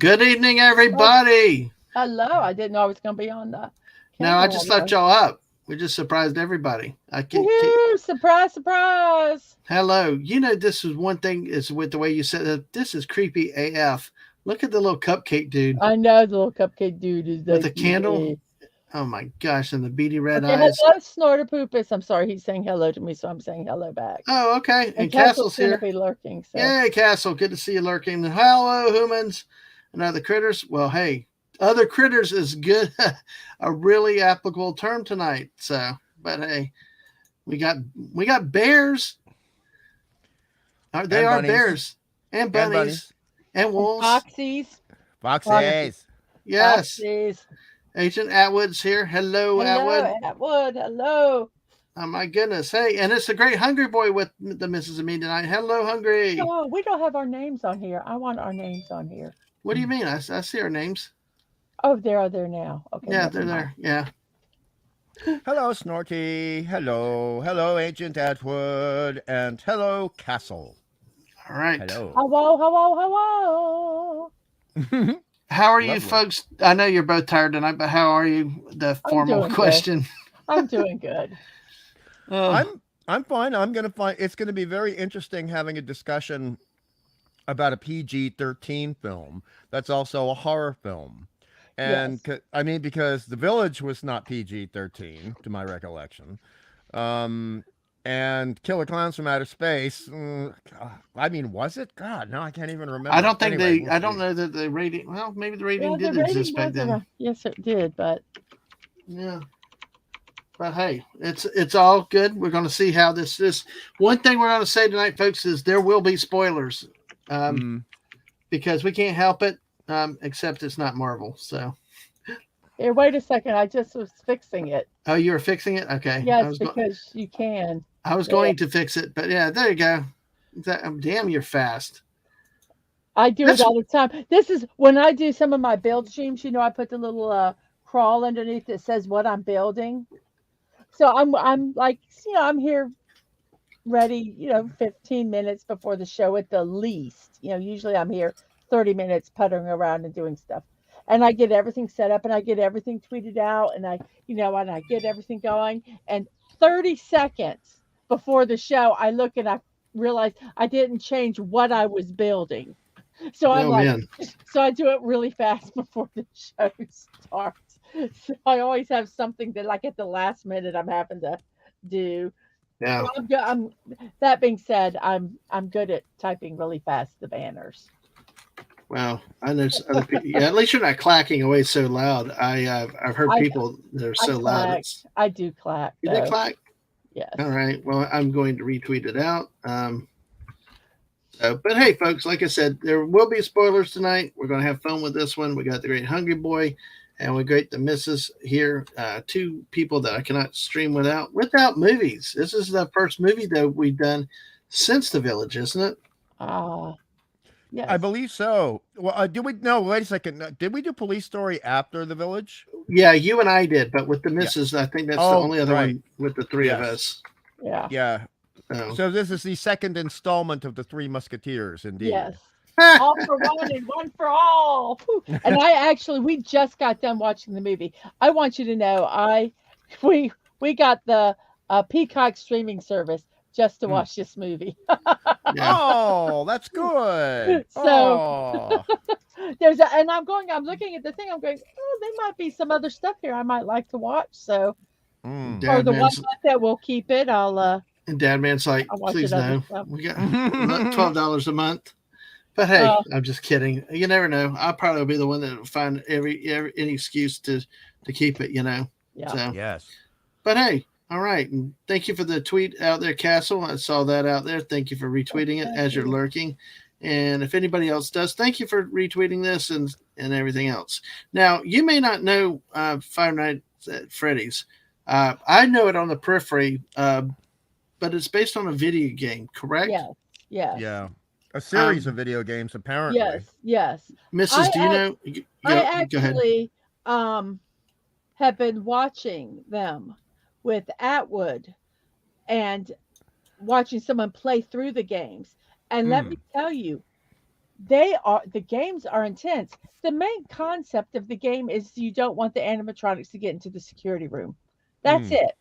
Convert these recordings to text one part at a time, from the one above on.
Good evening, Oh, everybody. hello. I didn't know I was going to be on the Now, I camera just all left the y'all up. We just surprised everybody. I can Woohoo! Surprise, surprise. hello. This is one thing is with the way you said it. This is creepy AF. Look at the little cupcake dude I know the little cupcake dude is with so a candle. cute. Oh my gosh, and the beady red Okay, eyes. hello, Snorter Poopus. I'm sorry, he's saying hello to me, so I'm saying hello back. Oh, okay. And And Castle's Castle's going to here. be lurking, so. Yay, Castle. Good to see you lurking. Hello, humans and other critters. Well, hey, other critters is good. A really applicable term tonight. So, but hey, we got we got bears. They And are bunnies. bears and And bunnies. bunnies and And wolves. Foxies. Foxies. Foxes. Yes. Foxies. Agent Atwood's here. Hello, Hello, Atwood. Atwood. Hello. Oh my goodness. Hey, and it's the great Hungry Boy with the Missus and me tonight. Hello, Hungry. Oh, we don't have our names on here. I want our names on here. What do you mean? I see our names. Oh, they're there now. Okay, Yeah, never they're mind. there. Yeah. Hello, Snorty. Hello. Hello, Agent Atwood. And hello, Castle. All right. Hello. Hello, hello, hello. How are you Lovely. folks? I know you're both tired tonight, but how are you? The I'm formal doing good. question. I'm doing good. Oh, I'm fine. I'm gonna find it's gonna be very interesting having a discussion about a PG-13 film that's also a horror film. And Yes. I mean, because The Village was not PG-13 to my recollection. Um, and Killer Clowns from Outer Space. I mean, was it? God, no, I can't even I remember. don't think Anyway, they. we'll I don't see. know that the rating. Well, maybe the rating Yeah, the did rating exist back was then. around. Yes, it did. But Yeah, but hey, it's all good. We're going to see how this. One thing we're going to say tonight, folks, is there will be spoilers, um, Mm, because we can't help it. Except it's not Marvel. So, here, wait a second. I just was fixing it. oh, you were fixing it. Okay, Yes, because you can. I was There. going to fix it, but yeah, there you go. Damn, you're fast. I do it That's all the time. This is when I do some of my build streams. I put the little crawl underneath that says what I'm building. So I'm like, I'm here ready, 15 minutes before the show at the least. Usually I'm here 30 minutes puttering around and doing stuff. And I get everything set up and I get everything tweeted out and I get everything going. And 30 seconds before the show, I look and I realize I didn't change what I was building. So I'm oh like, man. so I do it really fast before the show starts. So I always have something that, like, at the last minute, I'm having to do. So Yeah. I'm good. That being said, I'm good at typing really fast the banners. Well, I know other people. Yeah, at least you're not clacking away so loud. I've heard I people that are I so loud. clack. It's I do clack you did though. clack. All Yes. right. Well, I'm going to retweet it out. But hey, folks, like I said, there will be spoilers tonight. We're going to have fun with this one. We got the great Hungry Boy, and we got the Missus here. Two people that I cannot stream without movies. This is the first movie that we've done since The Village, isn't it? Ah, I yes. believe so. Well, did we? No, wait a second. Did we do Police Story after The Village? Yeah, you and I did, but with the Yeah. Missus, I think that's the Oh, only other right. one with the three of Yes. us. Yeah. Yeah. So. So this is the second installment of the Three Musketeers, indeed. Yes. All for one and one for all. Whew. And we just got done watching the movie. I want you to know, we got the Peacock streaming service just to Mm. watch this movie. Yeah. Oh, that's good. So Oh, I'm looking at the thing. I'm going, oh, there might be some other stuff here I might like to watch. So mm. for Dad the one man's month that we'll keep it, and Dad man's like, I'll watch it please other no. stuff. We got $12 a month. But hey, Uh, I'm just kidding. You never know. I'll probably be the one that will find every any excuse to keep it. yeah. So, Yes. but hey, all right. And thank you for the tweet out there, Castle. I saw that out there. Thank you for Well, retweeting it thank as you're you. lurking. And if anybody else does, thank you for retweeting this and everything else. Now, you may not know Five Nights at Freddy's. I know it on the periphery, but it's based on a video game, correct? Yes. Yes. Yeah. A series of Um, video games, apparently. Yes. Yes. I Mrs., do you ac- know? I Go ahead. actually um have been watching them with Atwood and watching someone play through the games. And let me Mm. tell you, the games are intense. The main concept of the game is you don't want the animatronics to get into the security room. That's Mm, it.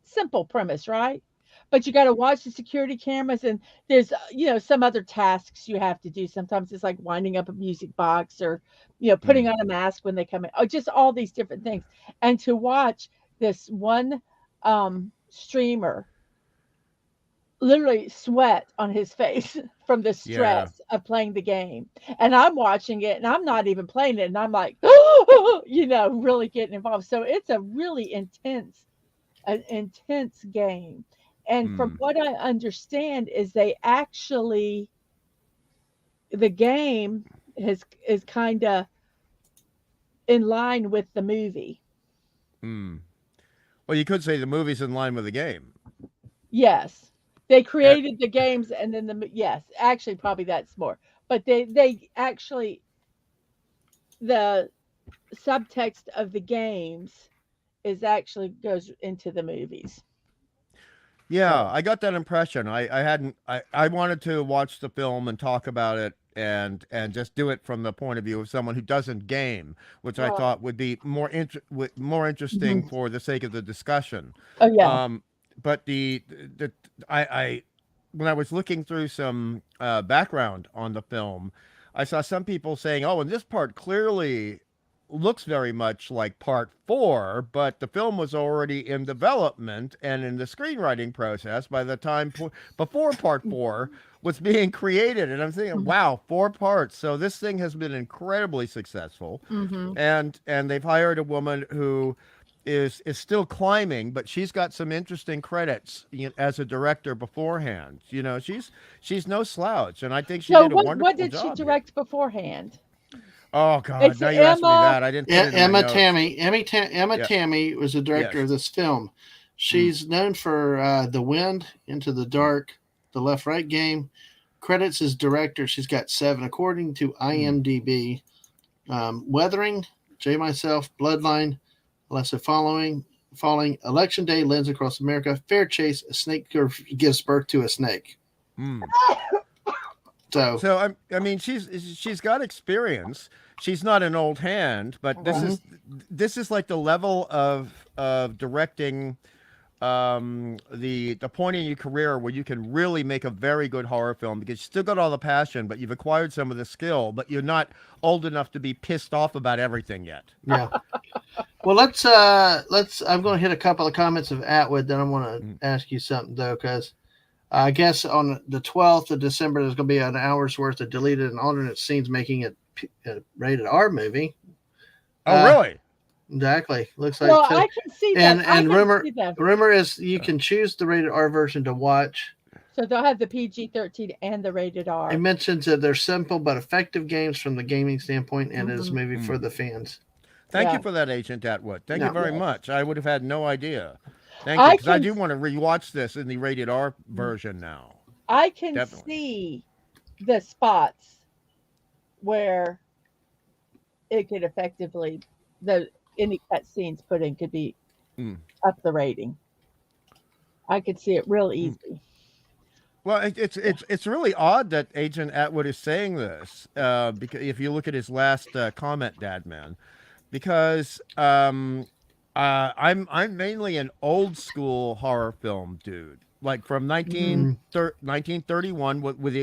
Simple premise, right? But you got to watch the security cameras, and there's some other tasks you have to do. Sometimes it's like winding up a music box, or putting mm. on a mask when they come in. Oh, just all these different things. And to watch this one streamer literally sweat on his face from the Yeah. stress of playing the game. And I'm watching it and I'm not even playing it. And I'm like, really getting involved. So it's a really an intense game. And from Mm. what I understand is the game is kind of in line with the movie. Mm. Well, you could say the movie's in line with the game. Yes. They Uh, created the games and then yes, actually probably that's more. But they actually the subtext of the games is actually goes into the movies. yeah, So, I got that impression. I hadn't. I wanted to watch the film and talk about it and just do it from the point of view of someone who doesn't game, which I right. thought would be more interesting Mhm. for the sake of the discussion. Oh yeah. Um, but the I when I was looking through some background on the film, I saw some people saying, "Oh, and this part clearly looks very much like part four, but the film was already in development and in the screenwriting process by the time before part four was being created." And I'm thinking, wow, four parts. So this thing has been incredibly successful. Mm-hmm. And they've hired a woman who is still climbing, but she's got some interesting credits as a director beforehand. She's no slouch, and I think she So did a what wonderful did she job here. direct beforehand? Oh It's God! Now you asked me Emma. that. I didn't put it in my Emma notes. Tammy. Emma Yeah. Tammy was the director of Yes. this film. Mm. She's known for The Wind, Into the Mm. Dark, The Left Right Game. Credits as director, she's got 7, according to Mm. IMDb. Weathering, J Myself, Bloodline, Lesser Falling, Election Day, Lens Across America, Fair Chase, A Snake Gives Birth to a Snake. Mm. So, So I mean, she's got experience. She's not an old hand, but this Right. is this is like the level of directing the point in your career where you can really make a very good horror film because you still got all the passion, but you've acquired some of the skill, but you're not old enough to be pissed off about everything yet. yeah. Well, let's. I'm going to hit a couple of comments of Atwood. Then I want Mm. to ask you something though, because I guess on the 12th of December there's going to be an hour's worth of deleted and alternate scenes, making it a rated R movie. Oh, Uh, really? exactly. Looks like Well, so. I can see that. And I and can rumor see that. rumor is you can choose the rated R version to watch. So they'll have the PG-13 and the rated It R. mentions that they're simple but effective games from the gaming standpoint, and it's a Hmm. movie for Mm. the fans. Thank you Yeah. for that, Agent Atwood. Thank you No. very Yes. much. I would have had no idea. Thank you, I because I can do want to rewatch this in the rated R version now. I can Definitely. see the spots where it could effectively the any cut scenes put in could be Mm. up the rating. I could see it real Mm. easy. Well, it's really odd that Agent Atwood is saying this because if you look at his last comment, Dad Man, because I'm mainly an old school horror film dude, like from Hmm. 1931 with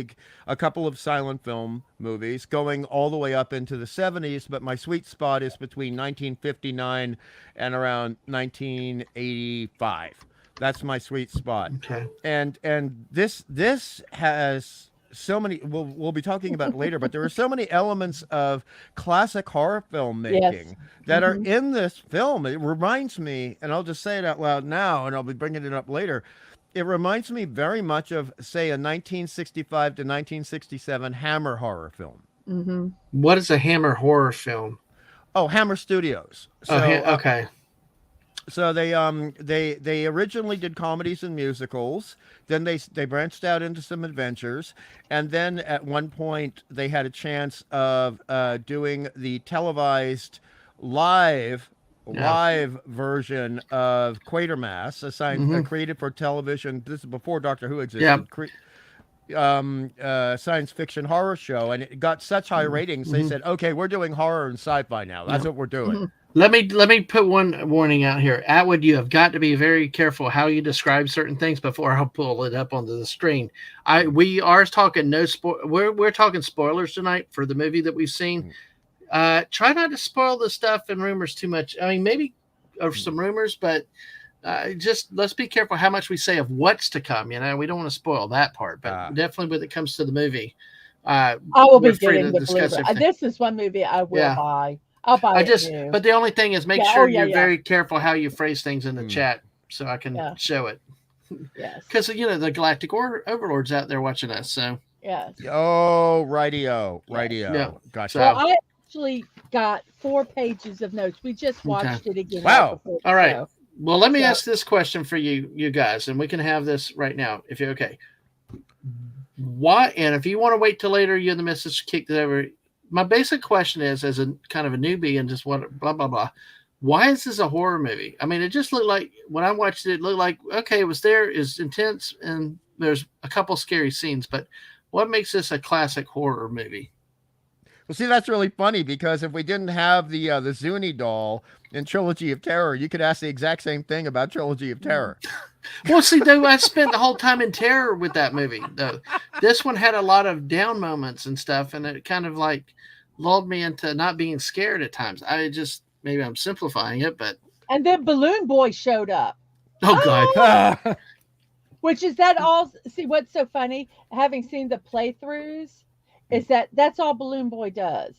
a couple of silent film movies, going all the way up into the 70s. But my sweet spot is between 1959 and around 1985. That's my sweet spot. Okay. And this has so many we'll be talking about it later, but there are so many elements of classic horror Yes. filmmaking that are Hmm. in this film. It reminds me, and I'll just say it out loud now, and I'll be bringing it up later. It reminds me very much of, say, a 1965 to 1967 Hammer horror film. Hmm. What is a Hammer horror film? Oh, Hammer Studios. Oh, So okay. so they originally did comedies and musicals. Then they branched out into some adventures, and then at one point they had a chance of doing the televised live Yeah. live version of Quatermass, Mhm. created for television. This is before Doctor Who Yeah. existed. science fiction horror show, and it got such high ratings. They Mhm. said, "Okay, we're doing horror and sci-fi now. That's Yeah. what we're doing." Mhm. Let me put one warning out here. Atwood, you have got to be very careful how you describe certain things before I'll pull it up onto the screen. We are talking we're talking spoilers tonight for the movie that we've seen. Try not to spoil the stuff and rumors too much. I mean, maybe of some rumors, but just let's be careful how much we say of what's to come. You know, we don't want to spoil that part, but definitely when it comes to the movie, I will we're be free getting to the discuss Blu-ray. everything. This is one movie I will Yeah. buy. I'll buy it new. But the only thing is make Yeah, sure oh, yeah, you're yeah. very careful how you phrase things in the chat so I can Yeah. show it. Yes. Because, you know, the galactic overlords out there watching us. So, Yes. Oh, rightio. Yeah. Gotcha. Well, I actually got 4 pages of notes. We just watched it again. Wow. Right before the all right. show. Well, let me ask this question for you guys, and we can have this right now if you're okay. Why? And if you want to wait till later, you and the missus kick it over. My basic question is, as a kind of a newbie and just what blah blah blah, why is this a horror movie? I mean, it just looked like when I watched it, it looked like okay, it was there, is intense, and there's a couple scary scenes. But what makes this a classic horror movie? Well, see, that's really funny because if we didn't have the Zuni doll in Trilogy of Terror, you could ask the exact same thing about Trilogy of Terror. Well, see, though, I spent the whole time in terror with that movie. Though this one had a lot of down moments and stuff, and it kind of like lulled me into not being scared at times. I just maybe I'm simplifying it, but And then Balloon Boy showed up. oh god, Which is that all? See, what's so funny? Having seen the playthroughs, is that that's all Balloon Boy does.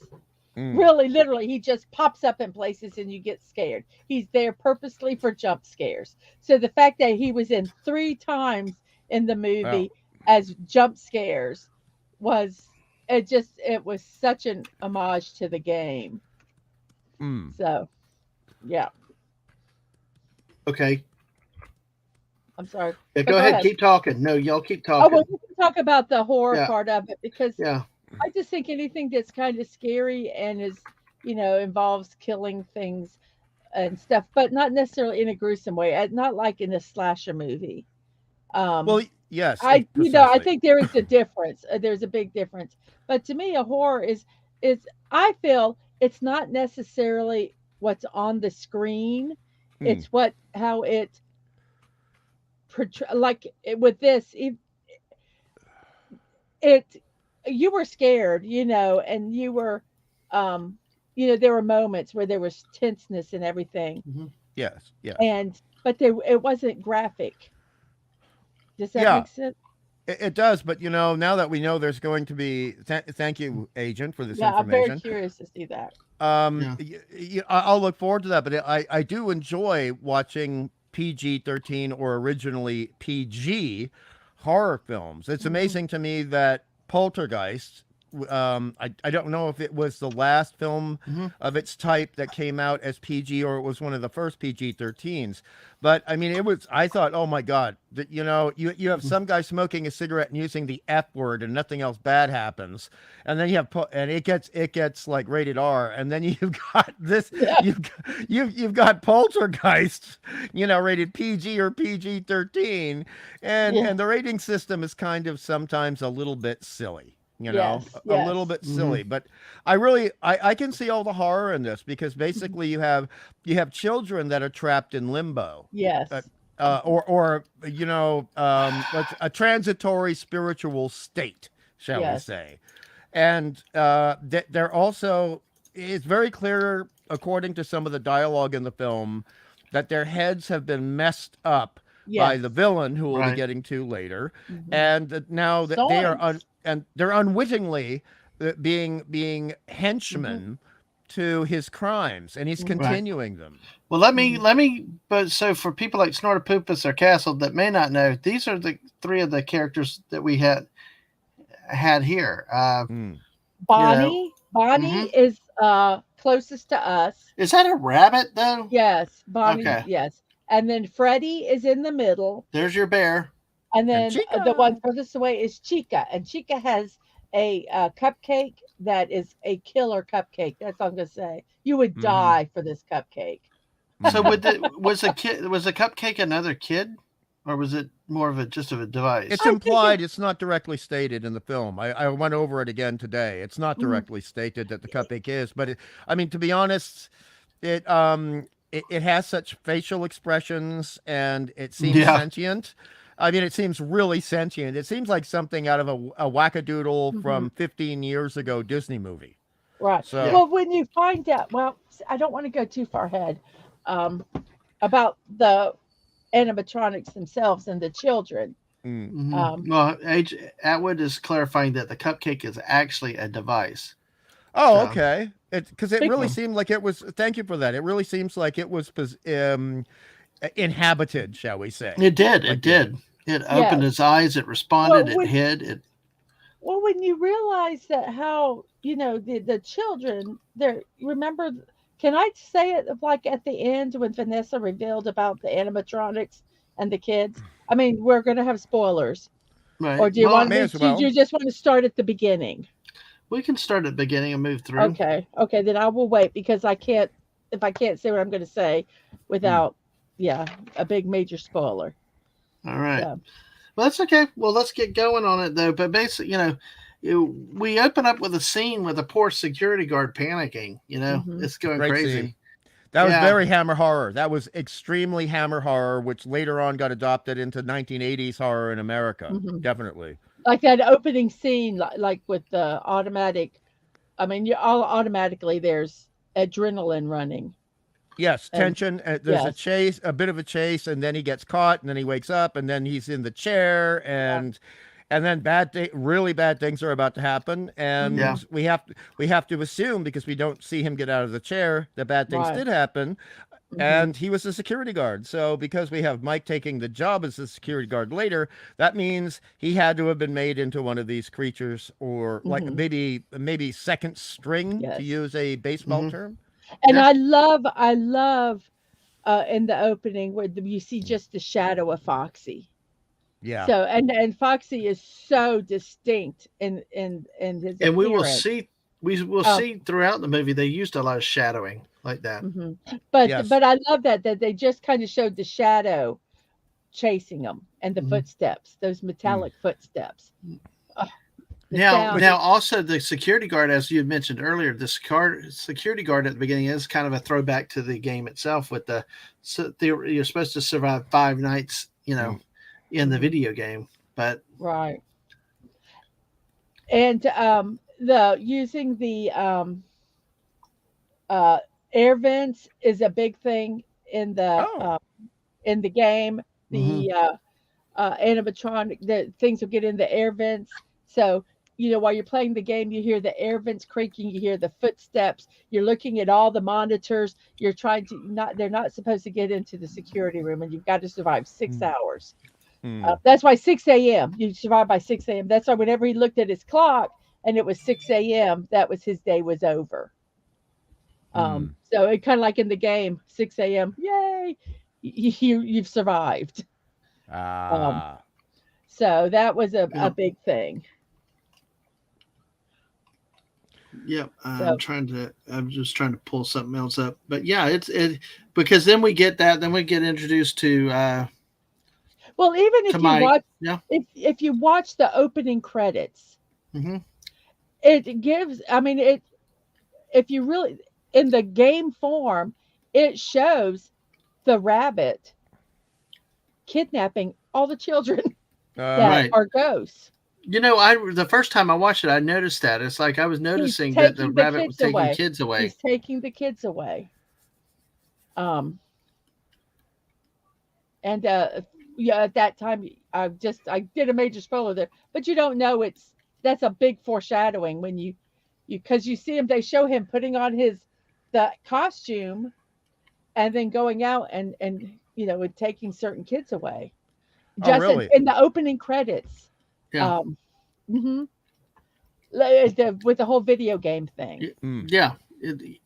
Really, literally, he just pops up in places and you get scared. He's there purposely for jump scares. So the fact that he was in 3 times in the movie as jump scares was it was such an homage to the game. So, yeah. okay. I'm sorry. Yeah, go ahead. Keep talking. No, y'all keep talking. Oh, well, we can talk about the horror part of it because yeah. I just think anything that's kind of scary and is, involves killing things and stuff, but not necessarily in a gruesome way. Not like in a slasher movie. Well, yes, I think there is a difference. There's a big difference. But to me, a horror is I feel it's not necessarily what's on the screen. It's how it like with this you were scared, and you were there were moments where there was tenseness and everything. Yes. But it wasn't graphic. Does that make sense? It does, but now that we know there's going to be thank you, Agent, for this information. I'm very curious to see that. I'll look forward to that, but I do enjoy watching PG-13 or originally PG horror films. It's amazing to me that Poltergeist, I don't know if it was the last film of its type that came out as PG or it was one of the first PG-13s, but I mean I thought, oh my god, that you have some guy smoking a cigarette and using the F word and nothing else bad happens, and then it gets like rated R, and then you've got this you've got Poltergeist, rated PG or PG-13, and the rating system is kind of sometimes a little bit silly. A little bit silly, but I can see all the horror in this because basically you have children that are trapped in limbo. Yes. Or a transitory spiritual state, shall we say. And they're also, it's very clear, according to some of the dialogue in the film, that their heads have been messed up by the villain, who we'll be getting to later, and now that they are and they're unwittingly being henchmen to his crimes, and he's continuing them. Well, let me. But so for people like Snortopoopas or Castle that may not know, these are the 3 of the characters that we had here. Bonnie is closest to us. Is that a rabbit though? Yes, Bonnie. Okay. Yes, and then Freddy is in the middle. There's your bear. And then the one furthest away is Chica, and Chica has a cupcake that is a killer cupcake. That's all I'm gonna say. You would die for this cupcake. So was the cupcake another kid? or was it more of a device? It's I think implied. It's not directly stated in the film. I went over it again today. It's not mm, directly stated that the cupcake is, but I mean, to be honest, it it has such facial expressions and it seems Yeah. sentient. I mean, it seems really sentient. It seems like something out of a wackadoodle mhm, from 15 years ago Disney movie. right. Yeah. So, Well, when you find out, well, I don't want to go too far ahead um, about the animatronics themselves and the children. mm. Um, Well, Age Atwood is clarifying that the cupcake is actually a device. Oh, So okay. It because it big, really um, seemed like it was. Thank you for that. It really seems like it was inhabited, shall we say? it did. It Like you. did. It opened its yes. eyes. It Well, responded. It when hid. It. when you realize that how the children there, remember? Can I say it like at the end when Vanessa revealed about the animatronics and the kids? I mean, we're going to have spoilers, or Right. do you Well, want May me? as Do well. you just want to start at the beginning? we can start at the beginning and move through. Okay, okay, then I will wait because I can't if I can't say what I'm going to say Mm. without, yeah, a big major spoiler. All right. So, Well, that's okay. Well, let's get going on it though. But basically, we open up with a scene with a poor security guard panicking. hmm It's going Great scene. crazy. That was Yeah. very Hammer horror. That was extremely Hammer horror, which later on got adopted into 1980s horror in America. hmm Definitely. like that opening scene, like with the automatic. I mean, you all automatically there's adrenaline running, Yes, and tension. There's a yes, chase, a bit of a chase, and then he gets caught, and then he wakes up, and then he's in the chair, yeah, and then really bad things are about to happen, hmm Yeah. and we have to assume because we don't see him get out of the chair that bad things right, did happen, hmm and he was a security guard. So because we have Mike taking the job as a security guard later, that means he had to have been made into one of these creatures, or like hmm maybe second string to yes. use a baseball Hmm. term. And Yeah. I love in the opening where you see just the shadow of Foxy. Yeah. So and Foxy is so distinct in his And we will appearance. see. We will Um, see throughout the movie they used a lot of shadowing like that. mhm. But Yes. but I love that they just kind of showed the shadow chasing them and the Hmm. footsteps, those Mm. metallic footsteps. Ugh, the Now, sound. Which now, also the security guard, as you had mentioned earlier, the security guard at the beginning is kind of a throwback to the game itself. With you're supposed to survive 5 nights, mm, in the Mhm, video game, but right. And the using the uh, air vents is a big thing in the oh, in the game. mhm. The animatronic, the things will get in the air vents. So while you're playing the game, you hear the air vents creaking, you hear the footsteps. You're looking at all the monitors. You're trying to not. They're not supposed to get into the security room, and you've got to survive six mm, hours. mm, That's why 6 a.m. You survive by 6 a.m. That's why whenever he looked at his clock and it was 6 a.m., that was his day was over. mm. So it kind of like in the game, 6 a.m. Yay, you've survived. Um, Ah, so that was a Yep, big thing. yep. So I'm just trying to pull something else up, but yeah, because then we get that. Then we get introduced well, even to if you Mike. watch Yeah. if you watch the opening credits, Hmm. it gives. I mean, it if you really in the game form, it shows the rabbit kidnapping all the children that uh, Right. are ghosts. I the first time I watched it, I noticed that. It's like I was He's noticing that the taking the rabbit was kids taking away. kids away. He's taking the kids away. Um, and yeah, at that time, I did a major spoiler there, but you don't know that's a big foreshadowing when you because you see him. They show him putting on the costume and then going out and taking certain kids away. oh, Just really? in the opening credits. Yeah. Um, mhm. With the whole video game thing. Mm, Yeah.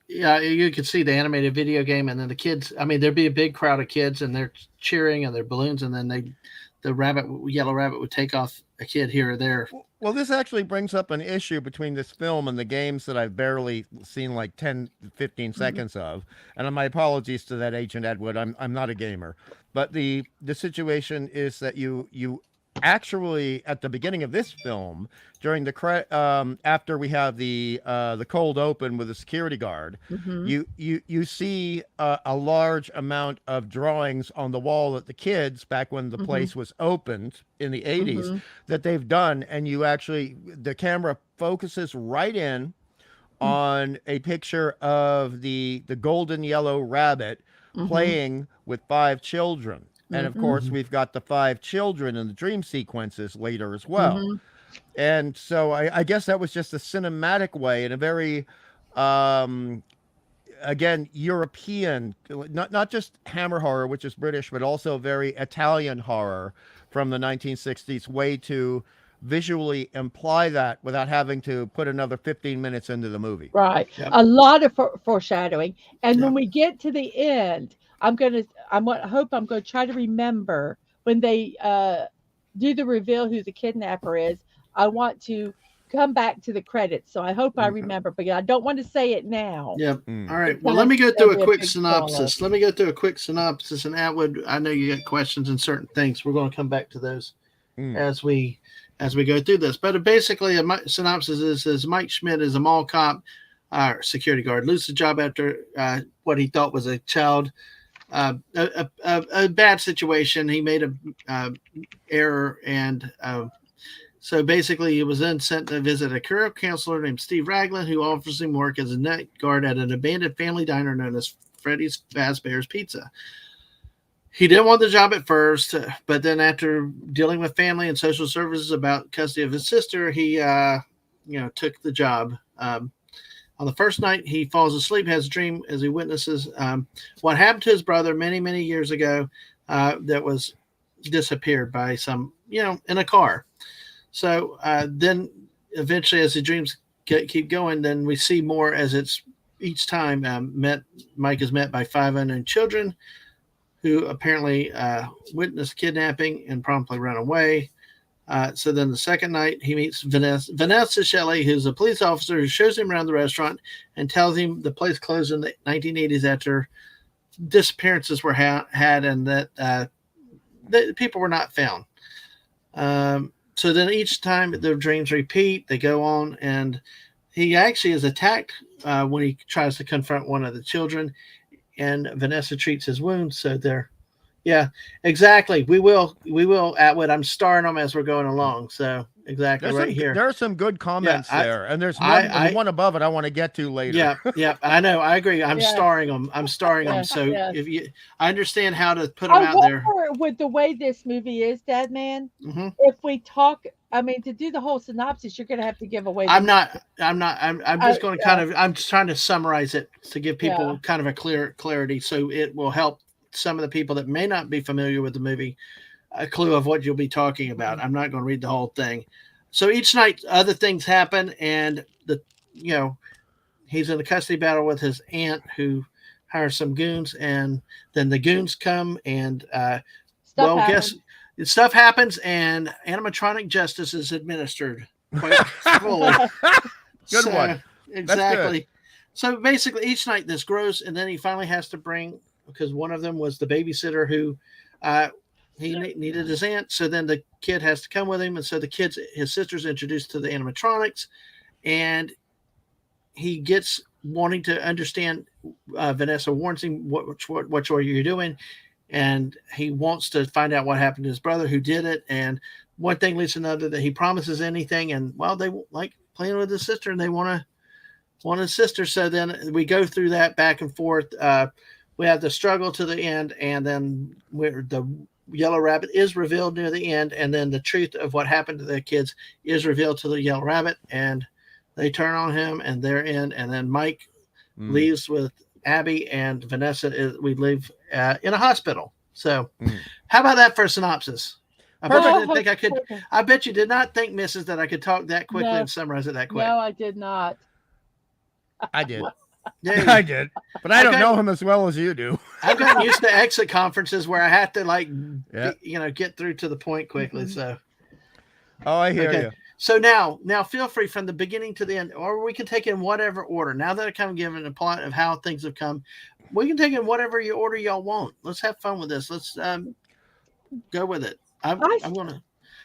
Yeah, you could see the animated video game, and then the kids. I mean, there'd be a big crowd of kids, and they're cheering, and their balloons, and then the yellow rabbit would take off a kid here or there. Well, this actually brings up an issue between this film and the games that I've barely seen like 10, 15 seconds of. And my apologies to that Agent Edward. I'm not a gamer. But the situation is that you actually, at the beginning of this film, during the after we have the cold open with the security guard, you see a large amount of drawings on the wall that the kids, back when the place was opened in the 80s, that they've done, and the camera focuses right in on a picture of the golden yellow rabbit playing with 5 children. And of course, we've got the 5 children in the dream sequences later as well. And so I guess that was just a cinematic way, and a very, again, European, not just Hammer horror, which is British, but also very Italian horror from the 1960s, way to visually imply that without having to put another 15 minutes into the movie. Right. Yep. A lot of foreshadowing. And when we get to the end, I hope I'm going to try to remember when they do the reveal who the kidnapper is. I want to come back to the credits. So I hope I remember, but I don't want to say it now. Yep. All right. Well, let me go through a quick synopsis. And Atwood, I know you got questions and certain things. We're going to come back to those as we go through this. But basically, a synopsis is Mike Schmidt is a mall cop, security guard, loses a job after what he thought was a child. A bad situation. He made a error, and so basically he was then sent to visit a career counselor named Steve Ragland, who offers him work as a night guard at an abandoned family diner known as Freddy's Fazbear's Pizza. He didn't want the job at first, but then after dealing with family and social services about custody of his sister, he took the job. On the first night, he falls asleep, has a dream as he witnesses what happened to his brother many, many years ago that was disappeared by some, in a car. So then eventually, as the dreams keep going, then we see more as it's each time Mike is met by 5 unknown children who apparently witnessed kidnapping and promptly run away. So then the second night, he meets Vanessa Shelley, who's a police officer who shows him around the restaurant and tells him the place closed in the 1980s after disappearances were had and that people were not found. So then each time the dreams repeat, they go on, and he actually is attacked when he tries to confront one of the children, and Vanessa treats his wounds. So they're, yeah, exactly. We will, Atwood. I'm starring them as we're going along. So exactly here. There are some good comments there, and there's one above it I want to get to later. Yeah, I know. I agree. I'm starring them. So I understand how to put them out there. With the way this movie is, Dad Man, if we talk, to do the whole synopsis, you're going to have to give away. I'm just going to I'm just trying to summarize it to give people kind of a clarity, so it will help some of the people that may not be familiar with the movie a clue of what you'll be talking about. I'm not going to read the whole thing. So each night other things happen, and he's in a custody battle with his aunt who hires some goons, and then the goons come and stuff happens, and animatronic justice is administered quite fully. Good one. Exactly. Good. So basically each night this grows, and then he finally has to bring, because one of them was the babysitter who he needed his aunt. So then the kid has to come with him. And so his sister's introduced to the animatronics, and he gets wanting to understand. Vanessa warns him, what are you doing? And he wants to find out what happened to his brother who did it. And one thing leads to another, that he promises anything. And they like playing with his sister, and they want his sister. So then we go through that back and forth. We have the struggle to the end, and then the yellow rabbit is revealed near the end, and then the truth of what happened to the kids is revealed to the yellow rabbit, and they turn on him, and they're in. And then Mike leaves with Abby, and Vanessa we leave in a hospital. So how about that for a synopsis? I bet you did not think, Mrs., that I could talk that quickly and summarize it that quick. No, I did not. I did. Dude, I did, but I I've don't got- know him as well as you do. I've gotten used to exit conferences where I have to like, Yeah. get through to the point quickly. Mhm. So Oh, I hear okay. you. So now feel free from the beginning to the end, or we can take in whatever order. Now that I kind of given a plot of how things have come, we can take in whatever you order y'all want. Let's have fun with this. Let's go with it. I'm I I'm gonna.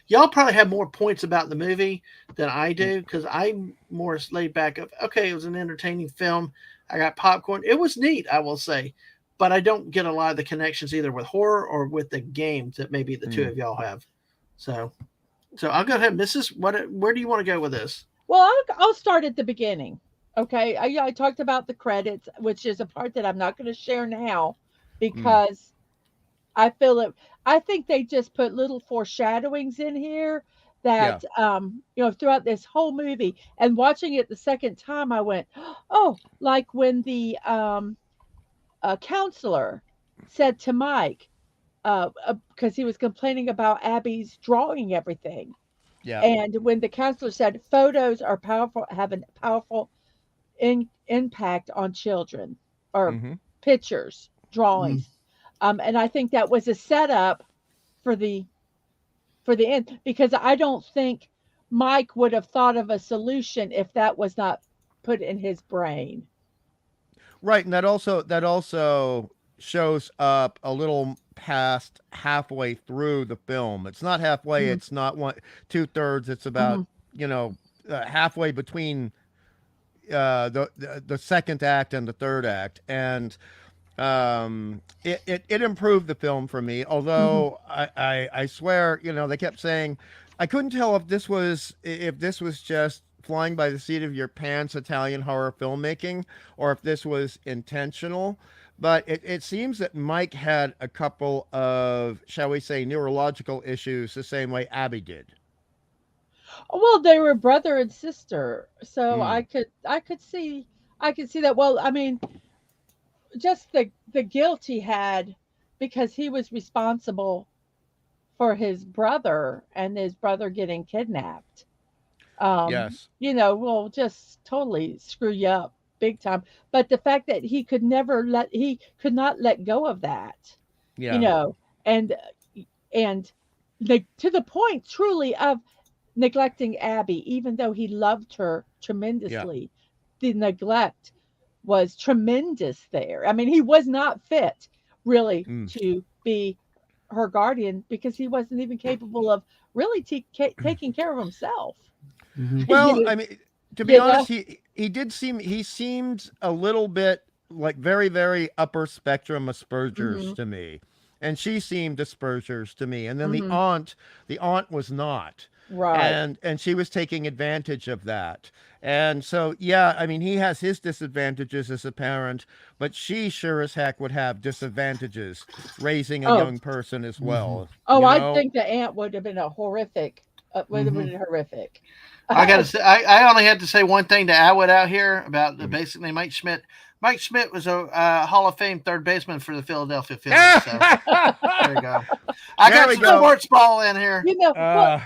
Y'all probably have more points about the movie than I do because I'm more laid back. Of okay, it was an entertaining film. I got popcorn. It was neat, I will say, but I don't get a lot of the connections either with horror or with the games that maybe the two of y'all have. So I'll go ahead. Mrs. Where do you want to go with this? Well, I'll start at the beginning. Okay. Yeah, I talked about the credits, which is a part that I'm not going to share now because I feel it. I think they just put little foreshadowings in here Yeah. that, throughout this whole movie and watching it the second time, I went, oh, like when the counselor said to Mike, because he was complaining about Abby's drawing everything. Yeah. And when the counselor said photos are powerful, have a powerful impact on children, or Mm-hmm. pictures, Mm, drawings, and I think that was a setup for the end because I don't think Mike would have thought of a solution if that was not put in his brain. Right, and that also shows up a little past halfway through the film. It's not halfway. Mhm, It's not one 2/3. It's about mhm, you know halfway between the second act and the third act, and it improved the film for me. mhm. Although I swear they kept saying I couldn't tell if this was just flying by the seat of your pants Italian horror filmmaking or if this was intentional. But it seems that Mike had a couple of, shall we say, neurological issues the same way Abby did. Well, they were brother and sister, so Mm, I could see that. Well, I mean, just the guilt he had because he was responsible for his brother and his brother getting kidnapped. yes. Will just totally screw you up big time. But the fact that he could not let go of that, you Yeah. know, and to the point truly of neglecting Abby, even though he loved her Yeah. tremendously. The neglect was tremendous there. I mean, he was not fit really Mm. to be her guardian because he wasn't even capable of really taking care of himself. mhm. you Well, know, I mean, to be you know? honest, he seemed a little bit like very very upper spectrum Asperger's Mhm, to me, and she seemed Asperger's to me, and then mhm, the aunt was not, right. and she was taking advantage of that, and so yeah, I mean he has his disadvantages as a parent, but she sure as heck would have disadvantages raising a Oh, young person as Mhm. well, oh, you I know. think the aunt would have been a horrific. Would have Mhm. been horrific. I gotta say, I only had to say one thing to Atwood out here about Mm. basically Mike Schmidt. Mike Schmidt was a Hall of Fame third baseman for the Philadelphia Phillies. So there you go. I There got we some go. sports ball in here. Well, Uh,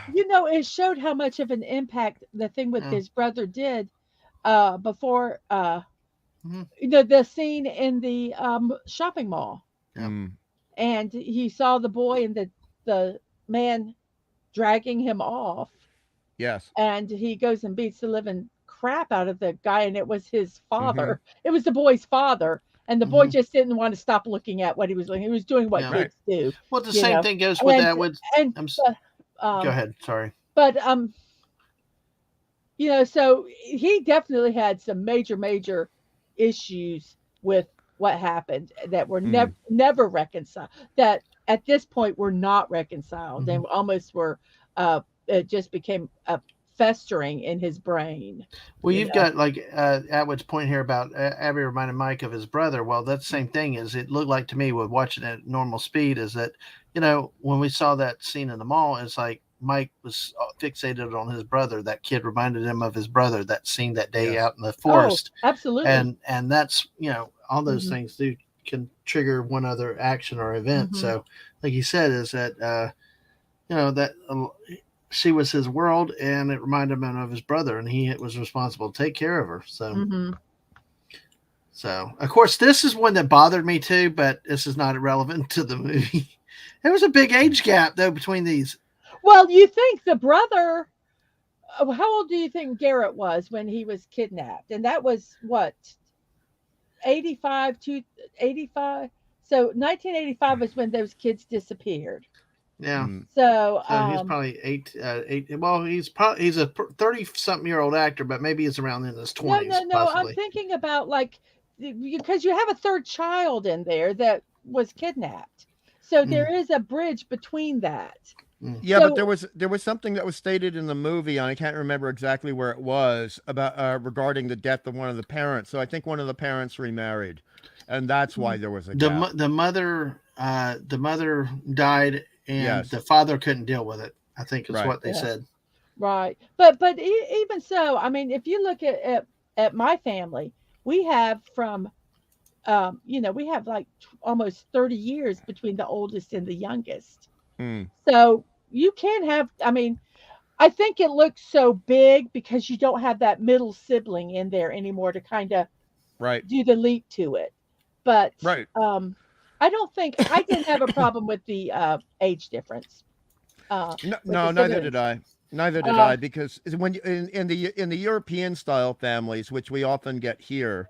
it showed how much of an impact the thing with Yeah. his brother did before Mhm. the scene in the shopping mall, Yeah. mm, and he saw the boy and the man dragging him off, yes. and he goes and beats the living crap out of the guy, and it was his Mm-hmm. father. It was the boy's father, and the boy Mhm. just didn't want to stop looking at what he was doing. He was doing what Yeah. Right. kids do, Well, the you same know. thing goes with And Atwood. and I'm. s- but Go um ahead. Sorry. but so he definitely had some major issues with what happened that were Mm, never reconciled. That at this point were not reconciled Mhm. and almost were. It just became a festering in his brain. Well, You you've know. got like Atwood's point here about Abby reminded Mike of his brother. Well, that's the same thing. Is it looked like to me with watching it at normal speed? Is that when we saw that scene in the mall, it's like Mike was fixated on his brother. That kid reminded him of his brother. That scene that day yes. out in the Oh, forest, absolutely. and that's all those Hmm. things do can trigger one other action or event. Hmm. So, like you said, is that that she was his world, and it reminded him of his brother, and he was responsible to take care of her. So, Hmm. So, of course, this is one that bothered me too, but this is not relevant to the movie. There was a big age gap though between these. Well, you think the brother, how old do you think Garrett was when he was kidnapped? And that was what, 85 to 85? So 1985 was when those kids disappeared. Yeah. Mm. So, So he's probably eight. Well, he's a 30-something-year-old actor, but maybe he's around in his no, 20s, no, no. I'm possibly. thinking about like, because you have a third child in there that was kidnapped. So there is a bridge between that. Yeah, but So, there was something that was stated in the movie, and I can't remember exactly where it was about regarding the death of one of the parents. So I think one of the parents remarried, and that's why there was a gap. The mother died, and Yes, the father couldn't deal with it. I think is right. what they yeah, said. right. But even so, I mean, if you look at my family, we have from we have like almost 30 years between the oldest and the youngest. Mm, So you can have, I mean, I think it looks so big because you don't have that middle sibling in there anymore to kind of right, do the leap to it. But right. I don't think I didn't have a problem with the age difference No, with the no, neither did siblings. I. Neither did Uh, I, because when you, in the European style families, which we often get here,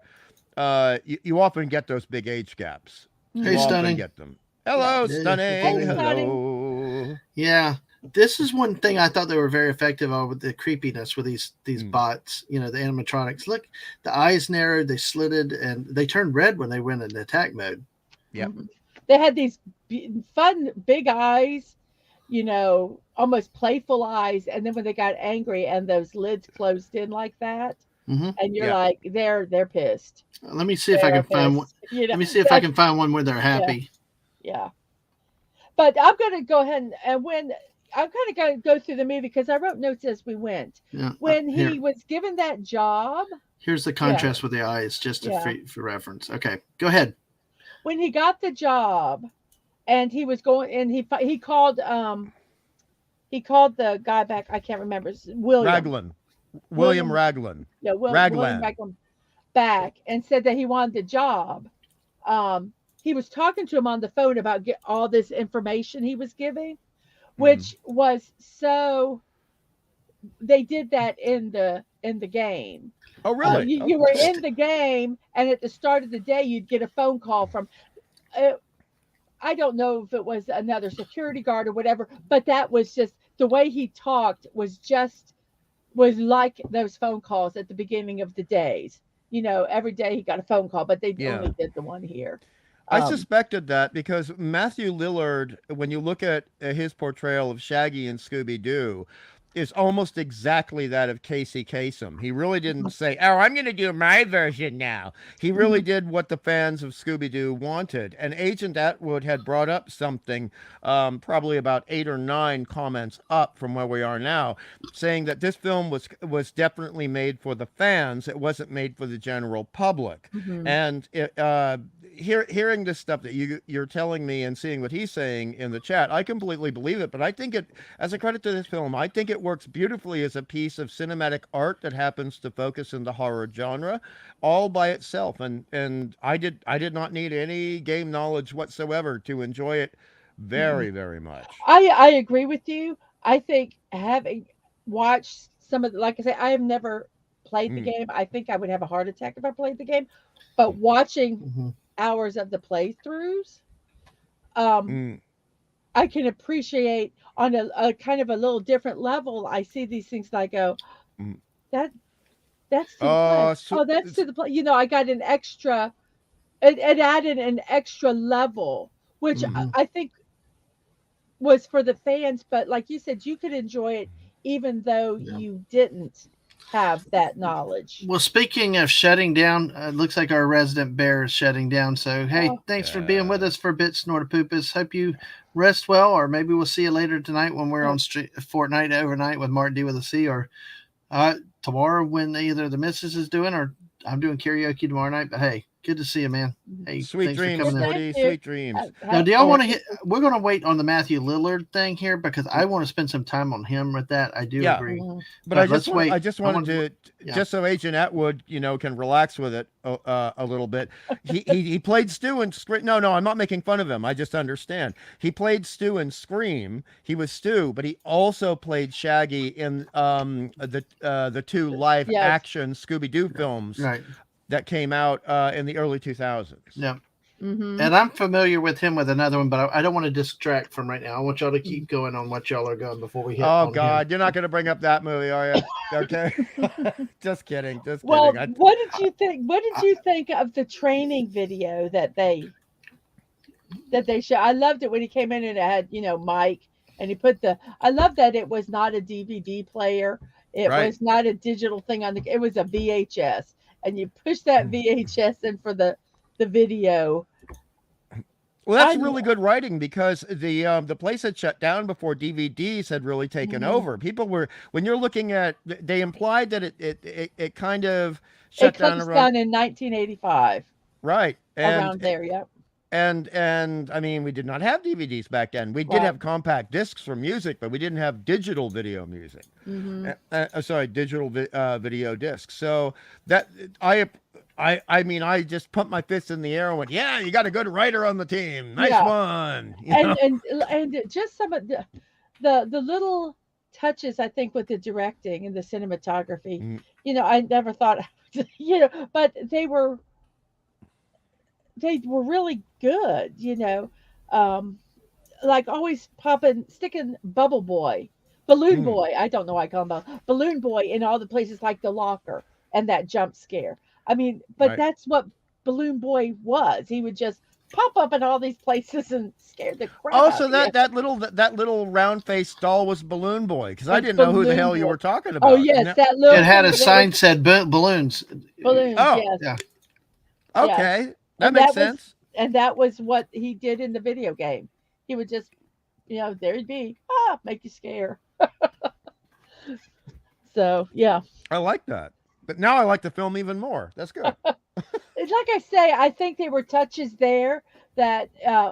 you often get those big age gaps. Hey, You mhm, often Stunning. get them. yeah. Hello, Hey, stunning. Hey, Stunning. Stunning. Hello. Yeah, this is one thing I thought they were very effective on with the creepiness with these Mm, bots. You know, the animatronics. Look, the eyes narrowed, they slitted, and they turned red when they went into attack mode. yep. Mhm. They had these fun big eyes, almost playful eyes, and then when they got angry and those lids closed in like that, Hmm. and you're Yeah. like, they're pissed. Let me see if I They're can find one. pissed. You know, Let me see if I that's can find one where they're yeah, happy. yeah. But I'm gonna go ahead and when I'm kind of going to go through the movie because I wrote notes as we went. Yeah, When here. he was given that job, Here's the yeah, contrast with the eyes, just yeah. for reference. Okay, go ahead. When he got the job and he was going and he called the guy back. I can't remember. William. Raglan. William William. Raglan. Yeah. William Raglan. Raglan back and said that he wanted the job. He was talking to him on the phone about get all this information he was giving, Mm. which was so. They did that in the game. Oh, really? You Oh, were in St- the game, and at the start of the day, you'd get a phone call from. Uh, I don't know if it was another security guard or whatever, but that was just the way he talked was like those phone calls at the beginning of the days. Every day he got a phone call, but they yeah. only did the one here. I Um, suspected that because Matthew Lillard, when you look at his portrayal of Shaggy in Scooby Doo, is almost exactly that of Casey Kasem. He really didn't say, "Oh, I'm going to do my version now." He really did what the fans of Scooby Doo wanted. And Agent Atwood had brought up something, probably about 8 or 9 comments up from where we are now, saying that this film was definitely made for the fans. It wasn't made for the general public. mhm. And hearing this stuff that you're telling me and seeing what he's saying in the chat, I completely believe it. But I think it, as a credit to this film, I think it works beautifully as a piece of cinematic art that happens to focus in the horror genre, all by itself. And I did not need any game knowledge whatsoever to enjoy it Mhm. very, very much. I agree with you. I think having watched some of like I say, I have never played the Mm, game. I think I would have a heart attack if I played the game. But watching Mhm. hours of the playthroughs, um, mm. I can appreciate on a kind of a little different level. I see these things and I go, Mm. that that's to the play. So Oh, that's to the play. I got an extra. It added an extra level, which Mhm. I think was for the fans, but like you said, you could enjoy it even though Yeah. you didn't have that knowledge. Well, speaking of shutting down, it looks like our resident bear is shutting down. So, hey, Oh, thanks for being with uh, us for a bit, Snortopoopus. Hope you rest well, or maybe we'll see you later tonight when we're on oh, Fortnite overnight with Martin D with a C, or tomorrow when either the missus is doing or I'm doing karaoke tomorrow night. But hey, Good to see you, man. Hey, Sweet thanks for dreams, coming in. Freddy. Sweet dreams. Now, do y'all want to hit? We're going to wait on the Matthew Lillard thing here because I want to spend some time on him with that. I do agree. But I let's wait. I just wanted to, just so Agent Atwood, can relax with it a little bit. He played Stu in Scream. No, I'm not making fun of him. I just understand. He played Stu in Scream. He was Stu, but he also played Shaggy in the two live action Scooby Doo films that came out in the early 2000s. Yeah. And I'm familiar with him with another one, but I don't want to distract from right now. I want y'all to keep going on what y'all are going before we hit. Oh God, you're not going to bring up that movie, are you? Okay. Just kidding. Well, what did you think? What did you think of the training video that they show? I loved it when he came in and it had Mike, and he put I love that it was not a DVD player. It was not a digital thing it was a VHS, and you push that VHS in for the video. Well, that's really good writing because the place had shut down before DVDs had really taken over. People were, when you're looking at, they implied that it kind of shut down around in 1985. Right. Around there, yep. And I mean, we did not have DVDs back then. We did have compact discs for music, but we didn't have digital video music. Digital video discs. So that I mean, I just pumped my fist in the air and went, "Yeah, you got a good writer on the team. Nice one." And just some of the little touches, I think, with the directing and the cinematography. I never thought, but they were really good. Like always sticking Bubble Boy, Balloon Boy. I don't know why I call him Balloon Boy in all the places like the locker and that jump scare. I mean, but that's what Balloon Boy was. He would just pop up in all these places and scare the crap out of you. So that little round faced doll was Balloon Boy, because I didn't know who the hell you were talking about. Oh yes, that little. It had a sign said balloons. Balloons. Oh yes. Yeah. Okay, that makes sense. And that was what he did in the video game. He would just, there he'd be, make you scare. So yeah. I like that. But now I like the film even more. That's good. It's like I say, I think there were touches there that,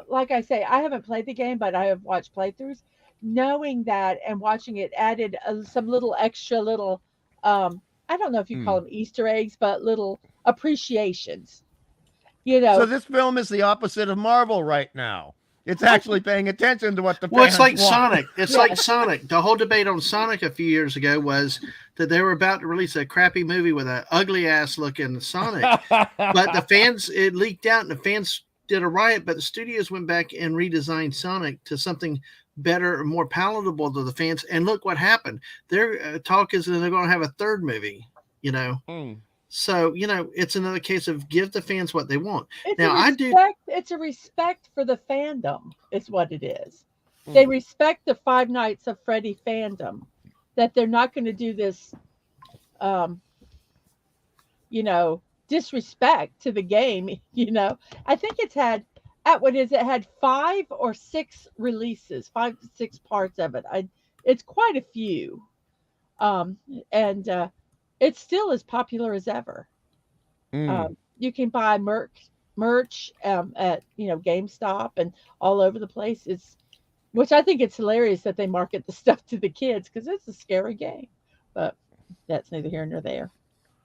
like I say, I haven't played the game, but I have watched playthroughs. Knowing that and watching it added some little extra little, I don't know if you call them Easter eggs, but little appreciations. So this film is the opposite of Marvel right now. It's actually paying attention to what the fans it's like want. Sonic. It's like Sonic. The whole debate on Sonic a few years ago was that they were about to release a crappy movie with an ugly ass looking Sonic, but the fans, it leaked out and the fans did a riot. But the studios went back and redesigned Sonic to something better and more palatable to the fans. And look what happened. Their talk is that they're going to have a third movie. So, it's another case of give the fans what they want. It's a respect for the fandom is what it is. They respect the Five Nights of Freddy fandom, that they're not going to do this, disrespect to the game. I think it had 5 or 6 releases, 5 to 6 parts of it. It's quite a few. It's still as popular as ever. You can buy merch at GameStop and all over the place. Which I think it's hilarious that they market the stuff to the kids because it's a scary game. But that's neither here nor there.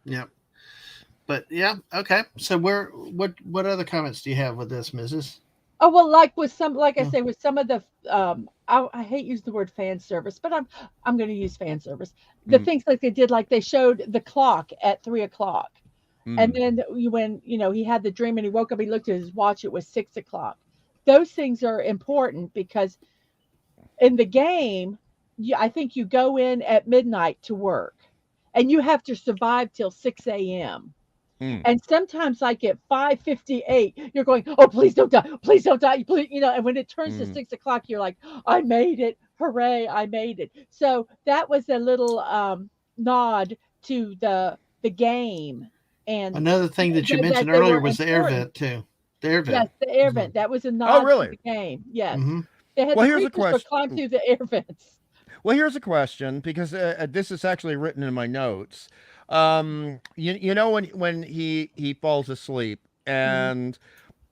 Yeah. But yeah, okay. So what other comments do you have with this, Mrs.? Oh well, like I say, with some of the I hate use the word fan service, but I'm going to use fan service. The things like they did, like they showed the clock at 3:00, and then when he had the dream and he woke up, he looked at his watch, it was 6:00. Those things are important because in the game, I think you go in at midnight to work, and you have to survive till 6 a.m. And sometimes, like at 5:58, you're going, "Oh, please don't die! Please don't die! Please, And when it turns to 6:00, you're like, "I made it! Hooray! I made it!" So that was a little nod to the game. And another thing that you mentioned earlier was the air vent too. The air vent. Yes, the air vent. That was a nod to the game. Yes. They had here's a question. Climb through the air vents. Well, here's a question because this is actually written in my notes. When he falls asleep Mhm. and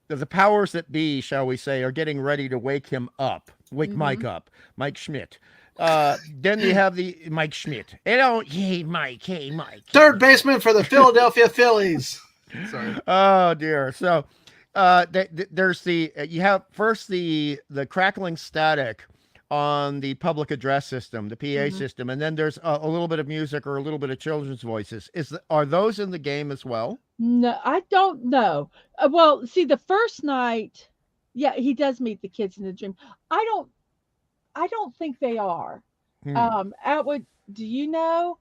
the powers that be, shall we say, are getting ready to wake him up, wake Mike Mhm. up, Mike Schmidt. Then you have the Mike Schmidt. Oh, hey, Mike. Hey, Mike. Third baseman for the Philadelphia Phillies. Sorry. Oh dear. So, there's the you have first the crackling static on the public address system, the PA Mhm. system, and then there's a little bit of music or a little bit of children's voices. Are those in the game as well? No, I don't know. Well, see, the first night, yeah, he does meet the kids in the dream. I don't, I don't think they are. Hmm. Atwood, do you know?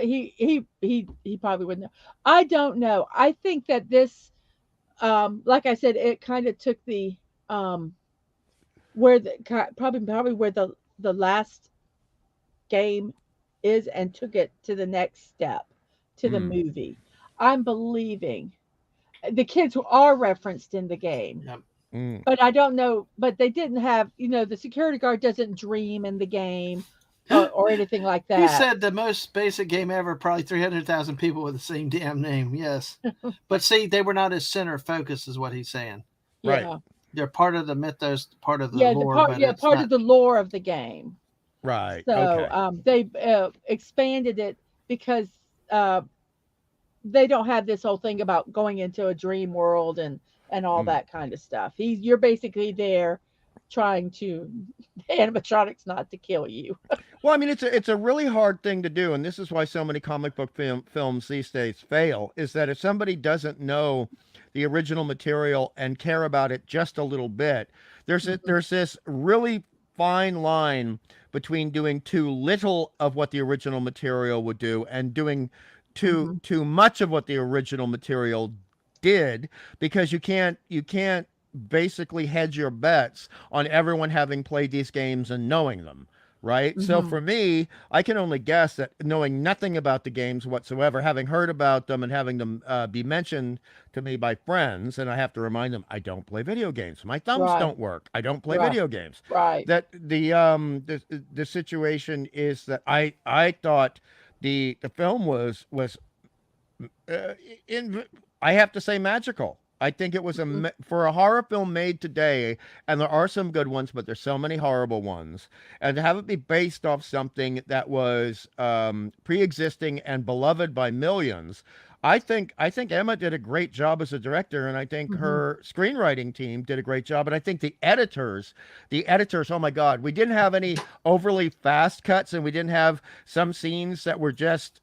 He probably wouldn't know. I don't know. I think that this, like I said, it kind of took the, um, where the probably where the last game is and took it to the next step, to the Hmm. movie. I'm believing the kids who are referenced in the game, Yep. Hmm. but I don't know. But they didn't have, the security guard doesn't dream in the game, or anything like He that. said the most basic game ever, probably 300,000 people with the same damn name. Yes. But see, they were not his center focus, is what he's saying. Right. Yeah, They're part of the mythos, part of the yeah, lore, but it's part of not. the lore of the game. Right. So Okay. they expanded it because uh, they don't have this whole thing about going into a dream world and all Hmm. that kind of stuff. You're basically there trying to the animatronics not to kill you. Well, I mean, it's a really hard thing to do, and this is why so many comic book films these days fail. Is that if somebody doesn't know the original material and care about it just a little bit, Mhm, there's this really fine line between doing too little of what the original material would do and doing mhm, too much of what the original material did, because you can't basically hedge your bets on everyone having played these games and knowing them, right? So mhm. for me, I can only guess that, knowing nothing about the games whatsoever, having heard about them and having them be mentioned to me by friends, and I have to remind them I don't play video games. My thumbs Right, don't work. I don't play right, video games. right. That the situation is that I thought the film was uh, in I have to say magical. I think it was Mhm, for a horror film made today, and there are some good ones, but there's so many horrible ones. And to have it be based off something that was pre-existing and beloved by millions, I think Emma did a great job as a director, and I think mhm. her screenwriting team did a great job, and I think the editors, oh my God, we didn't have any overly fast cuts, and we didn't have some scenes that were just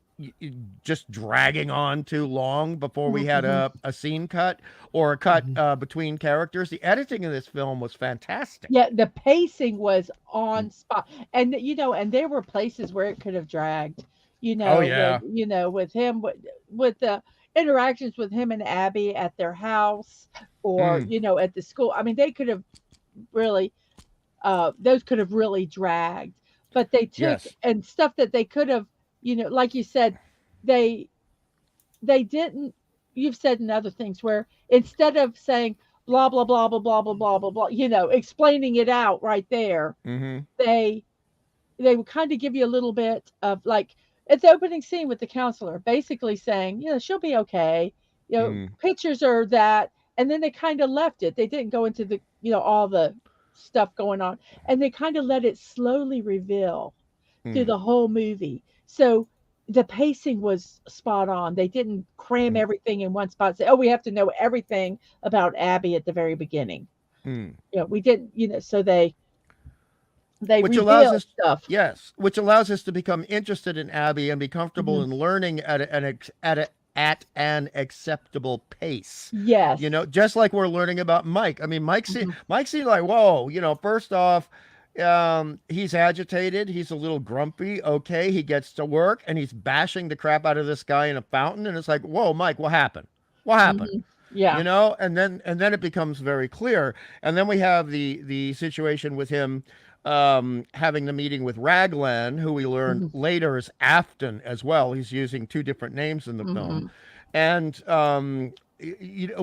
dragging on too long before we had Mhm. a scene cut or a cut Mhm. between characters. The editing in this film was fantastic. Yeah, the pacing was Mm. on spot, and and there were places where it could have dragged. Oh yeah. With him, with the interactions with him and Abby at their house, or Mm. at the school. I mean, they could have really, those could have really dragged, but they took Yes. and stuff that they could have, like you said, they they didn't. You've said in other things where instead of saying blah blah blah blah blah blah blah blah blah, explaining it out right there, Mm-hmm. they they would kind of give you a little bit of, like, at the opening scene with the counselor, basically saying, she'll be okay. Mm. Pictures are that, and then they kind of left it. They didn't go into the, all the stuff going on, and they kind of let it slowly reveal through Mm. the whole movie. So the pacing was spot on. They didn't cram Mm. everything in one spot. Say, "Oh, we have to know everything about Abby at the very beginning." Mm. We didn't. So they Which allows revealed us, stuff. yes, which allows us to become interested in Abby and be comfortable Mhm. in learning at an acceptable pace. Yes. Just like we're learning about Mike. I mean, Mhm. Mike seemed like, whoa, first off, he's agitated, he's a little grumpy. Okay, he gets to work and he's bashing the crap out of this guy in a fountain, and it's like, whoa, Mike, what happened? What happened? Mhm. Yeah. And then it becomes very clear. And then we have the situation with him having the meeting with Raglan, who we learn Mhm. later is Afton as well. He's using two different names in the film. Mhm. And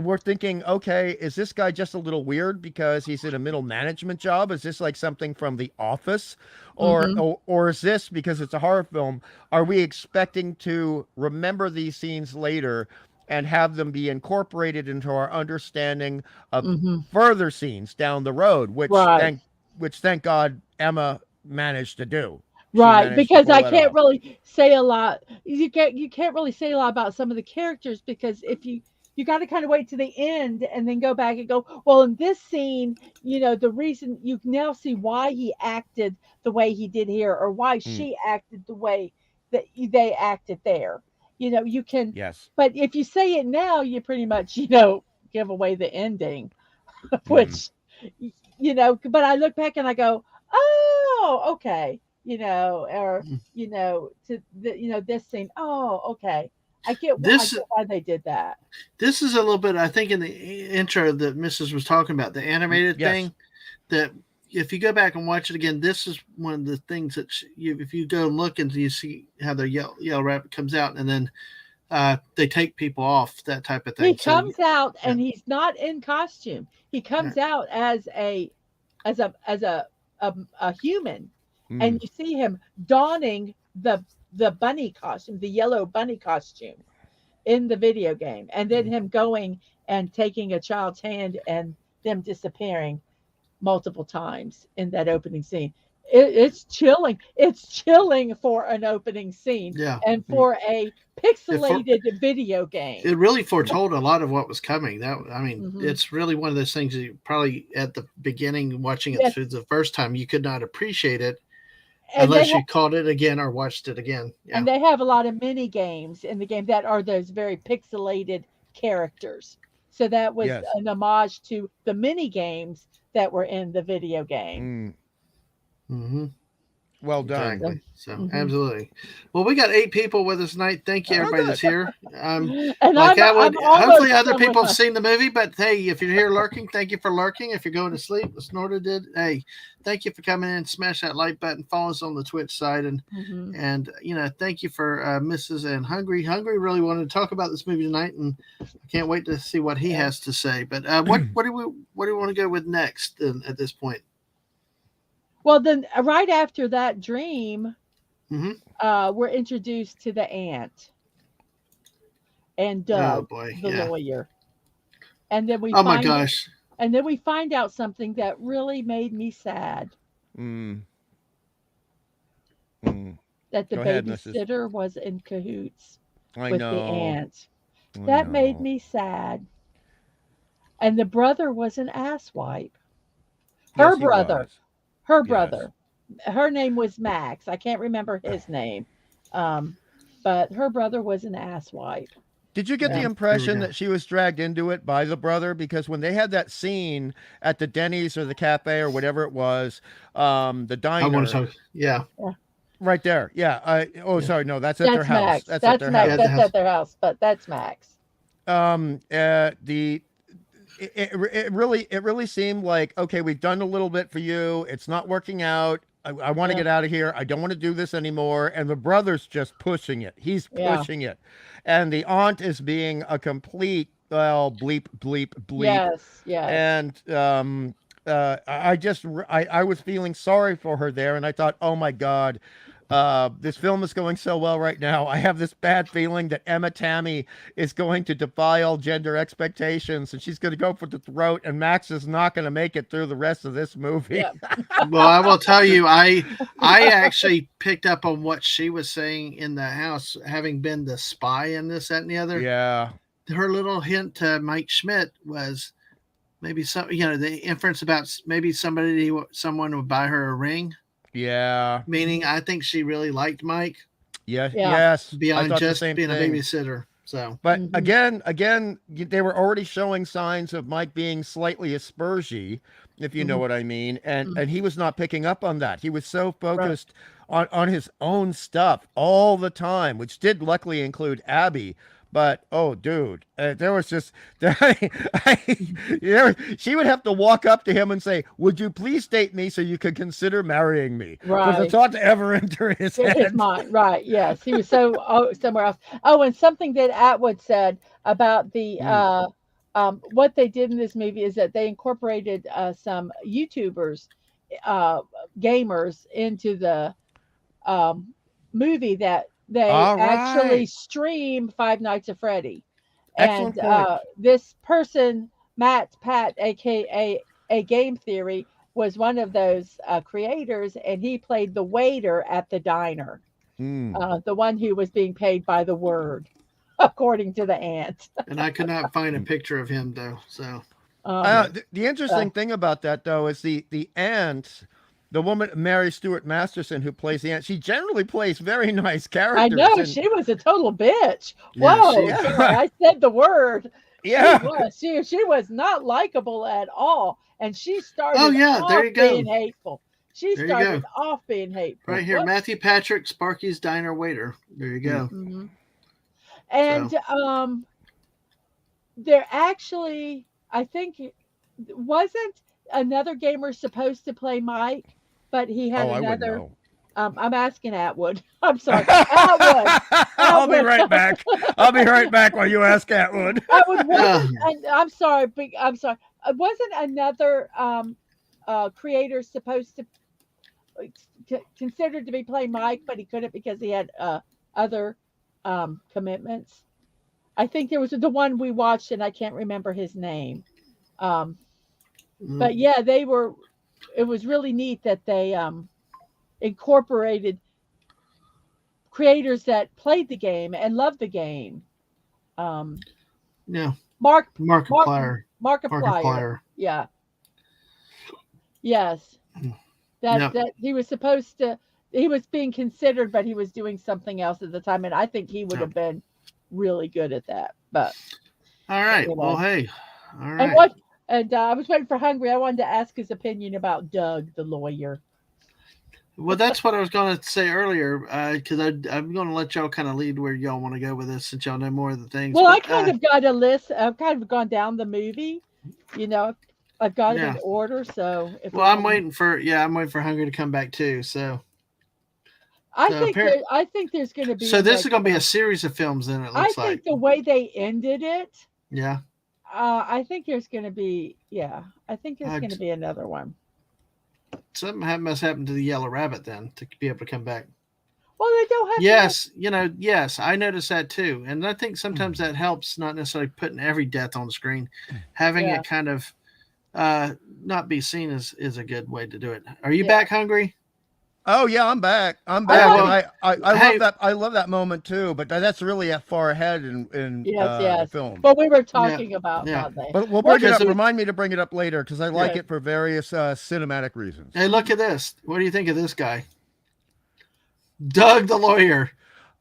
we're thinking, okay, is this guy just a little weird because he's in a middle management job? Is this like something from The Office? Or, Mhm. or, or is this, because it's a horror film, are we expecting to remember these scenes later and have them be incorporated into our understanding of Hmm. further scenes down the road, Right. which thank God Emma managed to do. She Right, managed to because pull I that can't off. really say a lot. You can't really say a lot about some of the characters because if you got to kind of wait to the end and then go back and go, well, in this scene, the reason you now see why he acted the way he did here or why Mm, she acted the way that they acted there. You can, yes. but if you say it now, you pretty much, give away the ending, Mm, which but I look back and I go, "Oh, okay," or to this scene. Oh, okay. I This get why they did that. this is a little bit, I think, in the intro that Mrs. was talking about, the animated yes. thing. That if you go back and watch it again, this is one of the things that if you go and look and you see how the yellow rabbit comes out, and then they take people off, that type of He thing. So comes out yeah, and he's not in costume. He yeah. comes out as a human, and Mm, you see him donning the bunny costume, the yellow bunny costume in the video game, and then him going and taking a child's hand and them disappearing multiple times in that opening scene. It's chilling. It's chilling for an opening scene Yeah. and mm, for a It for pixelated video game. it really foretold a lot of what was coming. That I mean, Hmm. it's really one of those things that you probably at the beginning watching it Yes, through the first time you could not appreciate it and they unless you caught it again or watched it again. Yeah. and they have a lot of mini games in the game that are those very pixelated characters. So that was yes. an homage to the mini games that were in the video game. Mm, Mm-hmm. well done. So, Exactly. So mhm. absolutely. Well, we got 8 people with us tonight. Thank you, Oh, everybody good. that's here. And Like I I'm would. Hopefully, almost other done with people have my. seen the movie. But hey, if you're here lurking, thank you for lurking. If you're going to sleep, as Snorta did, hey, thank you for coming in. Smash that like button. Follow us on the Twitch side, Mhm. and thank you for Mrs. and Hungry. Hungry really wanted to talk about this movie tonight, and I can't wait to see what he Yeah. has to say. But what do we want to go with next at this point? Well, then right after that dream, Hmm. we're introduced to the aunt and Oh Doug, boy, the yeah. lawyer, and then we Oh my find gosh. out something that really made me sad, Mm, mm. that the Go ahead, Mrs. babysitter was in cahoots I with the know. aunt. I That made know. me sad. And the brother was an asswipe. Her Yes, he brother, was. her Yes. brother. Her name was Max. I can't remember his name. Um, but her brother was an asswipe. Did you get the Yeah. Here we impression go. that she was dragged into it by the brother? Because when they had that scene at the Denny's or the cafe or whatever it was, the I want to diner, talk. Yeah, Yeah. right there. Yeah. Oh, yeah, sorry. No, that's at their That's house. Max. That's at That's their Max. yeah. At the house. That's house. at their house, but that's Max. The it really seemed like, okay, we've done a little bit for you. It's not working out. I want to Yeah. get out of here. I don't want to do this anymore. And the brother's just pushing it. He's Yeah. pushing it. And the aunt is being a complete, well, bleep, bleep, bleep. Yes. Yes. And I was feeling sorry for her there. And I thought, oh my God, this film is going so well right now. I have this bad feeling that Emma Tammy is going to defy all gender expectations and she's going to go for the throat, and Max is not going to make it through the rest of this movie. Yeah. Well, I will tell you, I actually picked up on what she was saying in the house, having been the spy in this, that, and the other. Yeah. Her little hint to Mike Schmidt was maybe the inference about maybe someone would buy her a ring, Yeah. meaning I think she really liked Mike Yes. Yeah. Yes. I beyond thought the just same being a thing. babysitter. So But Hmm. again, they were already showing signs of Mike being slightly aspergy, if you know Hmm. what I mean, and Hmm. and he was not picking up on that. He was so Right. focused on his own stuff all the time, which did luckily include Abby. But oh, dude, there was just she would have to walk up to him and say, "Would you please date me so you could consider marrying me?" For the Right. thought to ever enter his His head. mind. Right. Yes. He was so somewhere else. Oh, and something that Atwood said about the Mm. what they did in this movie is that they incorporated some YouTubers, uh, gamers into the movie, that they All actually right. stream Five Nights at Freddy, Excellent And point. this person, Matt Pat, aka a Game Theory, was one of those creators, and he played the waiter at the diner, Mm. the one who was being paid by the word, according to the ant. And I could not find a picture of him though. So Um, The uh, interesting thing about that, though, is the aunt, the woman Mary Stuart Masterson who plays the aunt. She generally plays very nice I characters, know and she was a total bitch. yeah, Whoa, she. sorry, yeah, I said the word. She yeah. was. She was not likable at all, and she Oh started yeah, there off you go. being hateful. She There you go. started off being hateful. Right here, What? Matthew Patrick, Sparky's Diner waiter. There you Mm. go. Mhm. So And there actually, I think, wasn't another gamer supposed to play Mike, but he had Oh, I wouldn't another. know. I'm asking Atwood. I'm sorry, Atwood. I'll be Atwood. right back. I'll be right back while you ask Atwood. Atwood uh, wasn't. And I'm sorry, but I'm sorry. Wasn't another creator supposed to considered to be playing Mike, but he couldn't because he had other commitments. I think there was the one we watched, and I can't remember his name. Um, but mm, yeah, they were. It was really neat that they incorporated creators that played the game and loved the game. Um, yeah, Mark, Mark, Markiplier, Markiplier. Markiplier. Yeah. Yes. That Yep. that he was supposed to. He was being considered, but he was doing something else at the time, and I think he would Yep. have been really good at that. But All right. Well, anyway, hey. All and right. what? And I was waiting for Hungry. I wanted to ask his opinion about Doug, the lawyer. Well, that's what I was going to say earlier, because I'm going to let y'all kind of lead where y'all want to go with this, since y'all know more of the things. Well, I But kind of got a list. I've kind of gone down the movie. You know, I've got them yeah. in order. So if Well, we want to, I'm waiting for Hungry to come back too. I So think apparently, I think there's going to be so this is another going to be a one. series of films. Then it I looks like. think the way they ended it, Yeah. I think there's going to be, yeah, I think there's Uh, going to be another one. something must happen to the Yellow Rabbit then to be able to come back. Well, they don't have to make. Yes, yes, I noticed that too, and I think sometimes that helps, not necessarily putting every death on the screen, having Yeah, it kind of not be seen is a good way to do it. Are you yeah. back, Hungry? Oh yeah, I'm back. I'm I Yeah. back, and wanted. I love Hey, that. I love that moment too. But that's really far ahead in Yes, the yes. film. But we were yeah, talking about yeah. that. But we'll What bring it did up. Because you? Remind me to bring it up later because I like Yeah. it for various cinematic reasons. hey, look Mhm. at this. What do you think of this guy, Doug the lawyer?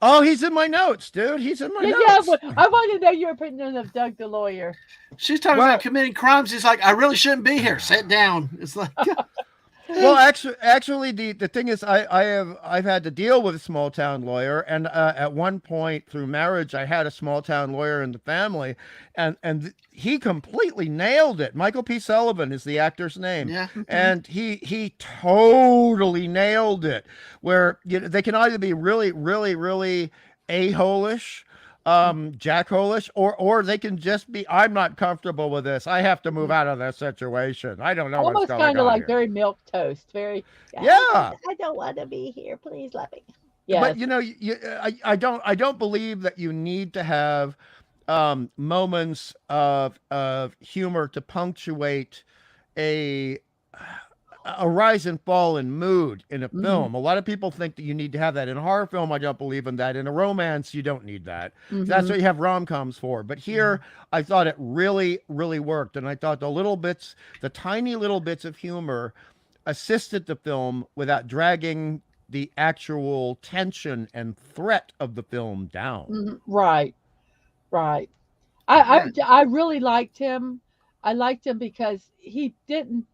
Oh, he's in my notes, dude. He's in my Yeah, yeah. notes. I wanted to know your opinion of Doug the lawyer. She's talking about Well, committing crimes. He's like, I really shouldn't be here. Sit down. It's like, well, actually, the thing is, I've had to deal with a small town lawyer, and at one point through marriage, I had a small town lawyer in the family, and he completely nailed it. Michael P. Sullivan is the actor's name, yeah, Mhm. and he totally nailed it. Where they can either be really a-holish, jackholish, or they can just be, I'm not comfortable with this. I have to move Mhm. out of this situation. I don't know what's Almost going kind of on like here. very milk toast. Very. Yeah, Yeah, I don't want to be here. Please let me. but Yes. I don't believe that you need to have moments of humor to punctuate a a rise and fall in mood in a Hmm. film. A lot of people think that you need to have that in a horror film. I don't believe in that. In a romance, you don't need that. That's Hmm. what you have rom-coms for. But here, I thought it really worked, and I thought the tiny little bits of humor assisted the film without dragging the actual tension and threat of the film down. Hmm. Right. Right. right. I really liked him. I liked him because he didn't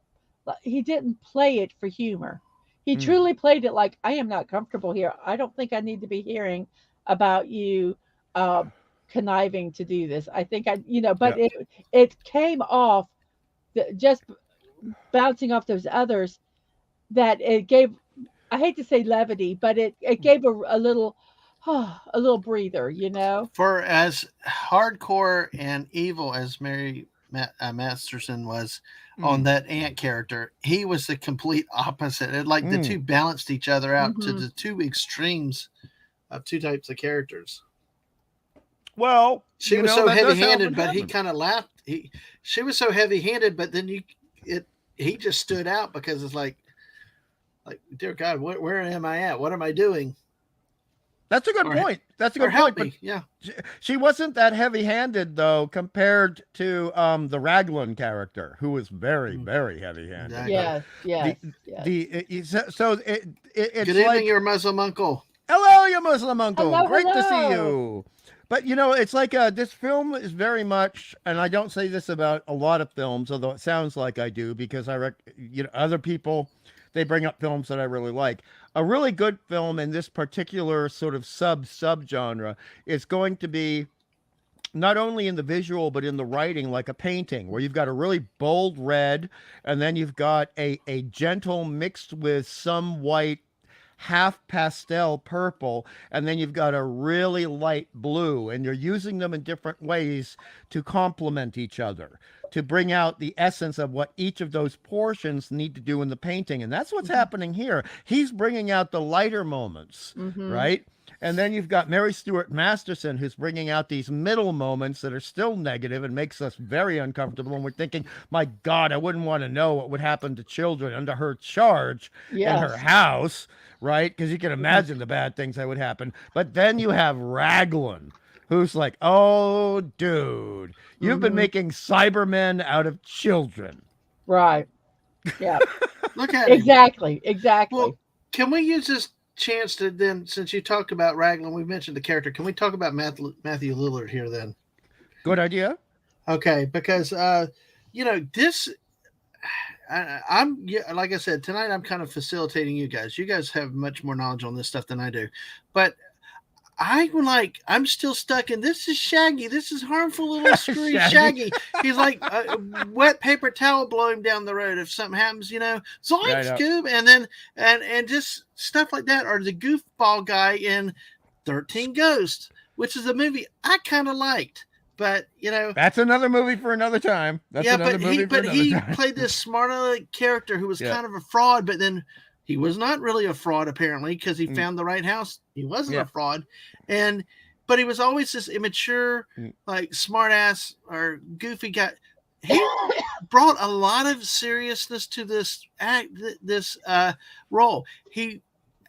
play it for humor. He Mm, truly played it like I am not comfortable here. I don't think I need to be hearing about you uh, conniving to do this. I think but yeah. it came off just bouncing off those others that it gave. I hate to say levity, but it gave a little a little breather. You know. For as hardcore and evil as Masterson was on Mm, that ant character, he was the complete opposite. It, like the two mm. balanced each other out to Hmm. the two extremes of two types of characters. Well, She was so that does heavy-handed, often but he happen. kind of laughed. She was so heavy-handed, but then he just stood out because it's like, dear God, where am I at? What am I doing? That's a good Or point. That's a or good help point. But me? Yeah. she wasn't that heavy-handed though, compared to the Raglan character, who was very, Mm, very heavy-handed. exactly. But Yes, the yes, yes. so Good it's evening, like, your Muslim uncle. hello, you Muslim uncle, Hello, great to see hello. you. But it's like this film is very much, and I don't say this about a lot of films, although it sounds like I do, because other people, they bring up films that I really like. A really good film in this particular sort of sub genre is going to be not only in the visual but in the writing, like a painting where you've got a really bold red, and then you've got a gentle mixed with some white, half pastel purple, and then you've got a really light blue, and you're using them in different ways to complement each other, to bring out the essence of what each of those portions need to do in the painting. And that's what's happening here. He's bringing out the lighter moments, Mm-hmm. right? And then you've got Mary Stuart Masterson, who's bringing out these middle moments that are still negative and makes us very uncomfortable. And we're thinking, my God, I wouldn't want to know what would happen to children under her charge in her Yes. house, right? Because you can imagine the bad things that would happen. But then you have Raglan, who's like, oh, dude, you've been Mm-hmm. making Cybermen out of children. Right. Yeah. Look at him. Exactly. Exactly. Well, can we use this chance to then, since you talked about Raglan, we mentioned the character. Can we talk about Matthew Lillard here then? Good idea. Okay, because this. I'm like I said tonight. I'm kind of facilitating you guys. You guys have much more knowledge on this stuff than I do, but I'm still stuck in this is Shaggy. This is harmful little screwy Shaggy. He's like wet paper towel blow him down the road if something happens, Zoink, Yeah, I know. Scoob, and then and just stuff like that. Or the goofball guy in 13 Ghosts, which is a movie I kind of liked, but That's another movie for another time. That's yeah, another movie for another he time. played this smart aleck character who was Yeah. kind of a fraud, but then he was not really a fraud apparently because he Mm. found the right house. He wasn't Yeah. a fraud, but he was always this immature, like smart ass or goofy guy. He brought a lot of seriousness to this role. He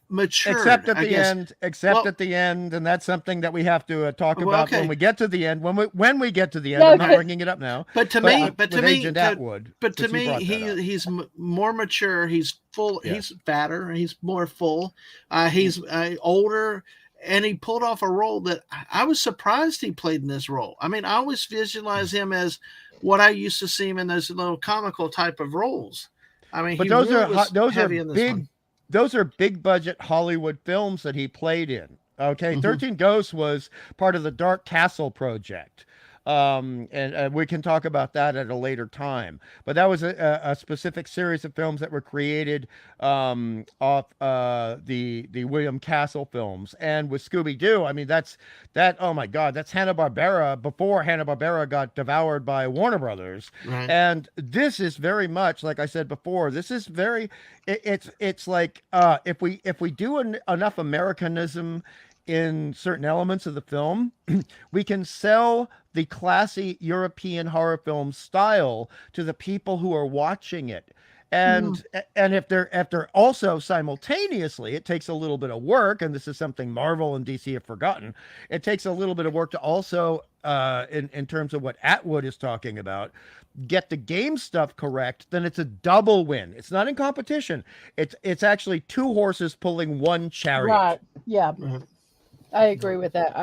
matured, Except at I the guess. end. At the end, and that's something that we have to talk Well, about okay. when we get to the end. When we get to the end, No, I'm not but- bringing it up now. But to with me, Agent Atwood. but to since you me, brought that up. he's more mature. He's full. Yeah. He's fatter. He's more full. He's older, and he pulled off a role that I was surprised he played in this role. I mean, I always visualize him as what I used to see him in those little comical type of roles. I mean, But he those really are was those are heavy in this big. one. Those are big budget Hollywood films that he played in. Okay, Mhm. 13 Ghosts was part of the Dark Castle project. And we can talk about that at a later time. But that was a specific series of films that were created off the William Castle films. And with Scooby Doo, I mean oh my God, that's Hanna-Barbera before Hanna-Barbera got devoured by Warner Brothers. Right. And this is very much like I said before. This is very it's like if we do enough Americanism in certain elements of the film, we can sell the classy European horror film style to the people who are watching it. And if they're also simultaneously, it takes a little bit of work, and this is something Marvel and DC have forgotten. It takes a little bit of work to also, in terms of what Atwood is talking about, get the game stuff correct. Then it's a double win. It's not in competition. It's actually two horses pulling one chariot. Right. Yeah. Mhm. I agree with that.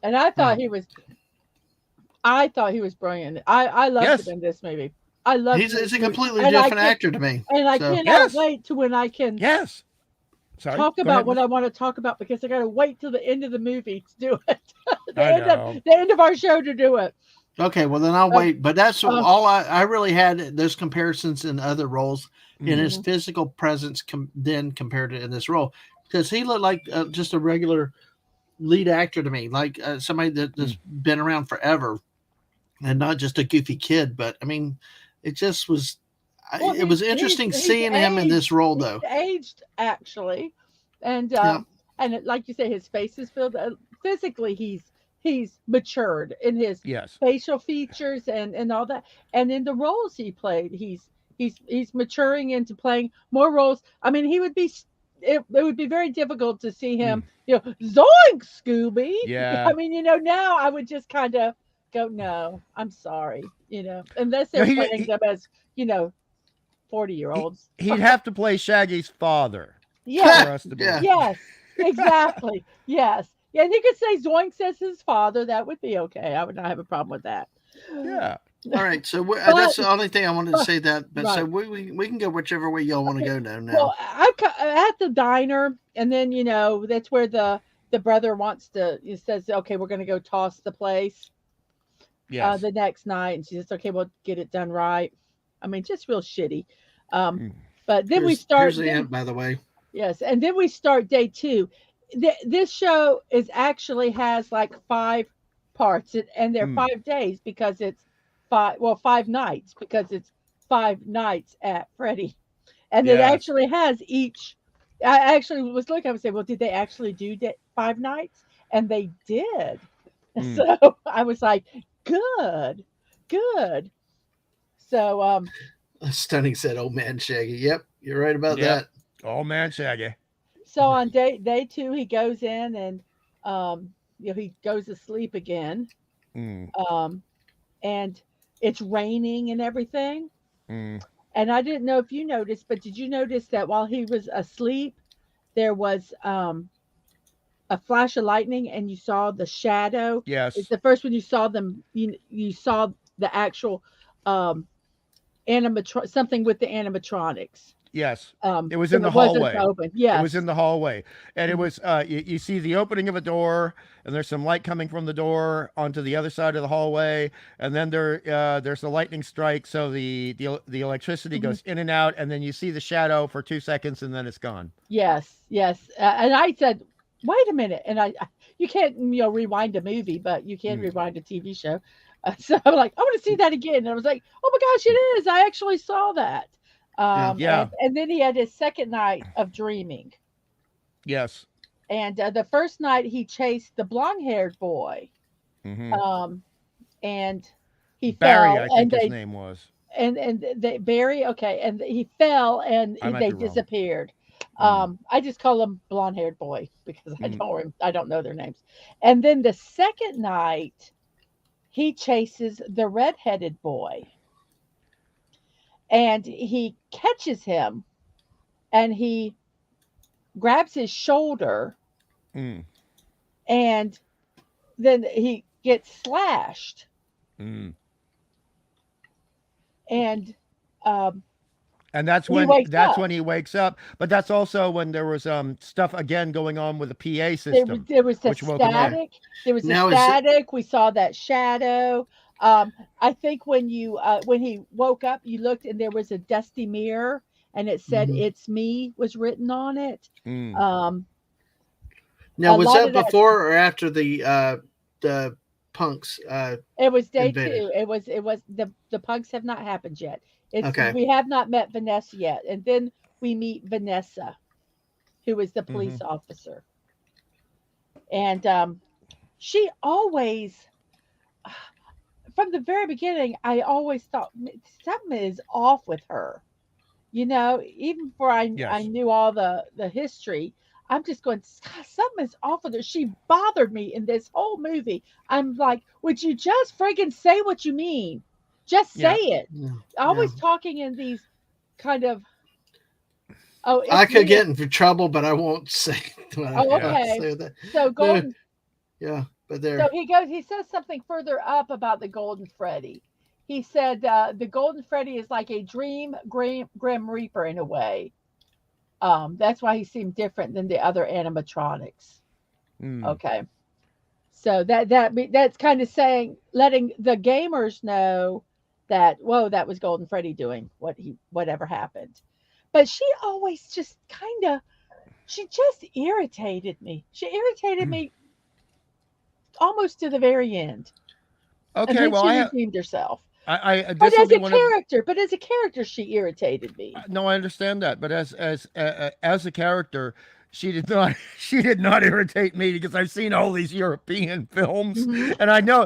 And I thought he was brilliant. I loved Yes. him in this movie. I loved He's him. a completely And I different can- actor to me. And I So- cannot Yes. wait to when I can Yes. Sorry. talk Go about ahead. what I want to talk about because I got to wait till the end of the movie to do it. I know. The end of our show to do it. Okay, well then I'll wait. But that's all I really had those comparisons in other roles in his physical presence then compared to in this role because he looked like just a regular lead actor to me, like somebody that's been around forever and not just a goofy kid. But I mean, it just was. Well, it was interesting he's seeing him in this role, He's though. aged actually, and Yeah. like you say, his face is filled. Physically, he's he's matured in his Yes. facial features and all that, and in the roles he played, he's maturing into playing more roles. I mean, he would be. It would be very difficult to see him, Mm. zoink, Scooby. I Yeah. mean, now I would just kind of go, no, I'm sorry, unless You know, they're playing them as, 40 year he, olds. he'd have to play Shaggy's father Yes, for us to Yeah. believe. yes, exactly. Yes. Yeah, and he could say Zoinks as his father. That would be okay. I would not have a problem with that. Yeah. All right. So But, that's the only thing I wanted to but say that. But so right. we can go whichever way y'all want to Okay. go now. Well, at the diner, and then that's where the brother wants to. He says, "Okay, we're going to go toss the place Yes. the next night," and she says, "Okay, we'll get it done right." I mean, just real shitty. Um, Mm. but then we Here's start. the end, by the way. Yes, and then we start day two. This show is actually has like 5 parts, and they're Mm. 5 days because it's 5 nights because it's 5 nights at Freddy, and it Yes. actually has each. I actually was looking. I was saying, well, did they actually do 5 nights? And they did. Mm. So I was like, good, good. So Stunning said, "Old man Shaggy." Yep, you're right about Yep. that. Oh man, Shaggy. so on day two, he goes in and he goes to sleep again. Mm. Um, and it's raining and everything. Mm. And I didn't know if you noticed, but did you notice that while he was asleep, there was a flash of lightning, and you saw the shadow? It's Yes. the first when you saw them. You saw the actual um, something with the animatronics. Yes. It was in So the it wasn't hallway. open. It was in Yes. the hallway. And it Mhm. was you see the opening of a door, and there's some light coming from the door onto the other side of the hallway, and then there's a lightning strike, so the electricity Mhm. goes in and out, and then you see the shadow for 2 seconds, and then it's gone. Yes, yes. And I said, "Wait a minute!" And you can't, rewind a movie, but you can Mm. rewind a TV show. So I'm like, "I want to see that again." And I was like, "Oh my gosh, it is! I actually saw that." Yeah. Yeah. And then he had his second night of dreaming, Yes. and the first night he chased the blonde-haired boy, Hmm. um, and he Barry, fell, I think his name was. and they Barry, okay, and he fell and I might they be wrong. disappeared. Mm. I just call them blonde haired boy because Mm. I don't know their names. And then the second night, he chases the redheaded boy, and he catches him, and he grabs his shoulder, Mm. and then he gets slashed, Mm. and um, And that's he when wakes up. he wakes up. But that's also when there was stuff again going on with the PA There was system, there was a which woke him up. Okay. static. There was a Now is static. We saw that shadow. I think when he woke up, you looked and there was a dusty mirror, and it said mhm. "It's me" was written on it. Mm. Um, Now a was lot that of that. before or after the punks It was day invaded? two. It was the punks have not happened yet. It's Okay. We have not met Vanessa yet, and then we meet Vanessa, who is the Hmm. police officer, and she always from the very beginning, I always thought something is off with her. Even before I Yes. knew all the history, I'm just going, "God, something is off with her." She bothered me in this whole movie. I'm like, would you just friggin' say what you mean? Just say Yeah. it. Yeah. Yeah. Always talking in these kind of, oh, I it's could me. get into trouble, but I won't say what I Oh, Yeah. want to okay. say with that. So No, Golden. yeah, but So there. he says something further up about the Golden Freddy. He said the Golden Freddy is like a dream Grim Reaper in a way. That's why he seemed different than the other animatronics. Mm. Okay, so that's kind of saying, letting the gamers know that, whoa, that was Golden Freddy doing whatever happened. But she just irritated me. She irritated me almost to the very end, and Okay. then Well, she redeemed herself. But this will as be a one of. character, she irritated me. No, I understand that, but as a character, she did not she did not irritate me because I've seen all these European films Mhm. and I know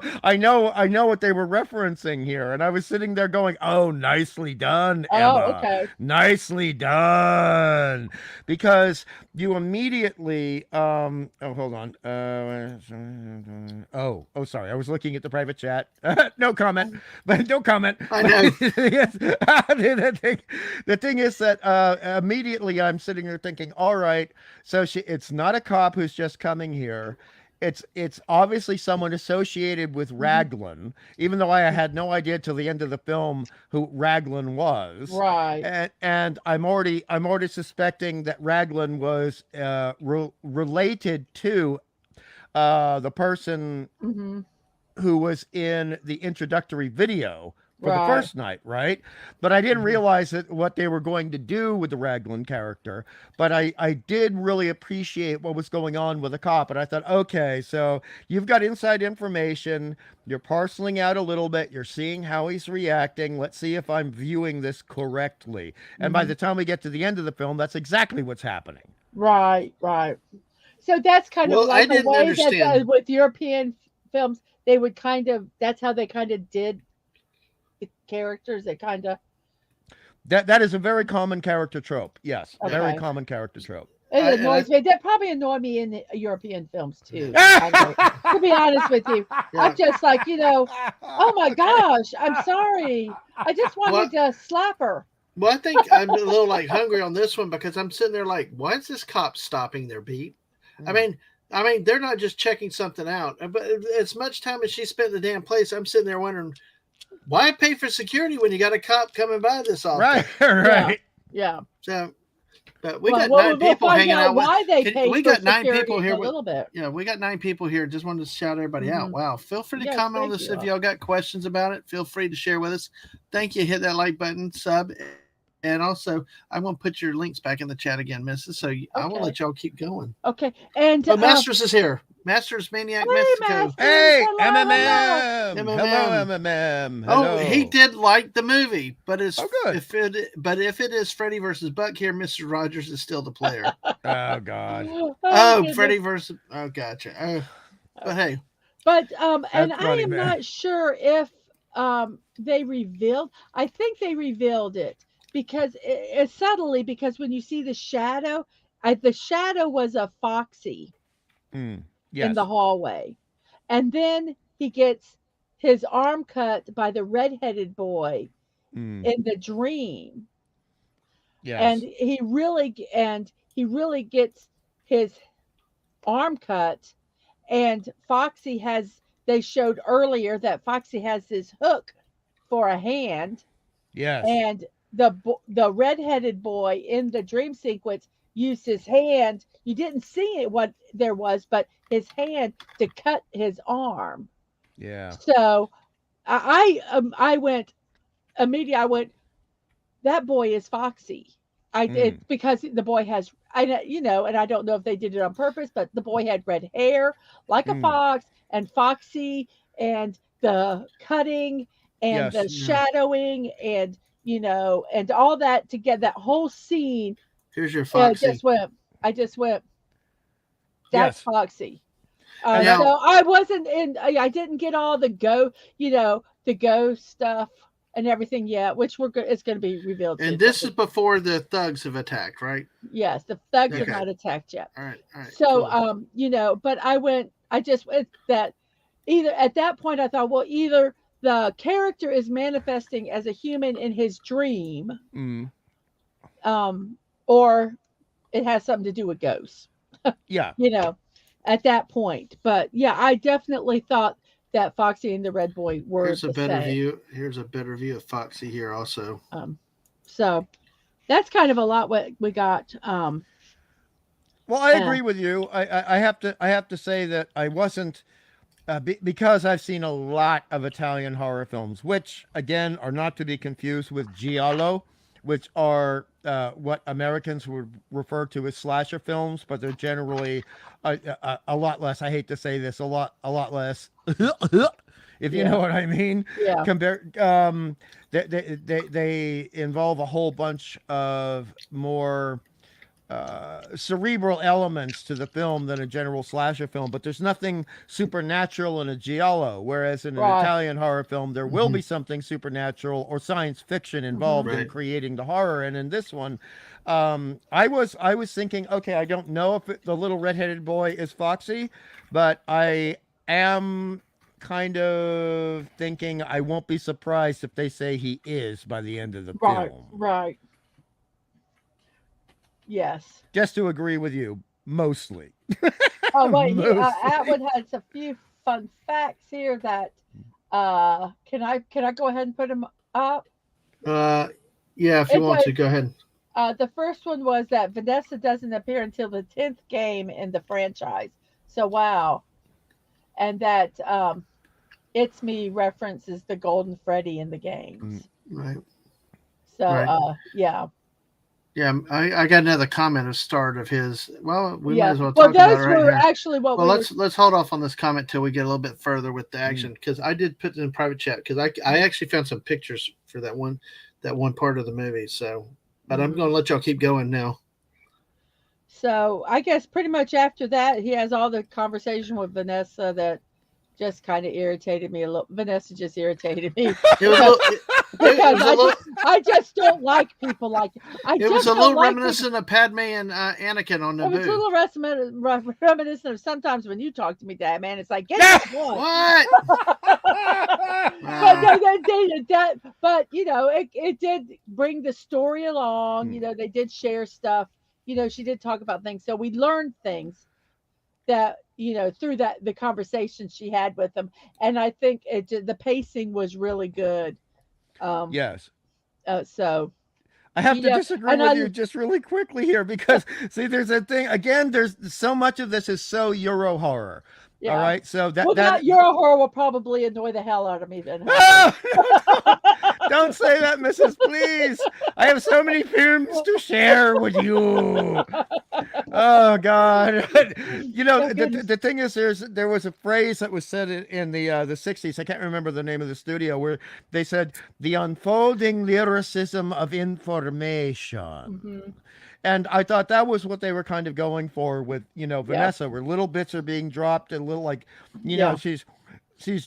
what they were referencing here. And I was sitting there going, "Oh, nicely done, Oh, Emma. okay. Nicely done." Because you immediately oh, hold on. Oh, sorry. I was looking at the private chat. No comment. But no comment. I know. Yes. The thing is that immediately I'm sitting there thinking, all right, so it's not a cop who's just coming here. It's obviously someone associated with Mhm. Raglan, even though I had no idea till the end of the film who Raglan was. Right. And I'm already suspecting that Raglan was related to the person Hmm. who was in the introductory video for the Right. first night, right? But I didn't Mhm. realize that what they were going to do with the Raglan character. But I did really appreciate what was going on with the cop. And I thought, okay, so you've got inside information. You're parceling out a little bit. You're seeing how he's reacting. Let's see if I'm viewing this correctly. And by Hmm. the time we get to the end of the film, that's exactly what's happening. Right. Right. So that's kind of Well, I like a didn't way that understand. with European films, they would kind of, that's how they kind of did the characters. They kind of, That is a very common character trope. Yes, very okay. common character trope. It And I annoys me. That probably annoy me in the European films too. To be honest with you, I'm yeah. just like, oh my gosh, I'm sorry. I just Well, wanted to slap her. well, I think I'm a little like hungry on this one because I'm sitting there like, why is this cop stopping their beat? I Mm. mean, I mean, they're not just checking something out. But as much time as she spent in the damn place, I'm sitting there wondering why pay for security when you got a cop coming by this often. Right, Yeah, right. yeah. So, but we Well, got nine we'll people find hanging out out with. why they paid We for got nine security people in here a with. little bit. Yeah, we got 9 people here. Just wanted to shout everybody out. Hmm. Wow. Feel free to Yes, comment on thank this if you. y'all got questions about it. Feel free to share with us. Thank you. Hit that like button, sub, and also I'm going to put your links back in the chat again, Missus. So I will Okay, let y'all keep going. okay. And Oh, Masters is here. Masters Maniac hey, Mexico. Masters, Hey, hello, hello. MMM. Hello, MMM. MMM. Oh, he Hello. did like the movie, but Oh, good. if it is Freddy versus Buck here, Mr. Rogers is still the player. Oh, God. Oh Oh, goodness. Freddy versus. Oh, gotcha. Oh, but hey, But and That's I funny, am man. not sure if they revealed. I think they revealed it because it subtly, because when you see the shadow, the shadow was a Foxy Mm. in the Yes. hallway, and then he gets his arm cut by the redheaded boy Mm. in the dream, and Yes. he really gets his arm cut. And Foxy has, they showed earlier that Foxy has this hook for a hand, Yes. and the redheaded boy in the dream sequence used his hand. You didn't see it what there was, but his hand to cut his arm. Yeah. So I went immediately. I went, that boy is Foxy. Mm. It's because the boy has, and I don't know if they did it on purpose, but the boy had red hair like a Mm. fox, and Foxy, and the cutting and the Yes. yeah. shadowing, and and all that together, that whole scene, Here's your uh, Foxy. just went. I just went. That's Yes. Foxy. And So Now, I wasn't in. I didn't get all the ghost stuff and everything yet, which it's going to be revealed and soon. this is before the thugs have attacked, right? Yes, the thugs have Okay. not attacked yet. All right, So, cool. but I just went that either at that point I thought, well, either the character is manifesting as a human in his dream, mm. um, or it has something to do with ghosts, Yeah. you know, at that point. But yeah, I definitely thought that Foxy and the Red Boy were Here's a the better same. view. Here's a better view of Foxy here also. So that's kind of a lot what we got. Well, I Uh, agree with you. I have to say that I wasn't because I've seen a lot of Italian horror films, which again are not to be confused with giallo, which are what Americans would refer to as slasher films, but they're generally a lot less. I hate to say this, a lot less. If you yeah, know what I mean, yeah, compare they involve a whole bunch of more cerebral elements to the film than a general slasher film, but there's nothing supernatural in a giallo, whereas in an Right. Italian horror film there will be something supernatural or science fiction involved in Right. creating the horror. And in this one, I was thinking, okay, I don't know if the little redheaded boy is Foxy, but I am kind of thinking I won't be surprised if they say he is by the end of the Right. film. Right. Yes. Just to agree with you, mostly. Oh wait, Mostly. Atwood has a few fun facts here that can I go ahead and put them up? Yeah, if you It want to, says go ahead. the first one was that Vanessa doesn't appear until the 10th game in the franchise. So wow, and that It's Me references the Golden Freddy in the games. Right. So Right. yeah. Yeah, I got another comment of start of his. Well, we might Yeah. as well Well, talk about it those right were here. actually what Well, we were. let's hold off on this comment till we get a little bit further with the action, because I did put it in private chat, because I actually found some pictures for that one part of the movie. So, but I'm Mhm. going to let y'all keep going now. So I guess pretty much after that, he has all the conversation with Vanessa that just kind of irritated me a little. Vanessa just irritated me It was a because little. It because was a little. I just don't like people like I It was just a don't little like people. reminiscent of Padme and Anakin on It was a Naboo. little reminiscent of sometimes when you talk to me, Dad, man. It's like get Yeah. to the point. What? But Ah, they did that. But it did bring the story along. They did share stuff. She did talk about things, so we learned things that through that the conversation she had with them, and I think the pacing was really good. Um, Yes. so I have to disagree and with you just really quickly here because see, there's a thing again. There's so much of this is so Euro horror. All yeah. right, so Well, that Euro horror will probably annoy the hell out of me then, honey. don't say that, Mrs. Please. I have so many films to share with you. Oh God! Oh, goodness. The thing is, there was a phrase that was said in the '60s. I can't remember the name of the studio where they said the unfolding lyricism of information. Mhm. And I thought that was what they were kind of going for with Yeah. Vanessa, where little bits are being dropped and little like Yeah. she's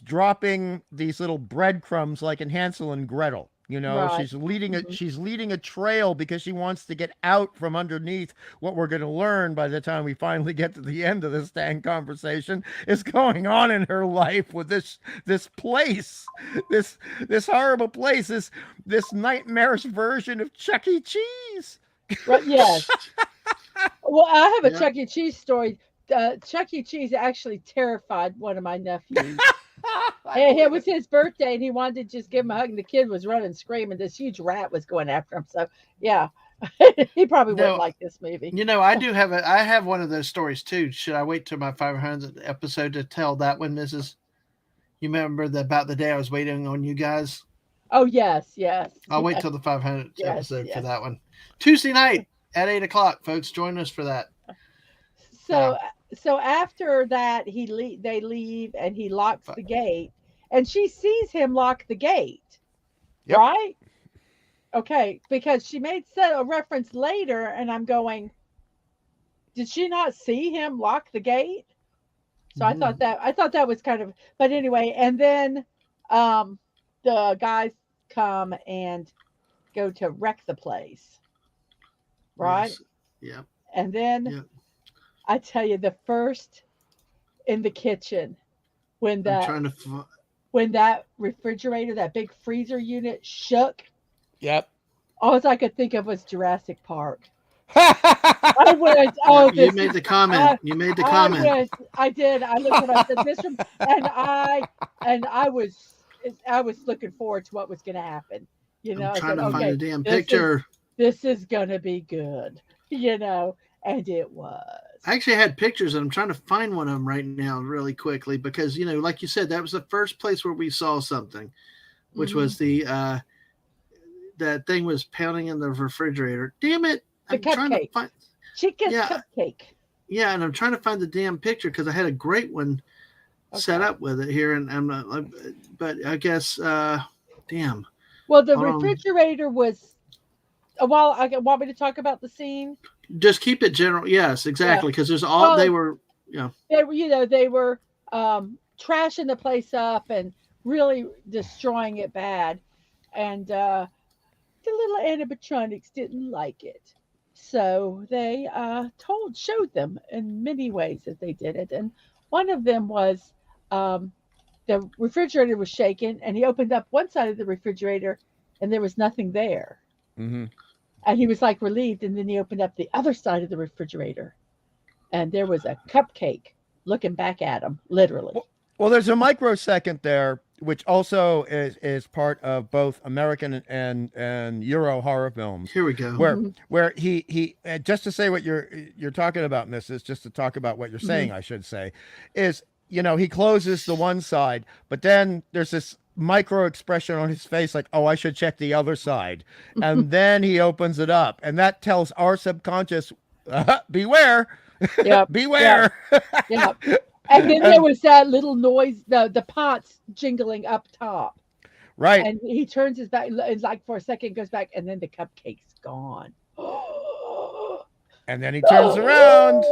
dropping these little breadcrumbs like in Hansel and Gretel. Right. Mhm. She's leading a trail because she wants to get out from underneath what we're going to learn by the time we finally get to the end of this dang conversation is going on in her life with this place, this horrible place, this nightmarish version of Chuck E. Cheese. Right. Yes. Well, I have a yeah. Chuck E. Cheese story. Chuck E. Cheese actually terrified one of my nephews. And it was his birthday, and he wanted to just give him a hug, and the kid was running, screaming. This huge rat was going after him. So, yeah, he probably wouldn't No, like this movie. I have one of those stories too. Should I wait till my 500th episode to tell that one, Mrs.? You remember about the day I was waiting on you guys? Oh, yes, yes, I'll wait yes, till the 500th yes, episode for yes. that one. Tuesday night at 8 o'clock, folks. Join us for that. So, so after that, they leave, and he locks the gate, and she sees him lock the gate, Yep. right? Okay, because she made a reference later, and I'm going, did she not see him lock the gate? So I thought that was kind of, but anyway, and then the guys come and go to wreck the place, right? Yes. Yep. And then Yep. I tell you, the first in the kitchen when I'm that trying to. when that refrigerator, that big freezer unit shook, Yep. all I could think of was Jurassic Park. I went, oh, You this made is. the comment. You made the I comment. went. I did. I looked at. I said, "This room," and I was looking forward to what was going to happen. I'm I trying said, to find "Okay, a damn this is picture. this is going to be good," and it was. I actually had pictures, and I'm trying to find one of them right now, really quickly, because like you said, that was the first place where we saw something, which was the that thing was pounding in the refrigerator. Damn it! The I'm trying to find. chicken Yeah, cupcake. yeah, and I'm trying to find the damn picture because I had a great one set Okay. up with it here, and I'm not. But I guess, damn. Well, the Hold on. refrigerator was. Well, I want me to talk about the scene. Just keep it general. Yes, Yeah. exactly. Because there's all they Well, were. Yeah. they were trashing the place up and really destroying it bad. And the little animatronics didn't like it. So they showed them in many ways that they did it. And one of them was the refrigerator was shaken, and he opened up one side of the refrigerator, and there was nothing there. Hmm. And he was like relieved. And then he opened up the other side of the refrigerator, and there was a cupcake looking back at him, literally. Well, there's a microsecond there, which also is part of both American and Euro horror films, Here we go. where Hmm. he just to say what you're talking about, Mrs. Just to talk about what you're Hmm. saying, I should say, is he closes the one side, but then there's this micro expression on his face like, oh, I should check the other side, and then he opens it up, and that tells our subconscious, beware, Yep. Yep. beware. Yep. And then there And was that little noise, the pots jingling up top. right. And he turns his back, and like for a second, goes back, and then the cupcake's gone. And then he turns around.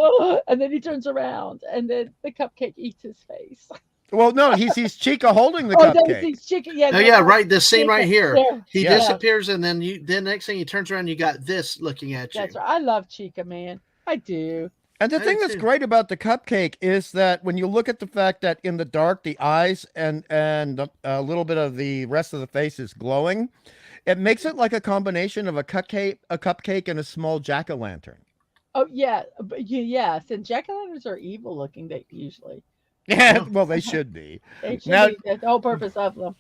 And then he turns around, and then the cupcake eats his face. Well, no, he sees Chica holding the Oh, that was cupcake. his chicken. Yeah, Oh that's yeah, right. right. This scene right Chicken. here. Yeah, He Yeah. disappears, and then next thing he turns around, you got this looking at you. that's right. I love Chica, man. I do. And the I thing do that's too. great about the cupcake is that when you look at the fact that in the dark the eyes and a little bit of the rest of the face is glowing, it makes it like a combination of a cupcake and a small jack-o'-lantern. Oh yeah, yes. And jack-o'-lanterns are evil looking. They usually. Yeah, Yeah, well, they should be. They should Now, be. That's the whole purpose of them.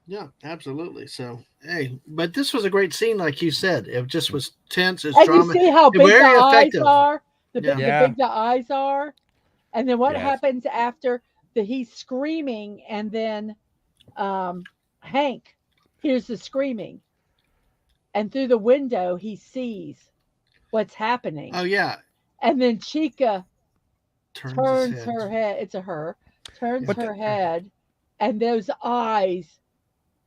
yeah, absolutely. So hey, but this was a great scene, like you said. It just was tense. It's And you drama. see how big the Very eyes effective. are. Yeah. The yeah, big the eyes are. And then what yes, happens after he's screaming, and then Hank hears the screaming, and through the window he sees what's happening. Oh yeah. And then Chica Turns his turns head. her head. It's a her. Turns but Yeah. her head, and those eyes,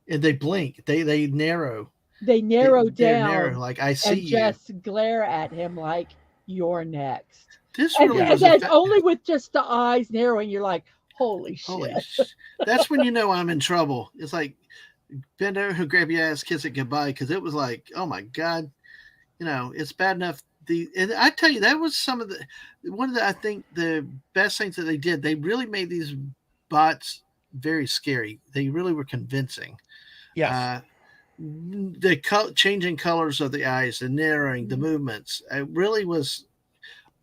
And they blink. They narrow. they narrow They're narrow. down Like I see and you. just glare at him like you're next. This And, really yeah, and was that's effective. only with just the eyes narrowing. You're like, holy Holy. shit. That's when you know I'm in trouble. It's like bend over, grab your ass, kiss it goodbye. Because it was like, oh my god, it's bad enough. And I tell you, that was some of the one of the I think the best things that they did. They really made these bots very scary. They really were convincing. yes. Uh, the changing colors of the eyes, the narrowing, the movements. It really was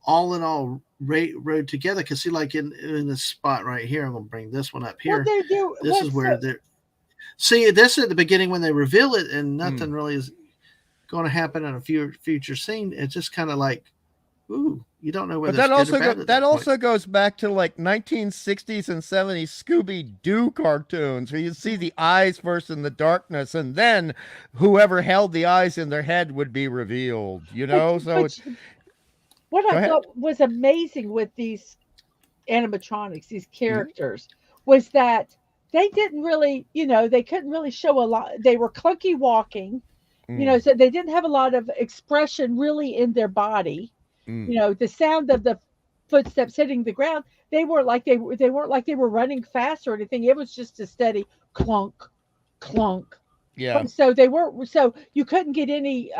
all in all rode together. Because see, like in this spot right here, I'm gonna bring this one up Well, here. This is what's where so, they're. See, this at the beginning when they reveal it, and Mm. nothing really is going to happen in a future scene. It's just kind of like, ooh, you don't know But whether it's good or bad at that that point. also goes back to like 1960s and 70s Scooby Doo cartoons where you see the eyes first in the darkness, and then whoever held the eyes in their head would be revealed. but, So but what go I ahead. thought was amazing with these animatronics, these Mhm. characters, was that they didn't really, they couldn't really show a lot. They were clunky walking, Mm, so they didn't have a lot of expression really in their body. mm. The sound of the footsteps hitting the ground, they weren't like they were running fast or anything. It was just a steady clunk, clunk. Yeah. So they weren't, so you couldn't get any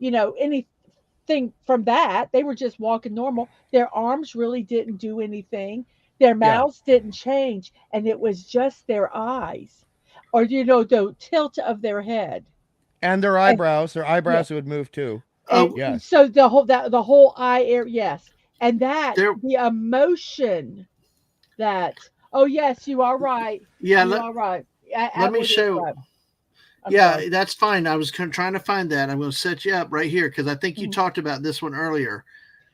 anything from that. They were just walking normal. Their arms really didn't do anything. Their Yeah. mouths didn't change, and it was just their eyes, or the tilt of their head. And And their yeah, eyebrows would move too. Oh, and Yes. so the whole eye area, yes, and that there. the emotion that, oh yes, you are right, Yeah. you are right. Let me Atwood is show. right. I'm sorry. Yeah, that's fine. I was trying to find that. I'm going to set you up right here because I think you Mhm. talked about this one earlier,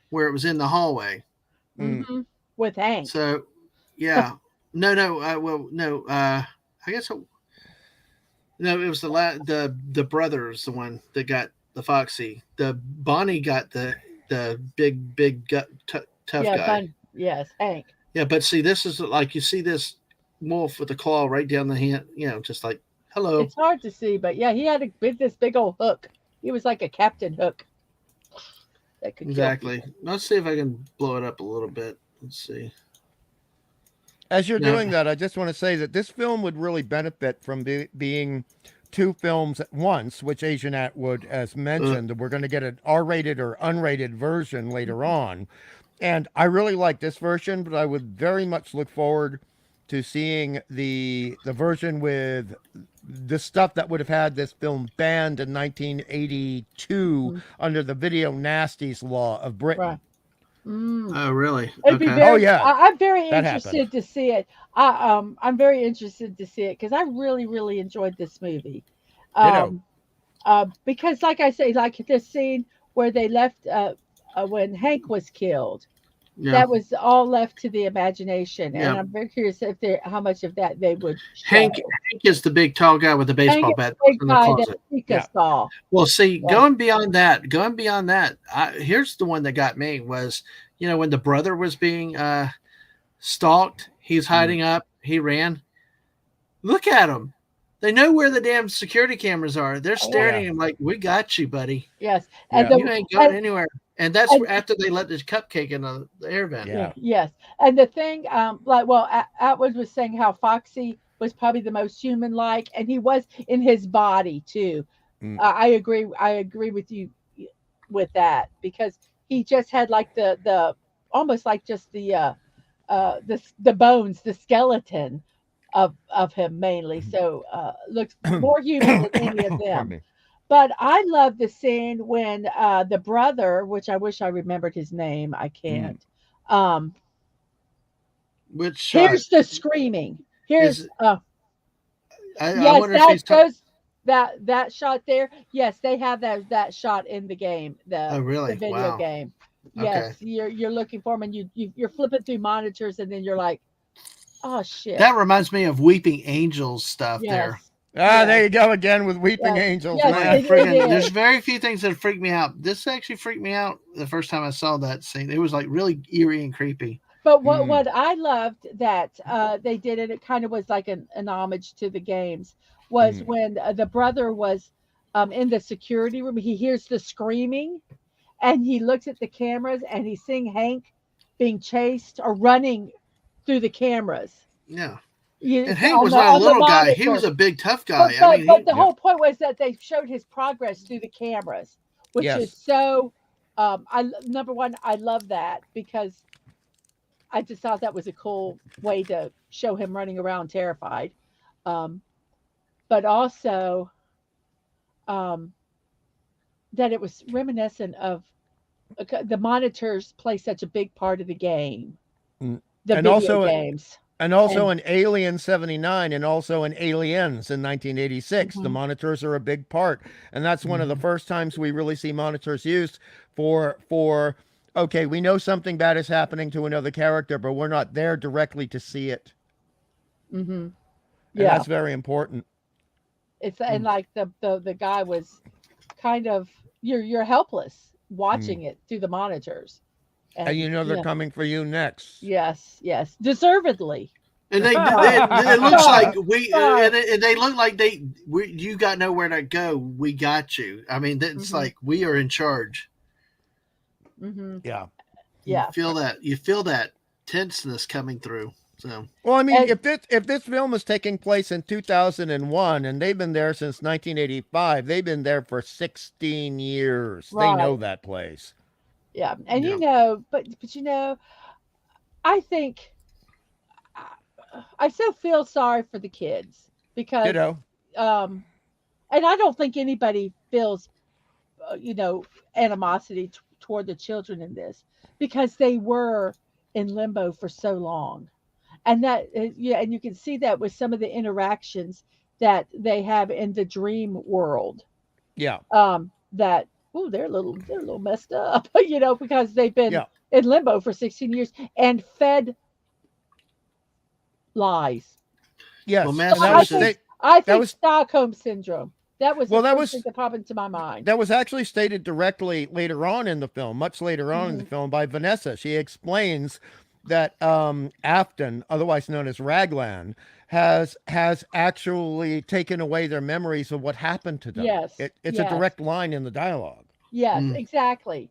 where it was in the hallway. Mm. Mhm. With Hank. So, yeah. No. Well, no. I guess. No, it was the brothers, the one that got the Foxy. The Bonnie got the big tough Yeah, guy. fun. Yes, Hank. Yeah, but see, this is like you see this wolf with the claw right down the hand. Just like hello. It's hard to see, but yeah, he had this big old hook. He was like a Captain Hook. that could kill Exactly. people. Let's see if I can blow it up a little bit. Let's see. As you're No. doing that, I just want to say that this film would really benefit from being two films at once, which Asian Atwood has mentioned. We're going to get an R-rated or unrated version later on. And I really like this version, but I would very much look forward to seeing the version with the stuff that would have had this film banned in 1982 Mhm. under the video nasties law of Britain. Right. Mm. Oh, really? It'd be Okay. Oh very. yeah, I'm very that happened. interested to see it. I'm very interested to see it because I really, really enjoyed this movie. Ditto. Um, because, like I say, like the scene where they left when Hank was killed, Yeah. that was all left to the imagination, and Yeah. I'm very curious if they how much of that they would Hank show. Hank is the big tall guy with the Hank baseball is bat the big in the guy that closet. Mika Yeah. saw. Well, see, Yeah. going beyond that, here's the one that got me was, when the brother was being stalked, he's hiding up, he ran. Look at him. They know where the damn security cameras are. They're Oh, yeah. staring Yeah. at him like, we got you, buddy. Yes, and Yeah. You ain't going and, anywhere. And that's and after they let this cupcake in the air vent. Yeah. yes, and the thing, like, well, Atwood was saying how Foxy was probably the most human-like, and he was in his body too. Mm. I agree. I agree with you with that because he just had like the almost like just the bones, the skeleton of him mainly. So looks more human than any of Pardon them. me. But I love the scene when the brother, which I wish I remembered his name, I can't. Um, Which shot here's the screaming. Here's is? I yes, wonder if he's that shot there. Yes, they have that shot in the game, Oh, the really? video Wow. game. Okay. Yes, you're looking for them, and you're flipping through monitors, and then you're like, oh shit. That reminds me of Weeping Angels stuff there. Yes, There yes, you go again with Weeping yes, Angels, yes. man. There's Is. very few things that freak me out. This actually freaked me out the first time I saw that scene. It was like really eerie and creepy. But Mm. what I loved that they did, and it kind of was like an homage to the games, was Mm. when the brother was in the security room. He hears the screaming, and he looks at the cameras, and he's seeing Hank being chased or running through the cameras. Yeah. You, And Hank was on not a the little guy. He was monitor. a big tough But guy. I but, mean, but the Yeah. whole point was that they showed his progress through the cameras, which is Yes. so. Number one, I love that because I just thought that was a cool way to show him running around terrified. Um, but also um, that it was reminiscent of the monitors play such a big part of the game, Mm. the And video also games. And also And in Alien 79 and also in Aliens in 1986. The mhm, monitors are a big part. And that's one of the Mhm. first times we really see monitors used for okay, we know something bad is happening to another character, but we're not there directly to see it. mhm, And yeah, that's very important. it's and like the guy was kind of you're helpless Mm. watching it through the monitors, And and you know they're yeah, coming for you next. yes, deservedly. And it looks like and they look like you got nowhere to go. We got you. I mean, it's Mhm, like we are in charge. mhm, Yeah. yeah, You feel that tenseness coming through. So Well, I mean, and if this film is taking place in 2001 and they've been there since 1985, they've been there for 16 years. They know right, that place. yeah, and yeah, but I think I still feel sorry for the kids because Ditto. um, and I don't think anybody feels animosity toward the children in this because they were in limbo for so long, and and you can see that with some of the interactions that they have in the dream world. Yeah. That they're a little messed up, because they've been Yeah. in limbo for 16 years and fed lies. well, Yes. And Master that I was said, think state I that think was Stockholm syndrome. That was the well first thing that popped into my mind. that was actually stated directly later on in the film, much later on in the Hmm. film by Vanessa. She explains that Afton, otherwise known as Raglan, has actually taken away their memories of what happened to them. Yes, It's a yes, direct line in the dialogue. yes, mm, exactly.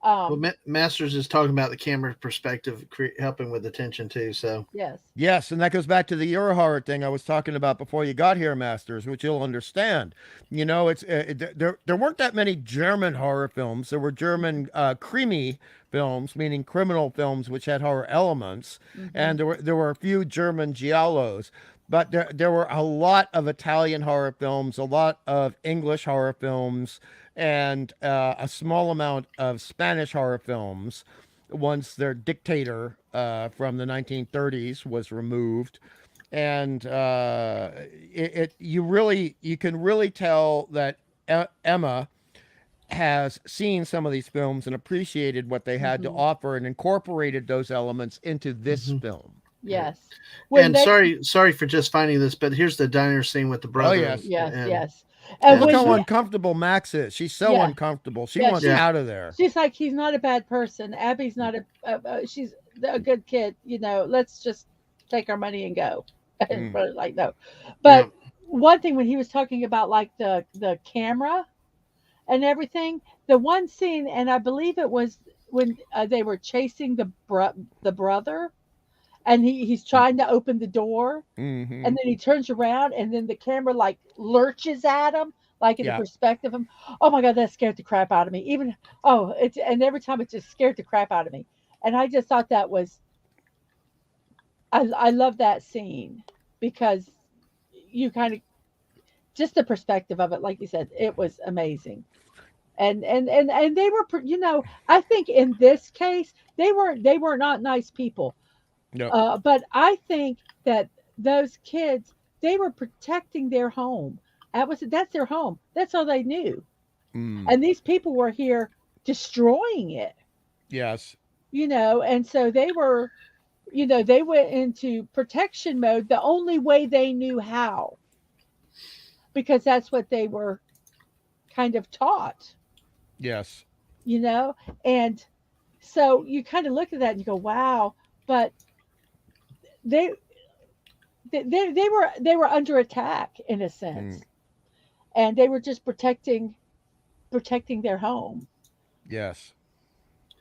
Well, Masters is talking about the camera perspective, helping with attention too. So Yes. Yes, and that goes back to the Euro horror thing I was talking about before you got here, Masters, which you'll understand. You know, there weren't that many German horror films. There were German creamy films, meaning criminal films, which had horror elements, and there were a few German giallos. But there were a lot of Italian horror films, a lot of English horror films, and a small amount of Spanish horror films once their dictator from the 1930s was removed. And you can really tell that Emma has seen some of these films and appreciated what they had to offer and incorporated those elements into this film. Yes. And sorry for just finding this, but here's the diner scene with the brother. Oh, yes. Yes. And Look how uncomfortable Max is. She's so uncomfortable. She wants out of there. She's like, he's not a bad person. Abby's not she's a good kid. You know, let's just take our money and go. Like, no. But one thing, when he was talking about like the camera and everything, the one scene, and I believe it was when they were chasing the brother, and he's trying to open the door, and then he turns around, and then the camera like lurches at him, like in the perspective of him. Oh my God, that scared the crap out of me. And every time it just scared the crap out of me. And I just thought that was, I love that scene, because you kind of, just the perspective of it, like you said, it was amazing. And they were, you know, I think in this case, they were not nice people. No. But I think that those kids, they were protecting their home. That's their home. That's all they knew. And these people were here destroying it. Yes. You know, and so they were, you know, they went into protection mode the only way they knew how. Because that's what they were kind of taught. Yes. You know, and so you kind of look at that and you go, wow, but they were under attack in a sense, and they were just protecting their home. Yes.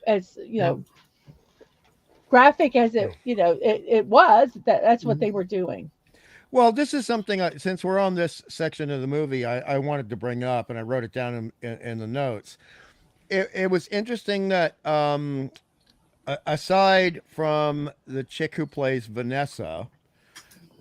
As you know, graphic as it was, that's what they were doing. Well, this is something, since we're on this section of the movie, I wanted to bring up, and I wrote it down in the notes. It was interesting that aside from the chick who plays Vanessa,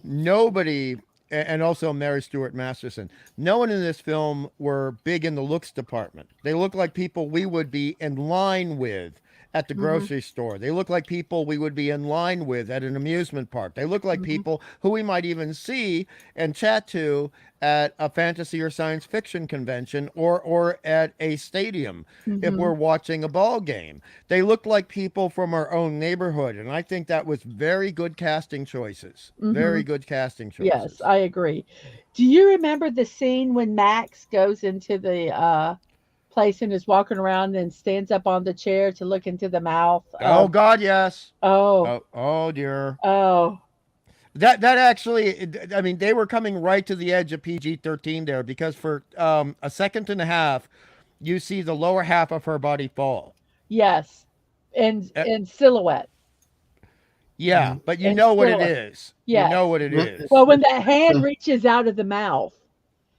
nobody, and also Mary Stuart Masterson, no one in this film were big in the looks department. They look like people we would be in line with at the grocery store. They look like people we would be in line with at an amusement park. They look like people who we might even see and chat to at a fantasy or science fiction convention or at a stadium if we're watching a ball game. They look like people from our own neighborhood, and I think that was very good casting choices. Very good casting choices. Yes, I agree. Do you remember the scene when Max goes into the place and is walking around and stands up on the chair to look into the mouth? Oh God, yes. Oh dear. Oh. That actually, I mean, they were coming right to the edge of PG-13 there, because for a second and a half, you see the lower half of her body fall. Yes, in silhouette. Yeah, but you know what it is. Yes. You know what it is. Well, when that hand reaches out of the mouth.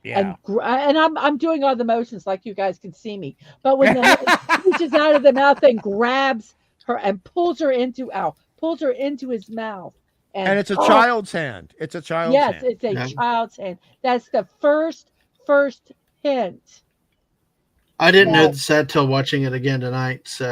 Yeah. And I'm doing all the motions like you guys can see me. But when the hand reaches out of the mouth and grabs her and pulls her into his mouth. And it's a child's hand. It's a child's hand. Yes, it's a child's hand. That's the first hint. I didn't know that till watching it again tonight. So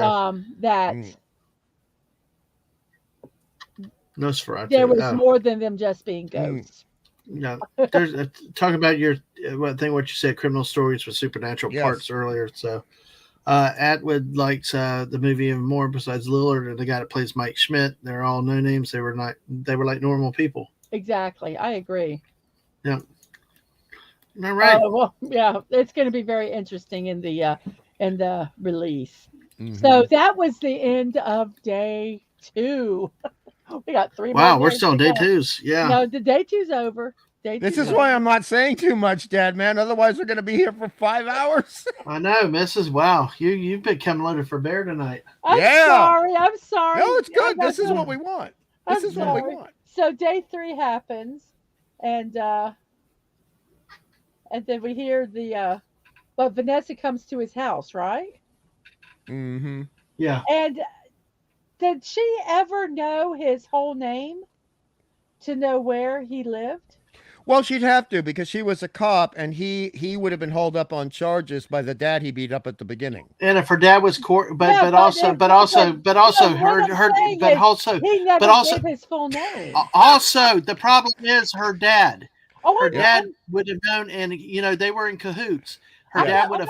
Nosferatu. There was more than them just being ghosts. Yeah, there's talk about your what you said, criminal stories with supernatural parts earlier. So Atwood likes the movie even more. Besides Lillard and the guy that plays Mike Schmidt, they're all no names. They were like normal people. Exactly, I agree. Yeah. All right. Well, yeah, it's going to be very interesting in the release. So that was the end of day 2. We got 3 more. Wow, we're still on day 2s. Yeah. No, the day 2's over. This is why I'm not saying too much, Dad, man. Otherwise, we're going to be here for 5 hours. I know, Mrs. Wow, you've been coming loaded for bear tonight. I'm sorry. I'm sorry. No, it's good. This is what we want. This is what we want. So day 3 happens, and then we hear but Vanessa comes to his house, right? Mm-hmm. Yeah. And did she ever know his whole name to know where he lived? Well, she'd have to, because she was a cop, and he would have been hauled up on charges by the dad he beat up at the beginning. And if her dad was court, but Yeah, also but also what I'm saying is he never gave his full name. Also, the problem is her dad. Oh, Her dad would have known, and they were in cahoots. Her dad would have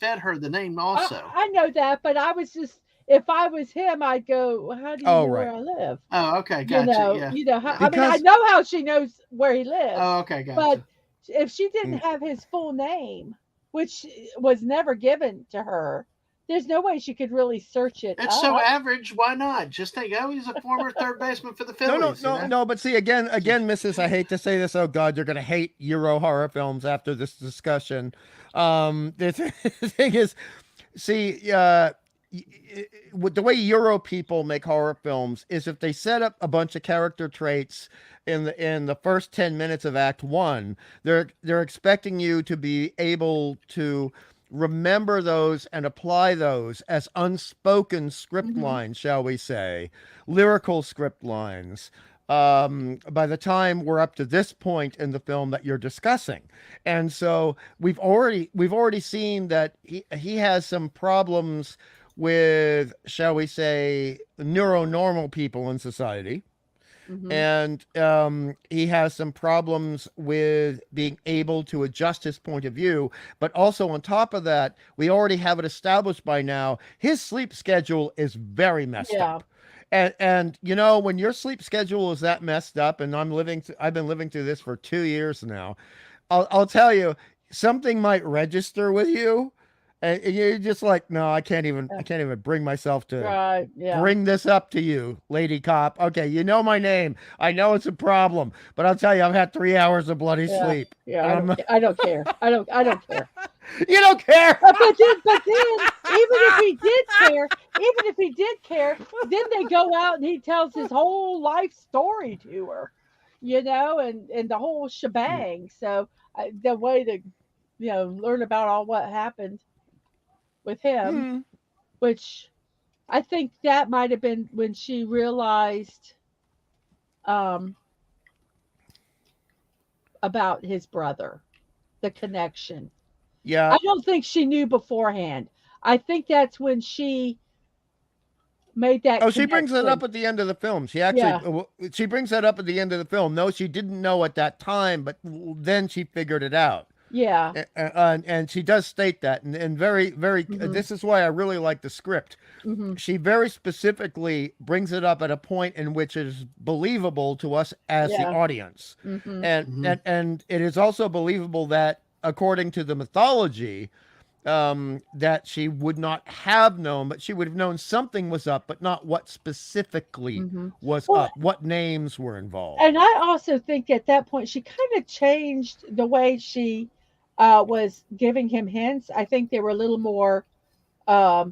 fed her the name also. I know that, but I was just, if I was him, I'd go, how do you know where I live? Oh, okay, gotcha. You know how, I mean, I know how she knows where he lives. Oh, okay, gotcha. But if she didn't have his full name, which was never given to her, there's no way she could really search it. It's so average. Why not? Just think, he's a former third baseman for the Phillies. No. But see, again, Mrs. I hate to say this. Oh God, you're going to hate Euro horror films after this discussion. The thing is, see, the way Euro people make horror films is if they set up a bunch of character traits in the first 10 minutes of Act 1, they're expecting you to be able to remember those and apply those as unspoken script lines, shall we say, lyrical script lines, by the time we're up to this point in the film that you're discussing. And so we've already seen that he has some problems with, shall we say, neuronormal people in society. And he has some problems with being able to adjust his point of view. But also on top of that, we already have it established by now, his sleep schedule is very messed up. And when your sleep schedule is that messed up, and I've been living through this for 2 years now, I'll tell you, something might register with you. And you're just like, no, I can't even bring myself to bring this up to you, lady cop. Okay, you know my name. I know it's a problem, but I'll tell you, I've had 3 hours of bloody sleep. Yeah, I don't care. I don't care. You don't care. But then, even if he did care, then they go out and he tells his whole life story to her, and the whole shebang. So the way to, learn about all what happened with him, which I think that might have been when she realized about his brother, the connection. Yeah. I don't think she knew beforehand. I think that's when she made that connection. She brings it up at the end of the film. She brings that up at the end of the film. No, she didn't know at that time, but then she figured it out. Yeah. And she does state that. And very, very, this is why I really like the script. She very specifically brings it up at a point in which it is believable to us as the audience. And it is also believable that, according to the mythology, that she would not have known, but she would have known something was up, but not what specifically was up, what names were involved. And I also think at that point, she kind of changed the way she was giving him hints. I think they were a little more as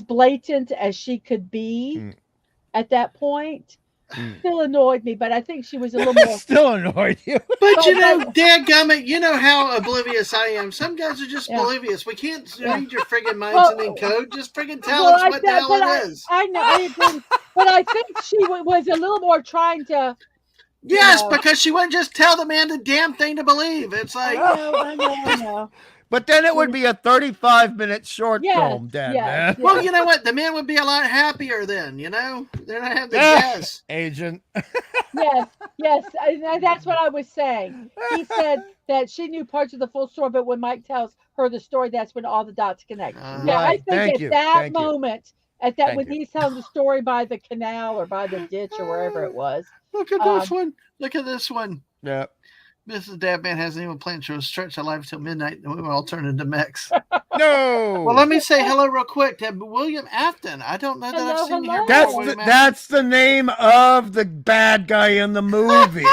blatant as she could be at that point. Still annoyed me, but I think she was a little more. Still annoyed you. But dadgummit, you know how oblivious I am. Some guys are just oblivious. We can't read your friggin' minds and in code. Just friggin' tell us what the hell it is. I know, I agree. But I think she was a little more trying to. Yes, because she wouldn't just tell the man the damn thing to believe. It's like. I know. But then it would be a 35-minute short film, Dad, man. Well, you know what? The men would be a lot happier then, Then I have the guess. Agent. Yes. And that's what I was saying. He said that she knew parts of the full story, but when Mike tells her the story, that's when all the dots connect. I think at that moment, when he's telling the story by the canal or by the ditch or wherever it was. Look at this one. Look at this one. Yeah. Mrs. Dabman hasn't even planned to stretch her life until midnight, and we will all turn into mechs. No. Well, let me say hello real quick to William Afton. I don't know that I've Hello, seen you here hello. before, That's William Afton. that's the name of the bad guy in the movie.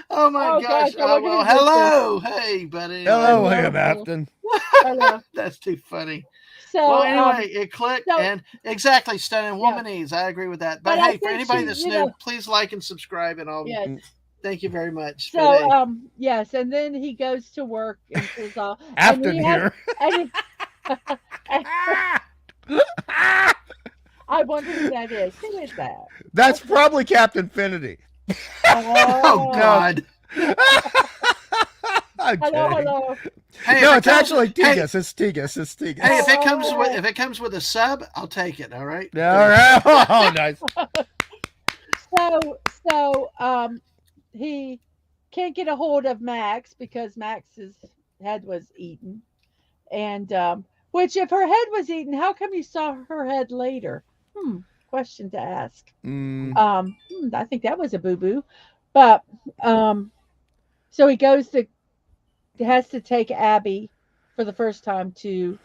Oh my Oh, gosh! gosh, I wonder Well, who this is. hello, hey, buddy. Anyway, Hello, Hello, William hello. Afton. Hello. that's too funny. So, Well, anyway, it clicked, so- and exactly, stunning Yeah. womanese. I agree with that. But But I hey, for think anybody she, that's you new, know, please like and subscribe, and I'll yes. thank you very much. So, But hey, yes, and then he goes to work and says, and Afton he has, here. and I wonder who that is. Who is that? That's probably Captain Finity. oh Oh, God. I'm hello, kidding. hello. Hey, No, if it's it comes, actually hey, Tigus. It's Tigus. It's Tigus. hey, if it Oh, comes all with right. if it comes with a sub, I'll take it. All right. All right. Oh, nice. So, he can't get a hold of Max because Max's head was eaten, and which if her head was eaten, how come you saw her head later? Question to ask. Mm, I think that was a boo boo, but so he has to take Abby for the first time to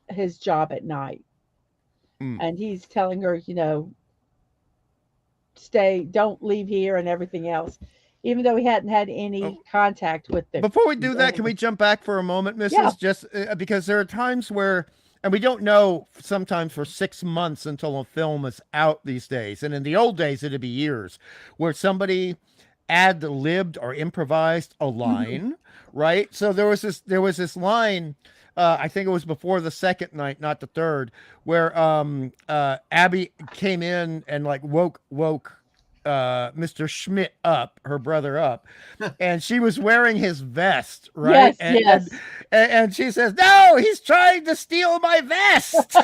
his job at night, and he's telling her, stay, don't leave here, and everything else, even though he hadn't had any contact with the. Before we do that, can we jump back for a moment, Mrs.? Yeah. Just because there are times where, and we don't know sometimes for 6 months until a film is out these days. And in the old days, it'd be years, where somebody ad-libbed or improvised a line, right? So there was this line. I think it was before the second night, not the third, where Abby came in and like woke Mr. Schmidt up, her brother up, and she was wearing his vest, right? Yes. And she says, "No, he's trying to steal my vest."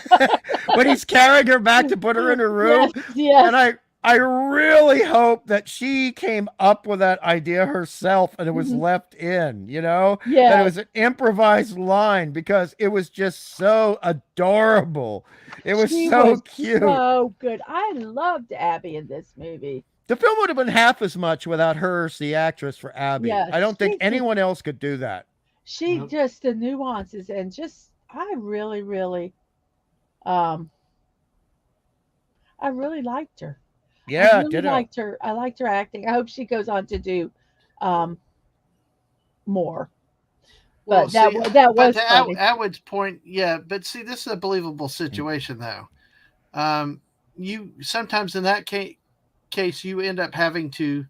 When he's carrying her back to put her in her room, Yes. and I really hope that she came up with that idea herself and it was left in, that Yeah. it was an improvised line because it was just so adorable. It was She so was cute. so good. I loved Abby in this movie. The film would have been half as much without her as the actress for Abby. Yes, I don't think she did. anyone else could do that. She Nope. just the nuances and I really, really, I really liked her. Yeah, I really ditto. liked her. I liked her acting. I hope she goes on to do more. Well, But that see, that but was to funny. Atwood's point, yeah. But see, this is a believable situation, though. You sometimes in that case you end up having to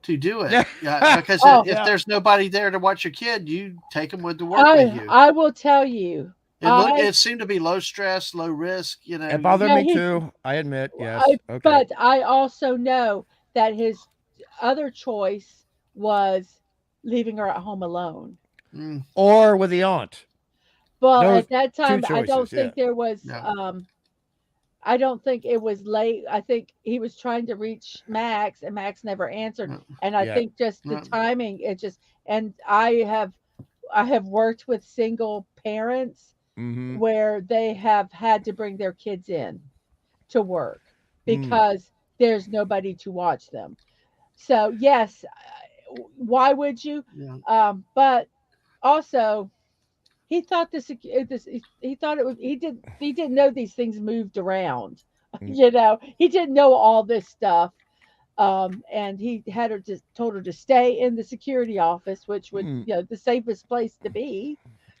do it because Oh. if there's nobody there to watch your kid, you take them with to work with you. I will tell you. It seemed to be low stress, low risk. It bothered me too. I admit, yes. Okay. But I also know that his other choice was leaving her at home alone. Or with the aunt. Well, Those at that time, two I don't choices, think there was. No. I don't think it was late. I think he was trying to reach Max, and Max never answered. No. And I Yeah. think just the No. timing, it just. And I have worked with single parents where they have had to bring their kids in to work because there's nobody to watch them. So yes, why would you? Yeah. But also, he thought he thought it was he didn't know these things moved around. He didn't know all this stuff. And he had her told her to stay in the security office, which would the safest place to be.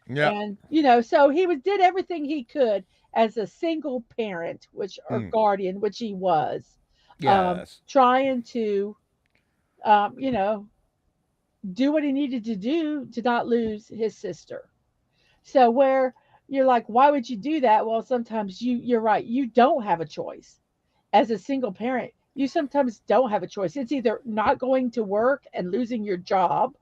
Yeah. And so he did everything he could as a single parent, or guardian, which he was, Yes. trying to do what he needed to do to not lose his sister. So where you're like, why would you do that? Well, sometimes you're right. You don't have a choice. As a single parent, you sometimes don't have a choice. It's either not going to work and losing your job,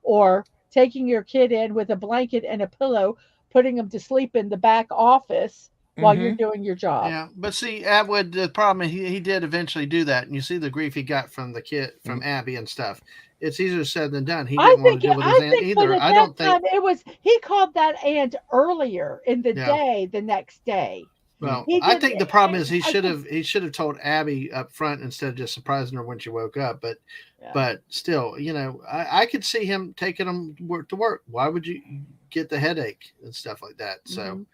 or taking your kid in with a blanket and a pillow, putting them to sleep in the back office while you're doing your job. Yeah, but see, Atwood, the problem he did eventually do that, and you see the grief he got from the kid, from Abby and stuff. It's easier said than done. He didn't want to deal with his aunt either. But at that time, it was he called that aunt earlier in the day, the next day. Well, He I did. think the problem is he I should have told Abby up front instead of just surprising her when she woke up. yeah. But still, I could see him taking them to work. Why would you get the headache and stuff like that? So Mhm.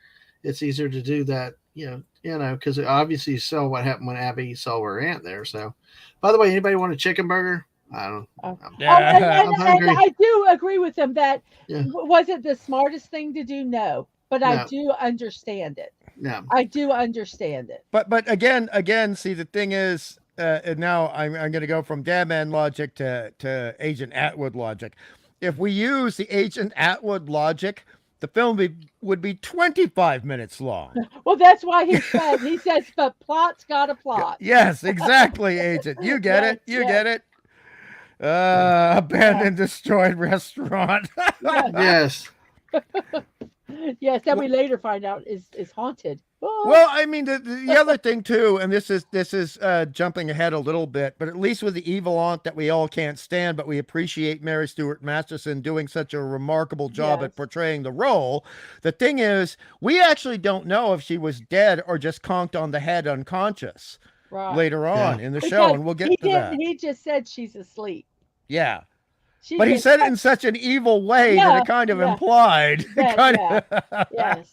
it's easier to do that, because obviously you saw what happened when Abby saw her aunt there. So, by the way, anybody want a chicken burger? I don't. Oh, I'm, Yeah. I'm and hungry. I do agree with him that Yeah. was it the smartest thing to do? No, but I No. do understand it. No. I do understand it. But again, see the thing is, and now I'm going to go from Dadman logic to Agent Atwood logic. If we use the Agent Atwood logic, the film would be 25 minutes long. Well, that's why he says, but plot's got a plot. Yes, exactly, Agent. You get Yes, it. You yes, get it. yeah, Abandoned, destroyed restaurant. yes, Yes. yes. That we later find out is haunted. Oh, Well, I mean, the other thing too, and this is jumping ahead a little bit, but at least with the evil aunt that we all can't stand, but we appreciate Mary Stuart Masterson doing such a remarkable job yes, at portraying the role. The thing is, we actually don't know if she was dead or just conked on the head unconscious right. later on Yeah. in the show, Because and we'll he get to didn't. that. He just said she's asleep. Yeah. She But he just said it in such an evil way that yeah, it kind of yeah, implied. Kind yeah, of. yes.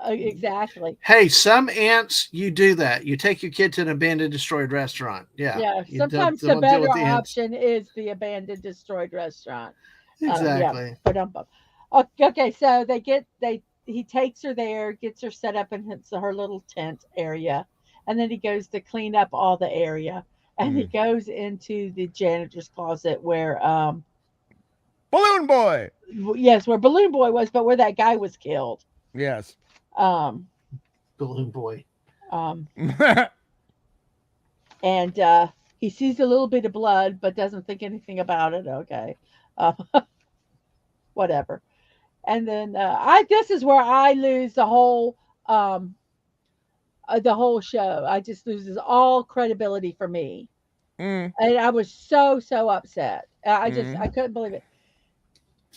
Exactly. Hey, some aunts, you do that. You take your kid to an abandoned, destroyed restaurant. Yeah. Yeah. You Sometimes the don't deal with better the aunts. option is the abandoned, destroyed restaurant. Yeah. Exactly. But okay. So he takes her there, gets her set up in her little tent area, and then he goes to clean up all the area, and he Mhm. goes into the janitor's closet where Balloon Boy. yes, where Balloon Boy was, but where that guy was killed. Yes. Um, Balloon boy. um, and he sees a little bit of blood, but doesn't think anything about it. Okay, uh, whatever. And then I this is where I lose the whole show. I just loses all credibility for me, Mm, and I was so upset. I mm. couldn't believe it.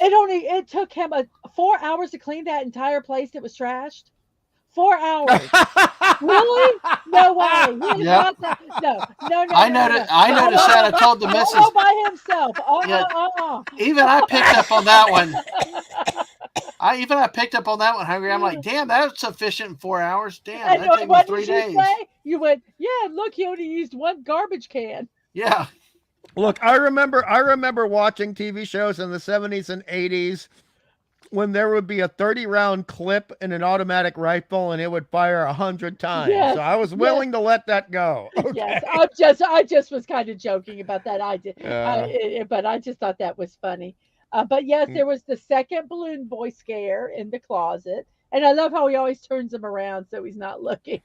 It took him 4 hours to clean that entire place that was trashed. 4 hours. Really? No way. He Yep. got that. No, no, no, I no, no, noticed. no. I No, noticed no, that. no, I no. told the No, missus. no, by himself. Yeah. Uh. Even I picked up on that one. I picked up on that one, Hungry. I'm like, damn, that's sufficient in 4 hours. Damn, And that took me what did 3 you days. say? You went, yeah, look, he only used one garbage can. Yeah. Look, I remember watching TV shows in the 70s and 80s when there would be a 30-round clip in an automatic rifle and it would fire 100 times. Yes, So I was yes, willing to let that go. yes. Okay. I just was kind of joking about that. I did, Uh, but I just thought that was funny. But yes, mm, there was the second balloon boy scare in the closet, and I love how he always turns him around so he's not looking.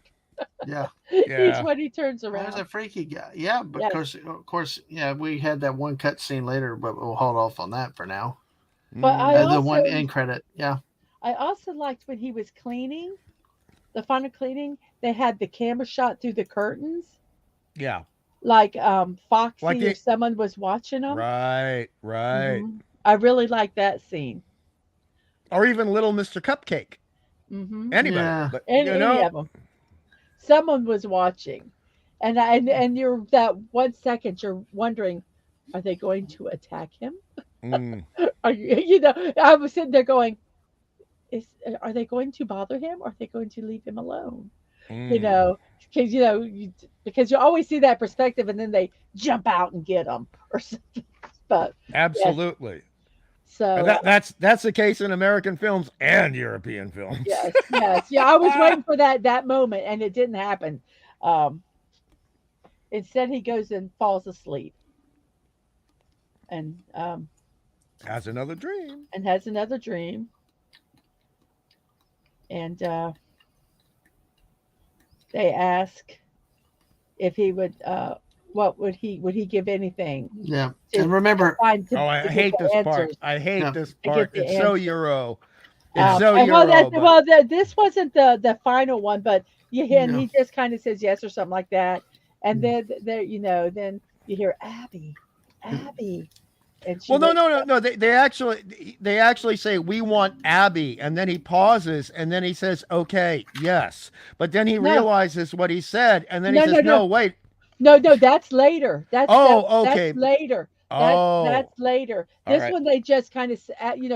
Yeah. Each yeah. one he turns There's around. a freaky guy. Yeah, but Yes. of course, yeah, we had that one cut scene later, but we'll hold off on that for now. But The one end credit. Yeah. I also liked when he was cleaning, the final cleaning, they had the camera shot through the curtains, Yeah. like Like Foxy or it. someone was watching them. Right. Right. I really like that scene. Or even Little Mr. Cupcake. hmm Anybody. Yeah. But Any of them. Someone was watching, and you're that 1 second you're wondering, are they going to attack him? mm, Are you know? I was sitting there going, are they going to bother him or are they going to leave him alone? You mm. know, because because you always see that perspective, and then they jump out and get them or something. But yes, Absolutely. so And that's the case in American films and European films. yes, yeah. I was waiting for that moment, and it didn't happen. Um, Instead, he goes and falls asleep, and Has another dream. has another dream, and they ask if he would. What would he give anything Yeah. to, And remember, Oh, I to get hate the this part. answers? I hate Yeah. this To get part. the It's so answers. Euro. It's so And Euro. But this wasn't the final one, but and no. he just kind of says yes or something like that, and Mm. then there then you hear Abby, and she Well, no, wakes no, no, up. no. They actually say we want Abby, and then he pauses, and then he says, "Okay, yes," but then he No, realizes what he said, and then he no, no, says, no, "No, wait. no, no. That's later. Oh, That's okay. later. Oh, That's later. all This right. one they just kind of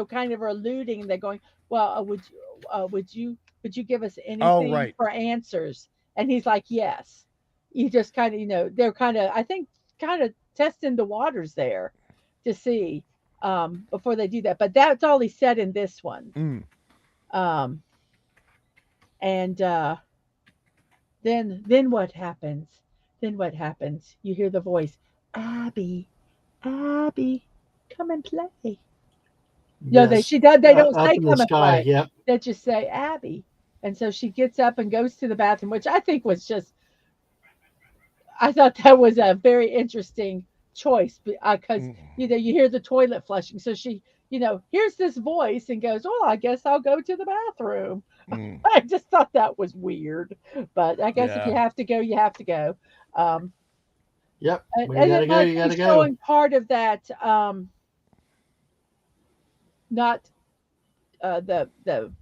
kind of are alluding, and they're going, well, would you give us Oh, anything right. for answers? And he's like, yes. You just kind of they're kind of I think kind of testing the waters there to see before they do that. But that's all he said in this one. Mm. Um, and then what happens? Then what happens? You hear the voice, Abby, Abby, come and play. No, Yes. she does. They don't Up say in the come and sky. play. Yep. They just say Abby, and so she gets up and goes to the bathroom, which I think was just. I thought that was a very interesting choice because Mm. you hear the toilet flushing, so she hears this voice and goes, "Well, I guess I'll go to the bathroom." Mm. I just thought that was weird, but I guess if you Yeah. have to go, you have to go. Um, Yep. and, When you and gotta it go, might you be gotta go. showing part of that not the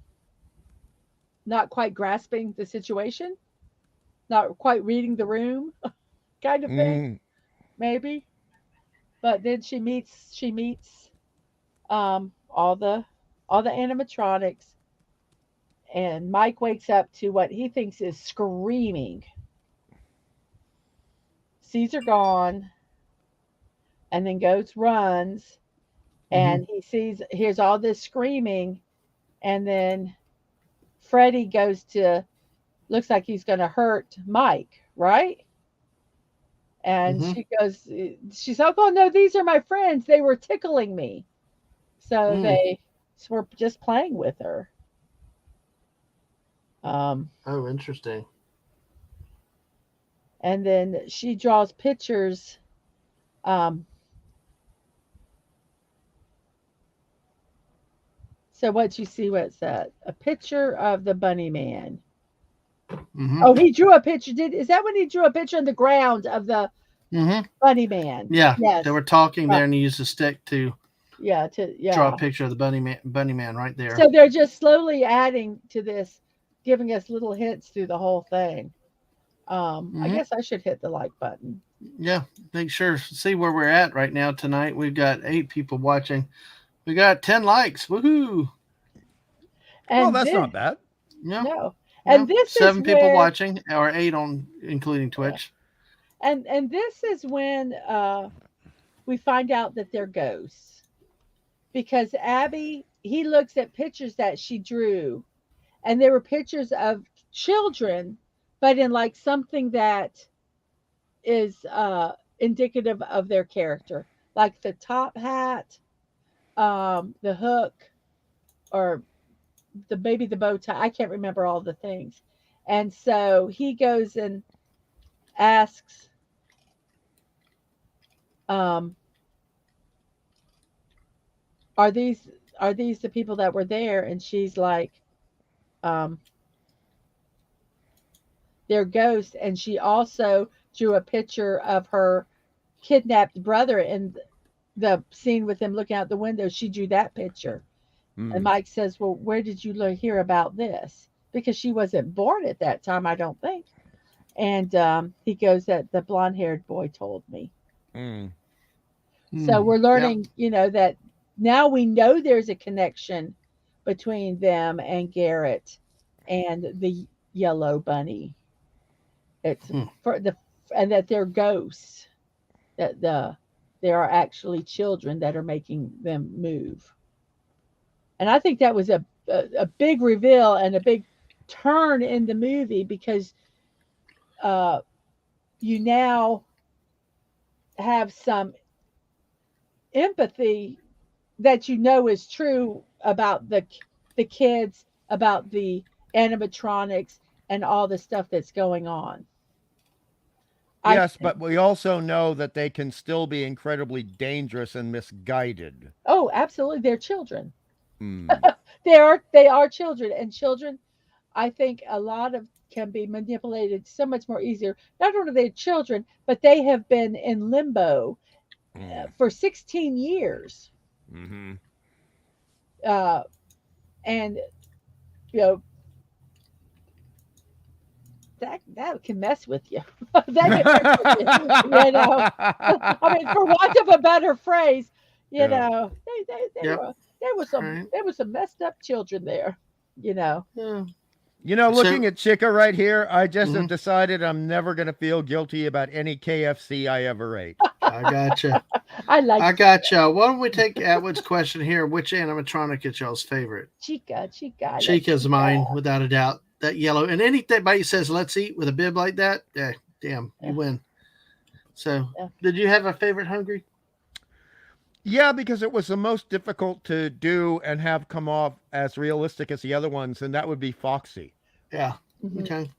not quite grasping the situation, not quite reading the room kind of thing, Mm. maybe. But then she meets all the animatronics, and Mike wakes up to what he thinks is screaming. Sees her gone, and then goes runs, Hmm. and hears all this screaming, and then Freddy goes to looks like he's going to hurt Mike, right? And Hmm. she's like, oh no, these are my friends. They were tickling me. So Mm. they were just playing with her. Um, Oh, interesting. and then she draws pictures. Um, so what you see, what's that? A picture of the bunny man. Hmm. Oh, he drew a picture. Is that when he drew a picture on the ground of the Hmm. bunny man? Yeah, they Yes. were talking Right. there, and he used a stick to Yeah. draw a Yeah. picture of the bunny man. Bunny man right there. So they're just slowly adding to this, giving us little hints through the whole thing. I Hmm. guess I should hit the like button. Yeah, make sure see where we're at right now tonight. We've got 8 people watching. We got 10 likes. Woohoo! Well, And that's not then bad. Yep. no, and Yep. this is 7 people where watching, or 8 on including yeah, Twitch. and this is when we find out that they're ghosts because Abby he looks at pictures that she drew, and they were pictures of children, but in like something that is indicative of their character, like the top hat, the hook, or maybe the bow tie. I can't remember all the things. And so he goes and asks, um, "Are these the people that were there?" And she's like, um, "They're ghosts." And she also drew a picture of her kidnapped brother in the scene with him looking out the window. She drew that picture. And Mm. Mike says, "Well, where did you hear about this?" Because she wasn't born at that time, I don't think. And he goes, "That the blonde haired boy told me." Mm. So Hmm. we're Yep. learning, that now we know there's a connection between them and Garrett and the yellow bunny. It's Hmm. for the and that they're ghosts. That there are actually children that are making them move. And I think that was a big reveal and a big turn in the movie because uh, you now have some empathy that is true about the kids, about the animatronics, and all the stuff that's going on. I Yes, think. but we also know that they can still be incredibly dangerous and misguided. Oh, absolutely, they're children. Mm. They are children, and children, I think a lot of can be manipulated so much more easier. Not only are they children, but they have been in limbo for 16 years. Mm-hmm. Uh, and, you know, that can mess with you. That can mess with you, you know. I mean, for want of a better phrase, you Yeah. know, Yep. there was All right. some messed up children there, you know. Yeah. You know, looking So, at Chica right here, I just have mhm, decided I'm never going to feel guilty about any KFC I ever ate. I gotcha. I like I gotcha. Why don't we take Atwood's question here? Which animatronic is y'all's favorite? Chica. I like Chica's Chica. mine, without a doubt. That yellow. And anybody says, let's eat with a bib like that, yeah, damn, you Yeah, win. So, yeah. did you have a favorite Hungry? Yeah, because it was the most difficult to do and have come off as realistic as the other ones, and that would be Foxy. Yeah. Mhm. Okay.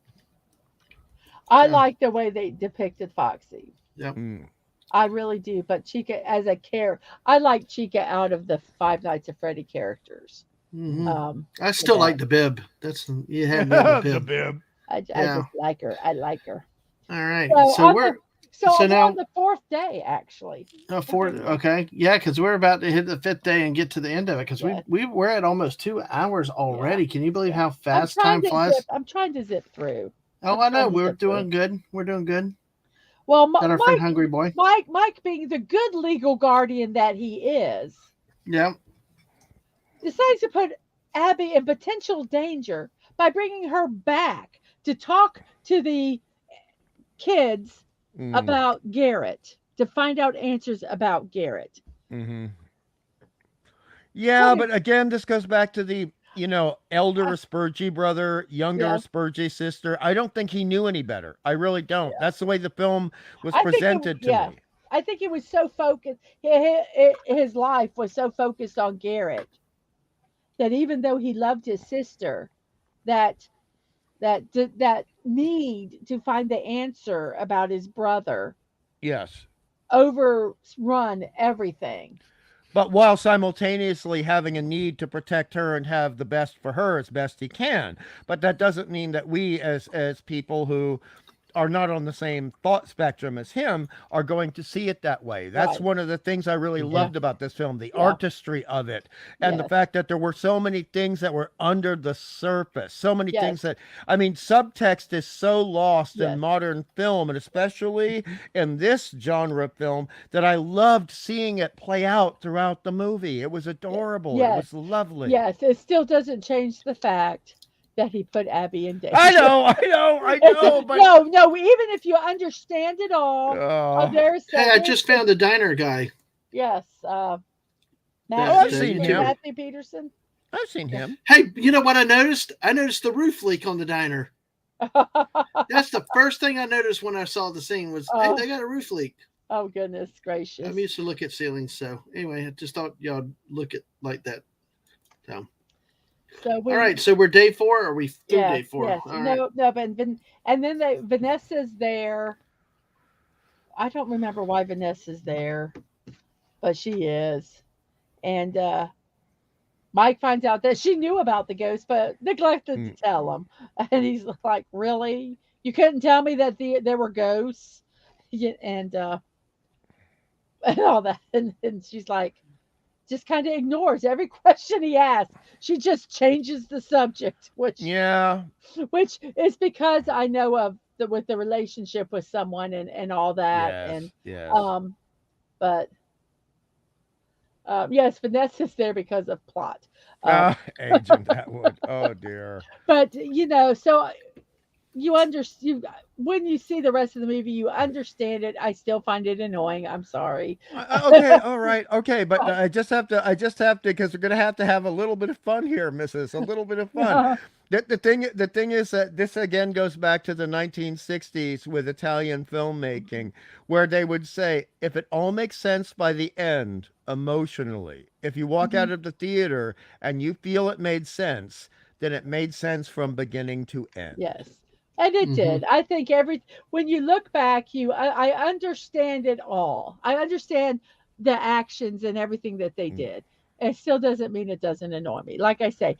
I So, like the way they depicted Foxy. yep. Mm. I really do. But Chica as a character, I like Chica out of the Five Nights at Freddy characters. Hmm. I The still like best. the bib. That's you had me on the The bib. bib. I Yeah. just like her. I like her. All right. So So on the we're so so we're on now the fourth day actually. We're four. pretty much Okay. Yeah, because we're about to hit the fifth day and get to the end of it. Because yes, we're at almost 2 hours yeah, already. Can you believe yeah. how fast time flies? I'm trying to zip through. Oh, I'm I know. trying to We're zip through. doing good. We're doing good. Well, Got our friend Hungry Boy. Mike being the good legal guardian that he is, Yeah. decides to put Abby in potential danger by bringing her back to talk to the kids Mm. about Garrett, to find out answers about Garrett. Hmm. What Yeah, is, but again, this goes back to the, elder uh, Spurgey brother, younger yeah, Spurgey sister. I don't think he knew any better. I really don't. yeah. That's the way the film was I think presented to yeah. me. I think it was so focused. His life was so focused on Garrett that even though he loved his sister, that that need to find the answer about his brother Yes. overrun everything. But while simultaneously having a need to protect her and have the best for her as best he can. But that doesn't mean that we as people who are not on the same thought spectrum as him are going to see it that way. That's Right. one of the things I really Hmm. Yeah. loved about this film, the Yeah. artistry of it, and the Yes. fact that there were so many things that were under the surface, so many things Yes. that, I mean, subtext is so lost in Yes. modern film, and especially Mhm. in this genre of film, that I loved seeing it play out throughout the movie. It was adorable. It was Yes. lovely. Yes. It still doesn't change the fact that he put Abby in I danger. know, I know, but No. Even if you understand it all, oh, Hey, I just found the diner guy. yes. oh, The I've the seen YouTuber. him. Matthew Peterson. I've seen Yeah. him. Hey, you know what I noticed? I noticed the roof leak on the diner. That's the first thing I noticed when I saw the scene was, hey, Oh, they got a roof leak. oh goodness I'm gracious. used to look at ceilings, so anyway, I just thought y'all look at like that. So, So all when right, so we're day 4. Or are we through day yes, 4? yes, All right. no, but and then Vanessa's there. I don't remember why Vanessa's there, but she is. And Mike finds out that she knew about the ghost, but neglected to Mm. tell him. And he's like, "Really? You couldn't tell me that there were ghosts?" And and all that. And she's like, just kind of ignores every question he asks. She just changes the subject, Yeah. which is because I know of with the relationship with someone and all that. And Yes. Yes. um, but yes, Vanessa's there because of plot. Um, Ah, Agent Atwood. Oh dear. but so you understand when you see the rest of the movie, you understand it. I still find it annoying. I'm sorry. Okay. All right. Okay. But I just have to. I just have to because we're gonna have a little bit of fun here, Mrs. A little bit of fun. The thing is that this again goes back to the 1960s with Italian filmmaking, where they would say, if it all makes sense by the end, emotionally, if you walk out Mhm. of the theater and you feel it made sense, then it made sense from beginning to end. Yes. And it Mm-hmm. did. I think when you look back, I understand it all. I understand the actions and everything that they Mm. did. It still doesn't mean it doesn't annoy me. Like I say,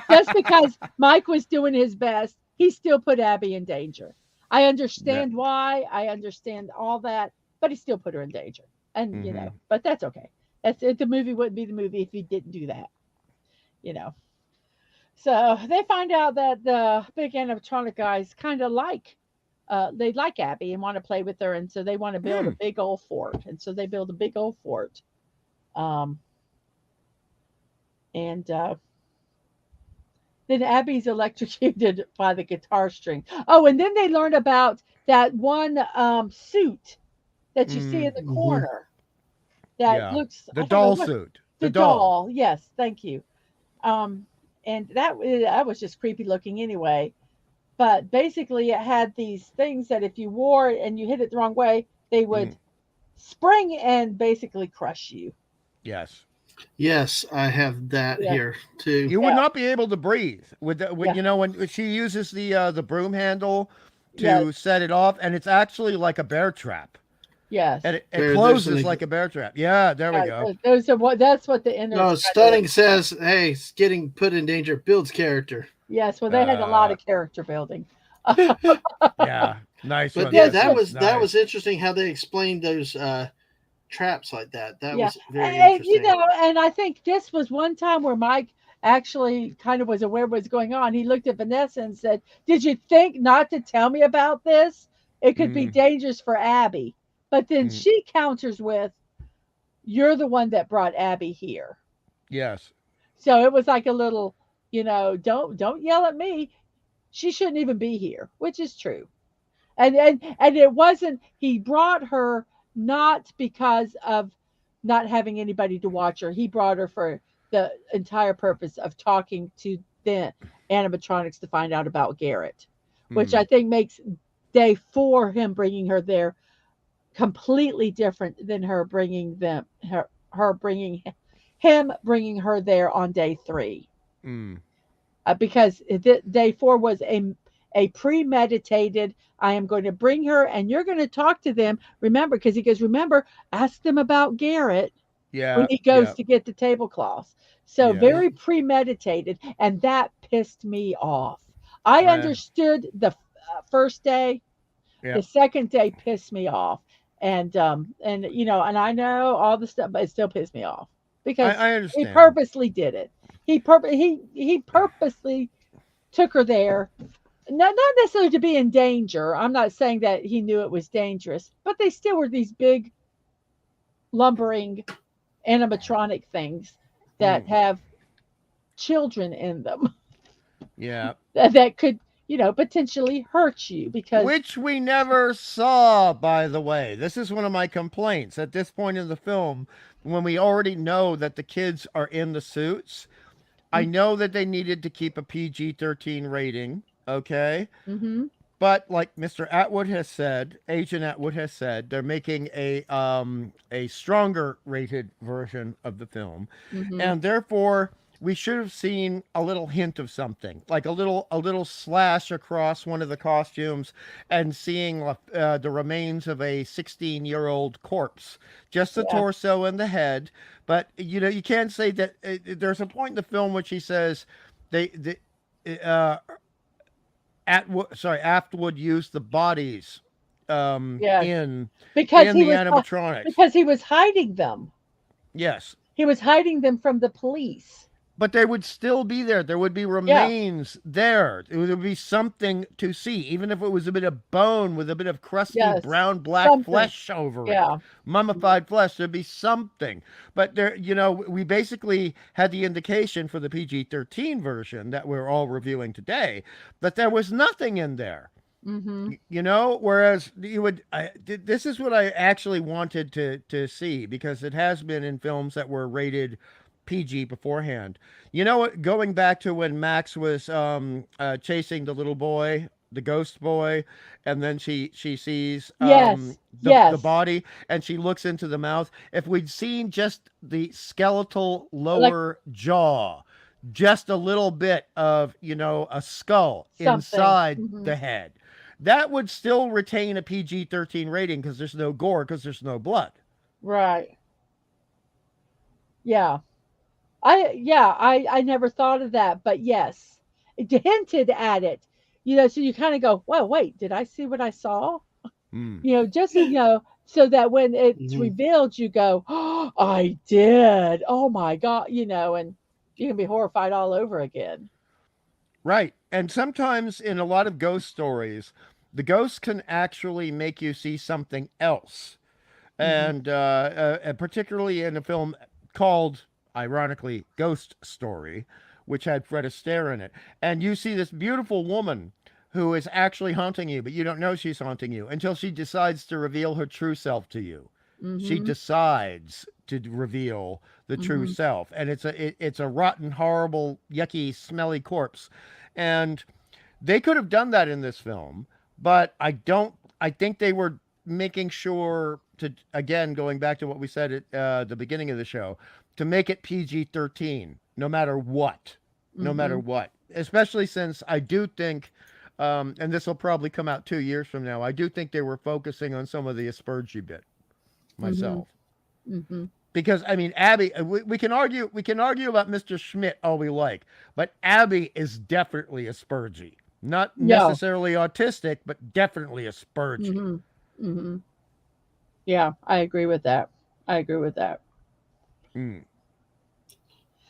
just because Mike was doing his best, he still put Abby in danger. I That- understand why. I understand all that, but he still put her in danger. And Mm-hmm. but that's okay. That's it. The movie wouldn't be the movie if he didn't do that. You know. So they find out that the big animatronic guys kind of they like Abby and want to play with her, and so they want to build a Hmm. big old fort, and so they build a big old fort. Um, and Then Abby's electrocuted by the guitar string. Oh, and then they learn about that one suit that you see in Mm. the Hmm. corner that Yeah. looks, The I don't know doll what, suit. The the doll. doll. Yes, thank you. Um, and that was just creepy looking anyway. But basically, it had these things that if you wore it and you hit it the wrong way, they would Mm. spring and basically crush you. Yes. Yes, I have that Yeah, here too. You would yeah, not be able to breathe with yeah, when she uses the broom handle yes, to set it off, and it's actually like a bear trap, yes. and it There's closes like a bear trap. Yeah, there we Yeah, go. those are what that's what the innards no kind of look. stunning says, "Hey, it's getting put in danger builds character." Yes, well, they had a lot Uh, of character building. yeah, nice But one, yeah, This that was Mrs. was that was Nice. interesting how they explained those traps like that. That Yeah, was very and interesting. and I think this was one time where Mike actually kind of was aware of what's going on. He looked at Vanessa and said, "Did you think not to tell me about this? It could be Mm, dangerous for Abby." But then mm, she counters with, "You're the one that brought Abby here." yes. So it was like a little, don't yell at me. She shouldn't even be here, which is true. And it wasn't, he brought her not because of not having anybody to watch her. He brought her for the entire purpose of talking to the animatronics to find out about Garrett, which I Mm, think makes day 4 him bringing her there completely different than her bringing him bringing her there on day 3, mm, because day 4 was a premeditated. I am going to bring her, and you're going to talk to them. Remember, because he goes, remember, ask them about Garrett when yeah, he yeah, goes to get the tablecloths. So yes. very premeditated, and that pissed me off. I Eh, understood the first day. yeah, The second day pissed me off, and and I know all the stuff, but it still pissed me off because I he understand. purposely did it. He purposely took her there, not necessarily to be in danger. I'm not saying that he knew it was dangerous, but they still were these big lumbering animatronic things that Mm, have children in them yeah. that could potentially hurt you because Which we never saw, by the way. This is one of my complaints at this point in the film, when we already know that the kids are in the suits. I know that they needed to keep a PG-13 rating, okay? mm-hmm, But like Mr. Atwood has said, Agent Atwood has said, they're making a stronger rated version of the film, mm-hmm, and therefore we should have seen a little hint of something, like a little slash across one of the costumes, and seeing the remains of a 16-year-old corpse, just the yeah, torso and the head. But you can't say that. There's a point in the film which he says they uh, Atwood used the bodies yeah, in because the animatronics. he was hiding them. Yes, He was hiding them from the police. but they would still be there. There would be Yeah, remains there. It would be something to see, even if it was a bit of bone with a bit of crusty yes, brown black something. flesh over it, Yeah, mummified flesh. There'd be something. But there, we basically had the indication for the PG-13 version that we're all reviewing today that there was nothing in there. mm-hmm, Whereas this is what I actually wanted to see, because it has been in films that were rated PG beforehand. What, going back to when Max was chasing the little boy, the ghost boy, and then she sees yes, the yes, body, and she looks into the mouth. If we'd seen just the skeletal like lower jaw, just a little bit of a skull something. inside Hmm. the head, that would still retain a PG-13 rating, because there's no gore, because there's no blood. Right. Yeah. I never thought of that, but yes, it hinted at it. So you kind of go, well, wait, did I see what I saw? Hmm. Just so that when it's Mhm. revealed, you go, "Oh, I did. Oh my God," and you can be horrified all over again. Right. And sometimes in a lot of ghost stories, the ghost can actually make you see something else. Hmm. And particularly in a film called, ironically, Ghost Story, which had Fred Astaire in it. And you see this beautiful woman who is actually haunting you, but you don't know she's haunting you until she decides to reveal her true self to you. She Hmm. decides to reveal the true Hmm. self, and it's a rotten, horrible, yucky, smelly corpse. And they could have done that in this film, but I don't. I think they were making sure to, again, going back to what we said at the beginning of the show, to make it PG-13, no matter what, no matter Hmm. what. Especially since I do think, and this will probably come out 2 years from now, I do think they were focusing on some of the Aspergy bit Hmm. myself. Hmm. Because I mean, Abby, we can argue about Mr. Schmidt all we like, but Abby is definitely a Spurgey. Not Yeah. necessarily autistic, but definitely a Spurgey. Hmm. Hmm. Yeah, I agree with that. I agree with that. Mm.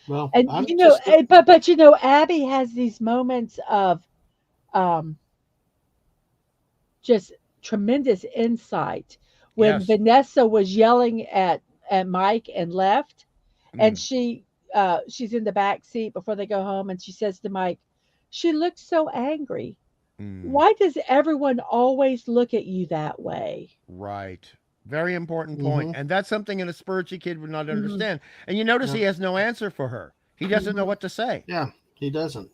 Well, And I'm just but Abby has these moments of um just tremendous insight. When Yes. Vanessa was yelling at Mike and left, and Mm. she's in the back seat before they go home, and she says to Mike, "She looks so angry. Mm. Why does everyone always look at you that way?" Right. Very important point. hmm And that's something an Aspergy kid would not Hmm. understand. And you notice yeah, he has no answer for her. He doesn't know Hmm. what to say yeah, he doesn't.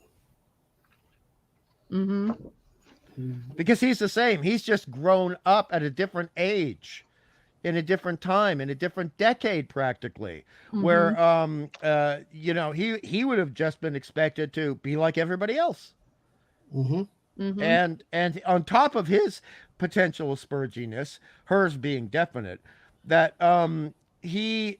Hmm. Mhm. because he's the same. He's just grown up at a different age, in a different time, in a different decade practically, Hmm. where he would have just been expected to be like everybody else. Mhm. Hmm. And on top of his potential spurginess, hers being definite, that he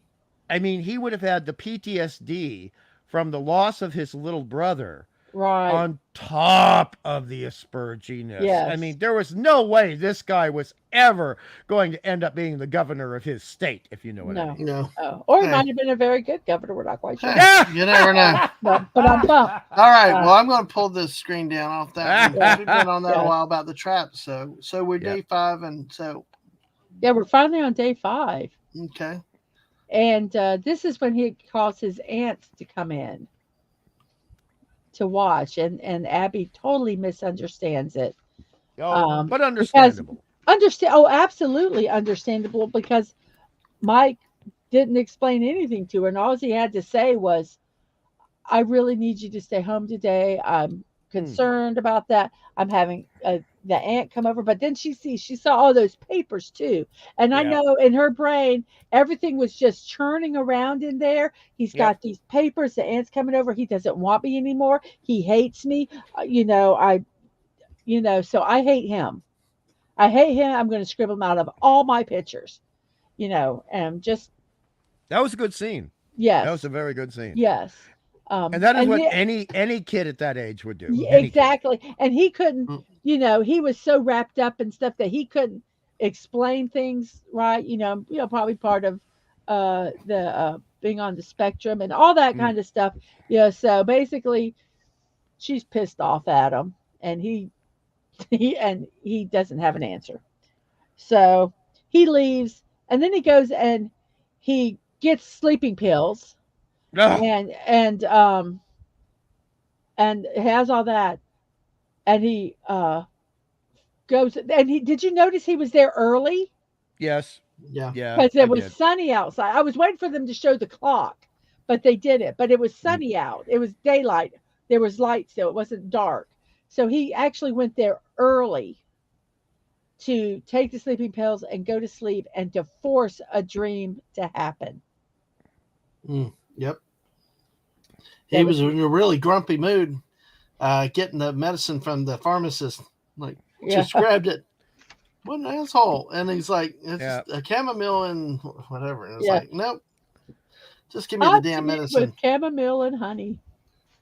I mean, he would have had the PTSD from the loss of his little brother Right. on top of the Asperginess. I Yes. mean, there was no way this guy was ever going to end up being the governor of his state, if you know what I No. mean. No. Oh, or he Hey, might have been a very good governor. We're not quite sure. hey, you never know. But I'm bummed. All right. Uh, Well, I'm going to pull this screen down off that one because yeah. we've been on that a Yeah. while about the trap. So we're Yep. day 5, and so Yeah. We're finally on day 5. okay. And this is when he calls his aunts to come in to watch, and Abby totally misunderstands it. Oh, but Because understandable. understand, oh, absolutely understandable, because Mike didn't explain anything to her, and all he had to say was, "I really need you to stay home today. I'm Mm. concerned about that. I'm having the aunt come over." But then she saw all those papers too, and I Yeah. know in her brain everything was just churning around in there. He's Yep. got these papers. The aunt's coming over. He doesn't want me anymore. He hates me. So I hate him. I hate him. I'm going to scribble him out of all my pictures. And just That was a good scene. That was yes, a very good scene. yes. And that is And what he, any kid at that age would do. Yeah, Any kid. exactly. And he couldn't, Mm, he was so wrapped up in stuff that he couldn't explain things right. Probably part of the being on the spectrum and all that Mm. kind of stuff. Yeah. So basically, she's pissed off at him, and he doesn't have an answer. So he leaves, and then he goes and he gets sleeping pills, Ugh. and has all that, and he goes, and he did you notice he was there early Yes. yeah. Yeah, because I it was did. sunny outside. I was waiting for them to show the clock, but they didn't. But it was Mm. sunny out. It was daylight. There was light still. It wasn't dark. So he actually went there early to take the sleeping pills and go to sleep and to force a dream to happen. Yep. He That was was in a really grumpy mood, getting the medicine from the pharmacist. Like, yeah. just grabbed it. What an asshole! And he's like, "It's Yeah. just a chamomile and whatever." And it's Yeah. like, nope, just give me the Hot damn tea with medicine. chamomile and honey.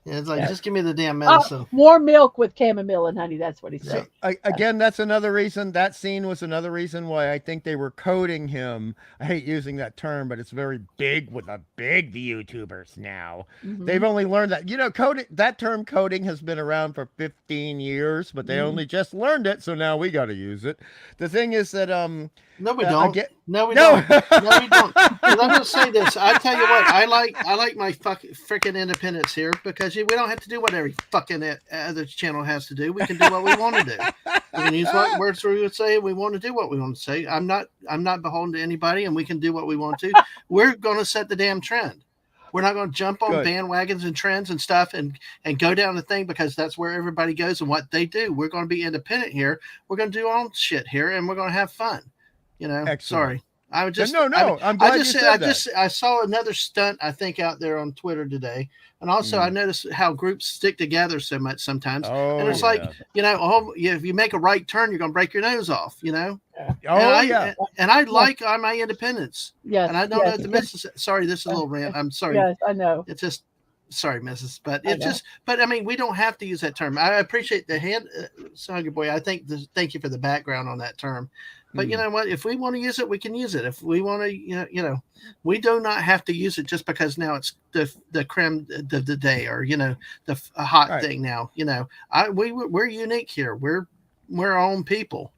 Yeah, it's like, Yeah. just give me the damn medicine. Warm milk with chamomile and honey. That's what he So said. again, that's another reason. That scene was another reason why I think they were coding him. I hate using that term, but it's very big with the big YouTubers now. They've Hmm. only learned that. Coding, that term coding has been around for 15 years, but they Hmm. only just learned it, so now we got to use it. The thing is that No, we I don't. get No, we no. don't. No, we don't. Because I'm going to say this. I tell you what, I like my freaking independence here, because we don't have to do what every fucking other channel has to do. We can do what we want to do. We can use what words we would say. We want to do what we want to say. I'm not beholden to anybody, and we can do what we want to. We're going to set the damn trend. We're not going to jump on Good. bandwagons and trends and stuff and go down the thing because that's where everybody goes and what they do. We're going to be independent here. We're going to do our own shit here, and we're going to have fun. Excellent. Sorry. I would just No. I'm glad you said that. I saw another stunt, I think, out there on Twitter today, and also I noticed how groups stick together so much sometimes, and it's like, if you make a right turn, you're gonna break your nose off, Oh and I like my independence, Yes. and I don't know if the missus. Sorry, this is a little rant. I'm sorry. Yes, I know. It's just. Sorry, Mrs. But I it's know. just, but I mean, we don't have to use that term. I appreciate the hand, Sonya boy. Thank you for the background on that term. But you know what? If we want to use it, we can use it. If we want to, we do not have to use it just because now it's the creme of the day, or the hot Right. thing now. We're unique here. We're our own people.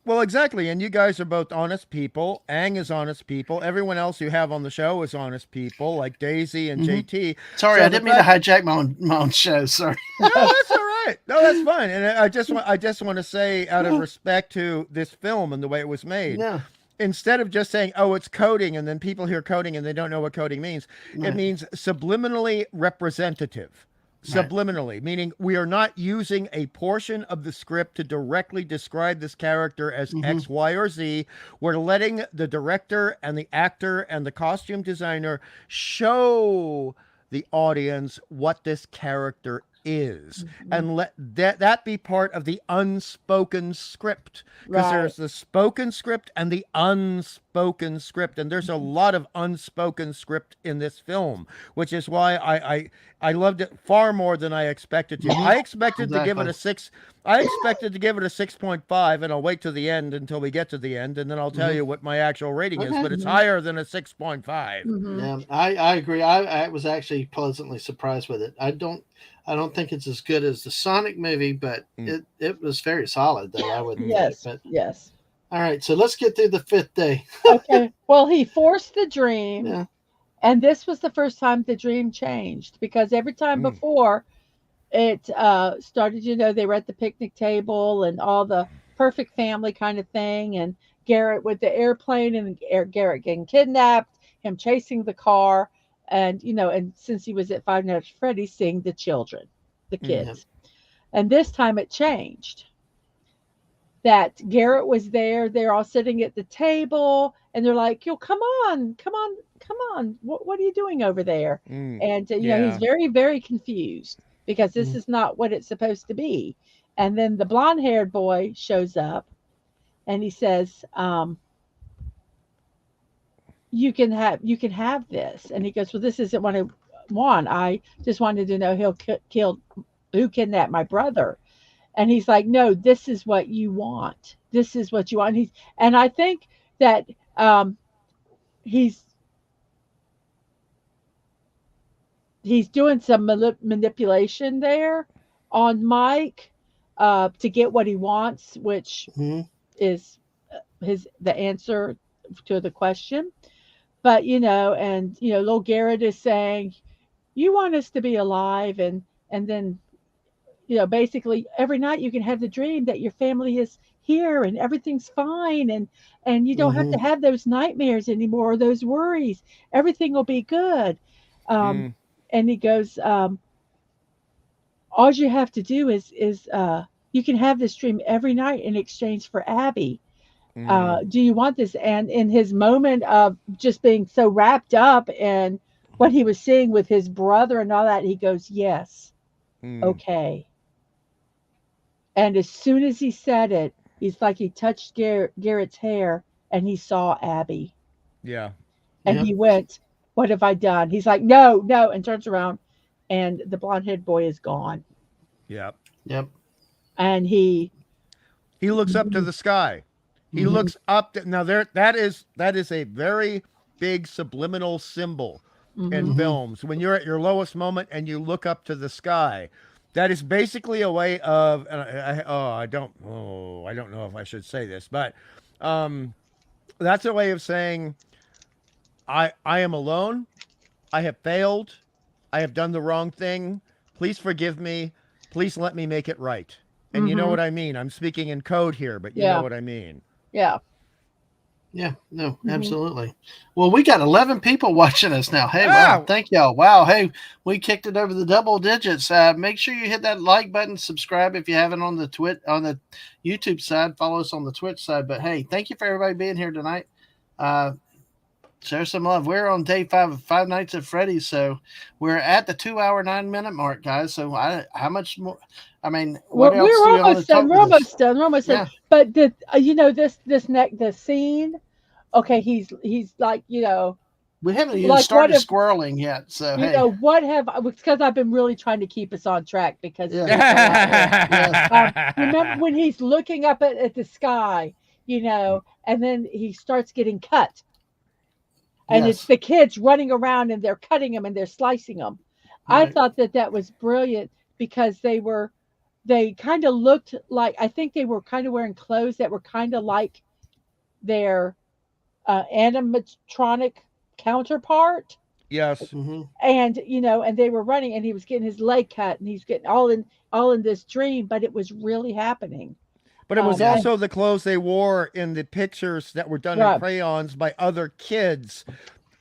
Well, exactly. And you guys are both honest people. Ang is honest people. Everyone else you have on the show is honest people, like Daisy and JT. Sorry, So I didn't mean to hijack my own show. Sorry. No, that's all right. No, that's fine. And I just want to say, out of respect to this film and the way it was made, No. instead of just saying, "Oh, it's coding," and then people hear coding and they don't know what coding means, Right. it means subliminally representative. Subliminally, meaning we are not using a portion of the script to directly describe this character as X, Y, or Z. We're letting the director and the actor and the costume designer show the audience what this character is, and let that be part of the unspoken script, because Right. there's the spoken script and the unspoken script, and there's a lot of unspoken script in this film, which is why I loved it far more than I expected to. I expected to give it a 6. I expected to give it a 6.5, and I'll wait to the end until we get to the end, and then I'll tell you what my actual rating is, but it's higher than a 6.5. Yeah, I agree. I was actually pleasantly surprised with it. I don't think it's as good as the Sonic movie, but it was very solid, though. I wouldn't Yes. think. But Yes. all right, so let's get through the 5th day. Okay. Well, he forced the dream. Yeah. And this was the first time the dream changed, because every time before it started, they were at the picnic table and all the perfect family kind of thing. And Garrett with the airplane, and Garrett getting kidnapped, him chasing the car. And, and since he was at Five Nights at Freddy's, seeing the children, the kids. And this time it changed. That Garrett was there. They're all sitting at the table, and they're like, "Yo, come on. What are you doing over there?" And he's very, very confused, because this is not what it's supposed to be. And then the blonde-haired boy shows up, and he says, "You can have this." And he goes, "Well, this isn't what I want. I just wanted to know who kidnapped my brother." And he's like, "No, this is what you want. This is what you want." And I think that he's doing some manipulation there on Mike to get what he wants, which is the answer to the question. But little Garrett is saying, "You want us to be alive," and then basically every night you can have the dream that your family is here and everything's fine, and you don't have to have those nightmares anymore, or those worries. Everything will be good. And he goes, all you have to do is you can have this dream every night in exchange for Abby. Do you want this? And in his moment of just being so wrapped up in what he was seeing with his brother and all that, he goes, "Yes, okay." And as soon as he said it, it's like he touched Garrett's hair, and he saw Abby. Yeah. And he went, "What have I done?" He's like, "No," and turns around, and the blonde-haired boy is gone, Yeah. Yep. and he. He looks up to the sky. He Mhm. looks up to, now that is a very big subliminal symbol in Mhm. Mhm. films. When you're at your lowest moment and you look up to the sky, that is basically a way of I don't know if I should say this, but um, that's a way of saying I am alone. I have failed. I have done the wrong thing. Please forgive me. Please let me make it right. And you know Mhm. what I mean. I'm speaking in code here, but you know Yeah. what I mean. Yeah. Yeah, no, Mhm. absolutely. Well, we got 11 people watching us now. Hey, wow. Ah, Thank y'all. Wow. Hey, we kicked it over the double digits. Make sure you hit that like button, subscribe if you haven't on the on the YouTube side, follow us on the Twitch side. But hey, thank you for everybody being here tonight. Uh, share some love. We're on day 5 of Five Nights at Freddy's, so we're at the 2 hour 9 minute mark, guys. So how much more? I mean, what else We're do we want to almost done. talk We're with this? almost done. We're almost done. Yeah, But the scene. Okay, he's like, we haven't even like what started if, squirreling yet. So hey, what have, because I've been really trying to keep us on track because yeah, there's a lot here. yes, Remember when he's looking up at the sky, and then he starts getting cut, and it's yes, the kids running around and they're cutting him and they're slicing him. I right. thought that was brilliant because they kind of looked like, I think they were kind of wearing clothes that were kind of like their animatronic counterpart, yes. Hmm. and and they were running, and he was getting his leg cut, and he's getting all in this dream, but it was really happening. But it was Yeah. And also the clothes they wore in the pictures that were done in right. crayons by other kids,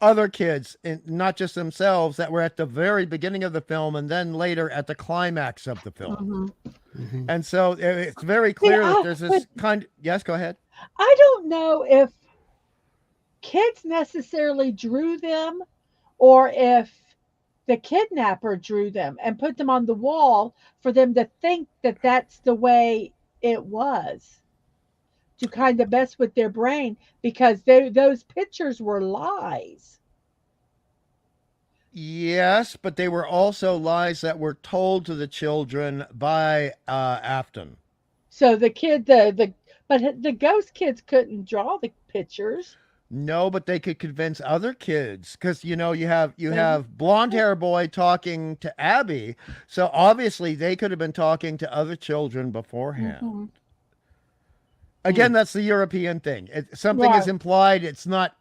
and not just themselves, that were at the very beginning of the film and then later at the climax of the film. Hmm. Hmm. And so it's very See, clear that there's but this kind. Yes, go ahead. I don't know if kids necessarily drew them, or if the kidnapper drew them and put them on the wall for them to think that that's the way it was, to kind of mess with their brain, because those pictures were lies. Yes, but they were also lies that were told to the children by Afton. So the kid, the but the ghost kids couldn't draw the pictures. No, but they could convince other kids because you Maybe. have blonde hair boy talking to Abby, so obviously they could have been talking to other children beforehand. Hmm. Again, that's the European thing. Something is Right. implied. It's not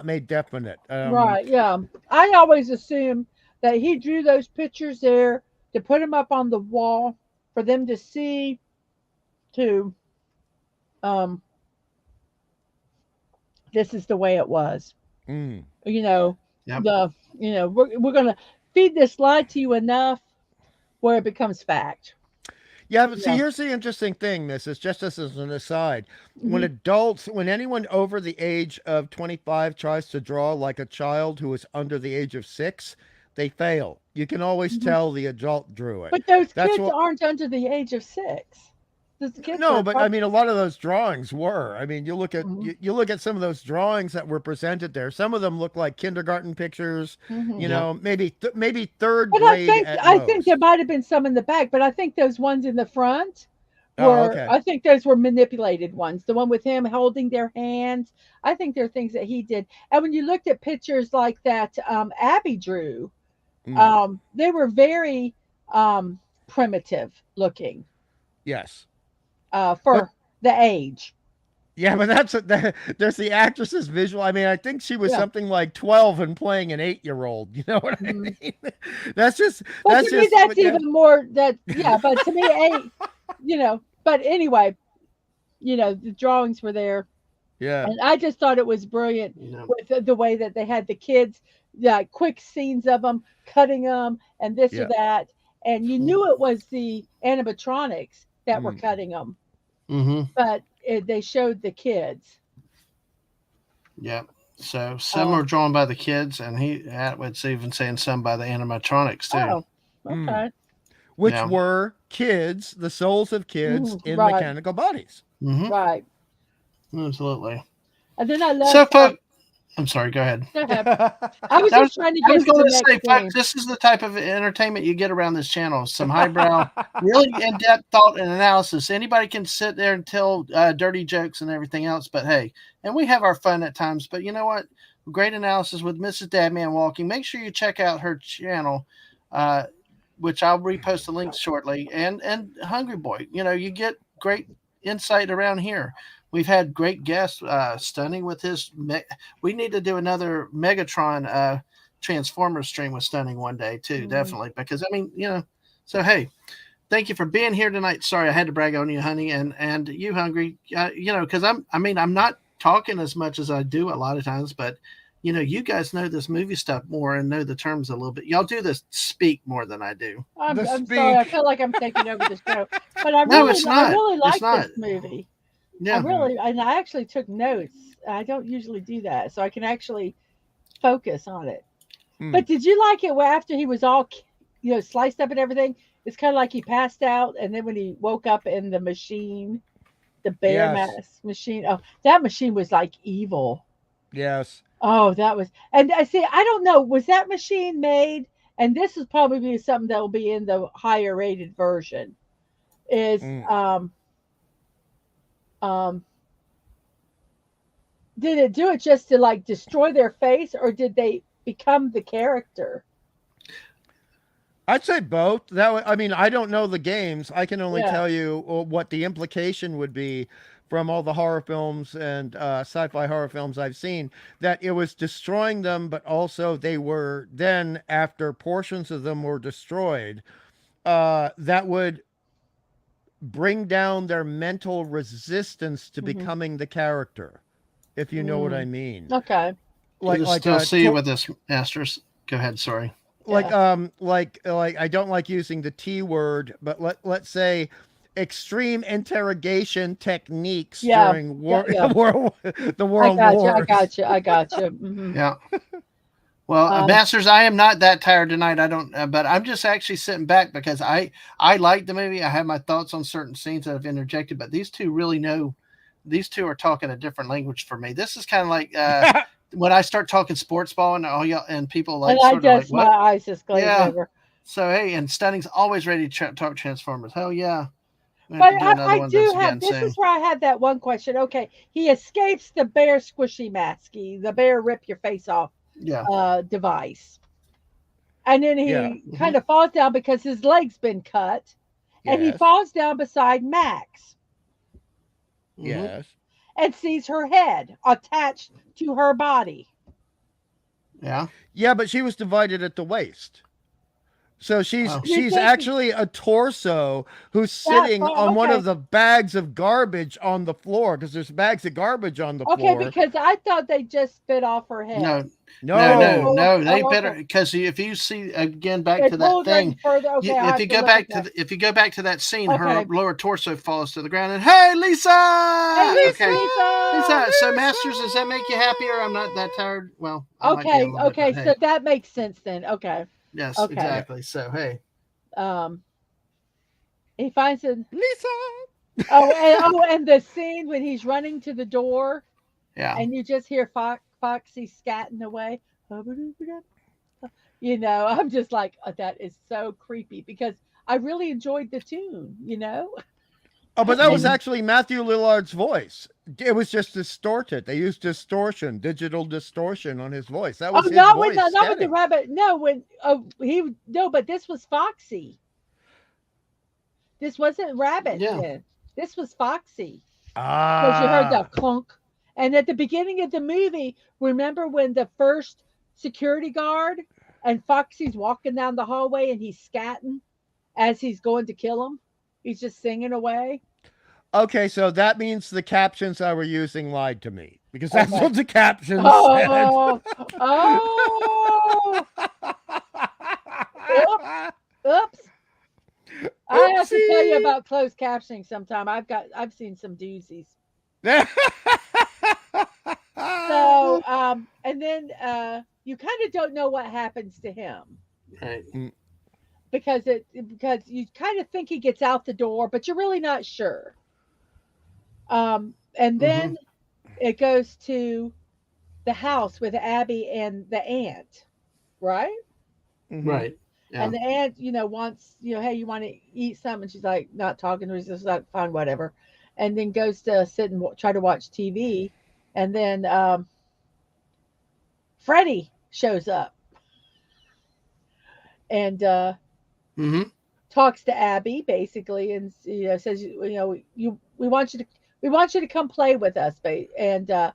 made definite. Right. Yeah. I always assumed that he drew those pictures there to put them up on the wall for them to see, to um this is the way it was. Mm. You know, Yep. the we're gonna feed this lie to you enough where it becomes fact. Yeah, but see, Yeah. here's the interesting thing, Mrs. Just as an aside. Hmm. When anyone over the age of 25 tries to draw like a child who is under the age of 6, they fail. You can always Hmm. tell the adult drew it. But those That's kids what. aren't under the age of 6. Those kids No, are but I mean, a lot of those drawings were. I mean, Mhm. you look at some of those drawings that were presented there. Some of them look like kindergarten pictures. Mhm. Yep. Maybe third But grade at I think there most. might have been some in the back, but I think those ones in the front Oh, were, okay. I think those were manipulated ones. The one with him holding their hands, I think they're things that he did. And when you looked at pictures like that, Abby drew, Mm, they were very primitive looking, yes, but for the age. yeah, but there's the actress's visual. I mean, I think she was Yeah. something like 12 and playing an 8-year-old. You know what I Mhm. mean? That's just But that's to me, just that's what you have. even more, that, yeah, but to me, but anyway, the drawings were there. Yeah, And I just thought it was brilliant Yep. with the way that they had the kids, yeah, quick scenes of them cutting them and this or yeah. that, and you knew it was the animatronics that were Mm. cutting them, Hmm. but they showed the kids. Yep. So some are Um, drawn by the kids, and it's even saying some by the animatronics too. oh, Mm. okay. Which Yeah. were kids, the souls of kids Mhm. in Right, mechanical bodies. Hmm. right. Absolutely. And then I So, loved how, folks. I'm sorry. Go ahead. Go ahead. I was I was, just trying to I get was to going the to say, next scene. folks, this is the type of entertainment you get around this channel. Some highbrow, really in-depth thought and analysis. Anybody can sit there and tell dirty jokes and everything else, but hey, and we have our fun at times. But you know what? Great analysis with Mrs. Dadman Walking. Make sure you check out her channel, uh, which I'll repost the links shortly. And Hungry Boy, you get great insight around here. We've had great guests, Stunning with his. We need to do another Megatron Transformers stream with Stunning one day too, definitely. Because I mean, so hey, thank you for being here tonight. Sorry, I had to brag on you, honey, and you, Hungry. Because I'm not talking as much as I do a lot of times, but you guys know this movie stuff more and know the terms a little bit. Y'all do this speak more than I do. I'm sorry. I feel like I'm taking over the show, but No, it's I not. really It's like not. this movie. Yeah. And I actually took notes. I don't usually do that, so I can actually focus on it. But did you like it after he was all, sliced up and everything? It's kind of like he passed out, and then when he woke up in the machine, the bear Yes. mask machine. Oh, that machine was like evil. Yes. Oh, that was. And I see. I don't know. Was that machine made? And this is probably something that will be in the higher rated version. Is um did it do it just to like destroy their face, or did they become the character? I'd say both. I mean, I don't know the games. I can only Yeah. tell you what the implication would be from all the horror films and sci-fi horror films I've seen. That it was destroying them, but also they were then, after portions of them were destroyed, that would bring down their mental resistance to Hmm. becoming the character. If you know what I mean. Okay. Like, Like still see you with this, Masters. Go ahead. Sorry. Yeah. Like I don't like using the T word, but let's say extreme interrogation techniques Yeah. during Yeah. Yeah. the I world got you. I wars. got you. I got you. Hmm. Yeah. Well, Um, Masters, I am not that tired tonight. I don't, but I'm just actually sitting back because I like the movie. I have my thoughts on certain scenes that I've interjected, but these two really know. These two are talking a different language for me. This is kind of like when I start talking sports ball and all y'all and people and like I sort of like just my what? eyes just glazed Yeah. over. So hey, and Stunning's always ready to talk Transformers. Hell yeah, we have But to do another I one of this do have. again This soon. is where I had that one question. Okay, he escapes the bear squishy masky, the bear rip your face off Yeah. device, and then Yeah. he kind of falls down because his leg's been cut, and he Yes. falls down beside Max Mm-hmm. Yes. and sees her head attached to her body. Yeah. Yeah, but she was divided at the waist. So she's Oh. You she's think actually a torso who's that? sitting Oh, on one okay. of the bags of garbage on the floor because there's bags of garbage on the Okay, floor. because I thought they just bit off her head. No, No. They Oh, better okay. because if you see again back They to that pulled her thing, further. Okay, I if have you to go look at back that. if you go back to that scene, her Okay. lower torso falls to the ground, and hey, Hey, Lisa, Miss okay, Lisa. Lisa. So, Masters, does that make you happier? I'm not that tired. Well, I might be a Okay, little bit, okay, but so hey, that makes sense then. Okay, yes, okay. Yeah. exactly. So, hey, Um, he finds it. Lisa. And the scene when he's running to the door, yeah, and you just hear Foxy scatting away. I'm just like, that is so creepy because I really enjoyed the tune. Oh, but that was Mhm. actually Matthew Lillard's voice. It was just distorted. They used distortion, digital distortion on his voice. That Oh, was his voice not with the scanning. rabbit. No, when no, but this was Foxy. This wasn't Rabbit yeah, then. This was Foxy. Because you heard the Ah. clunk. And at the beginning of the movie, remember when the first security guard and Foxy's walking down the hallway and he's scatting as he's going to kill him? He's just singing away. Okay, so that means the captions I were using lied to me because that's Okay. what the captions said. Oh, oh, oops, oops. I have to tell you Oopsie. about closed captioning sometime. I've seen some doozies. So, and then you kind of don't know what happens to him right, because you kind of think he gets out the door, but you're really not sure. And mm-hmm. then it goes to the house with Abby and the aunt, right? Hmm. Right. Yeah. And the aunt, wants, hey, you want to eat something? And she's like, not talking to her. She's like, fine, whatever. And then goes to sit and try to watch TV. And then Freddy shows up and Mm-hmm. talks to Abby basically, and says, you we want you to come play with us, and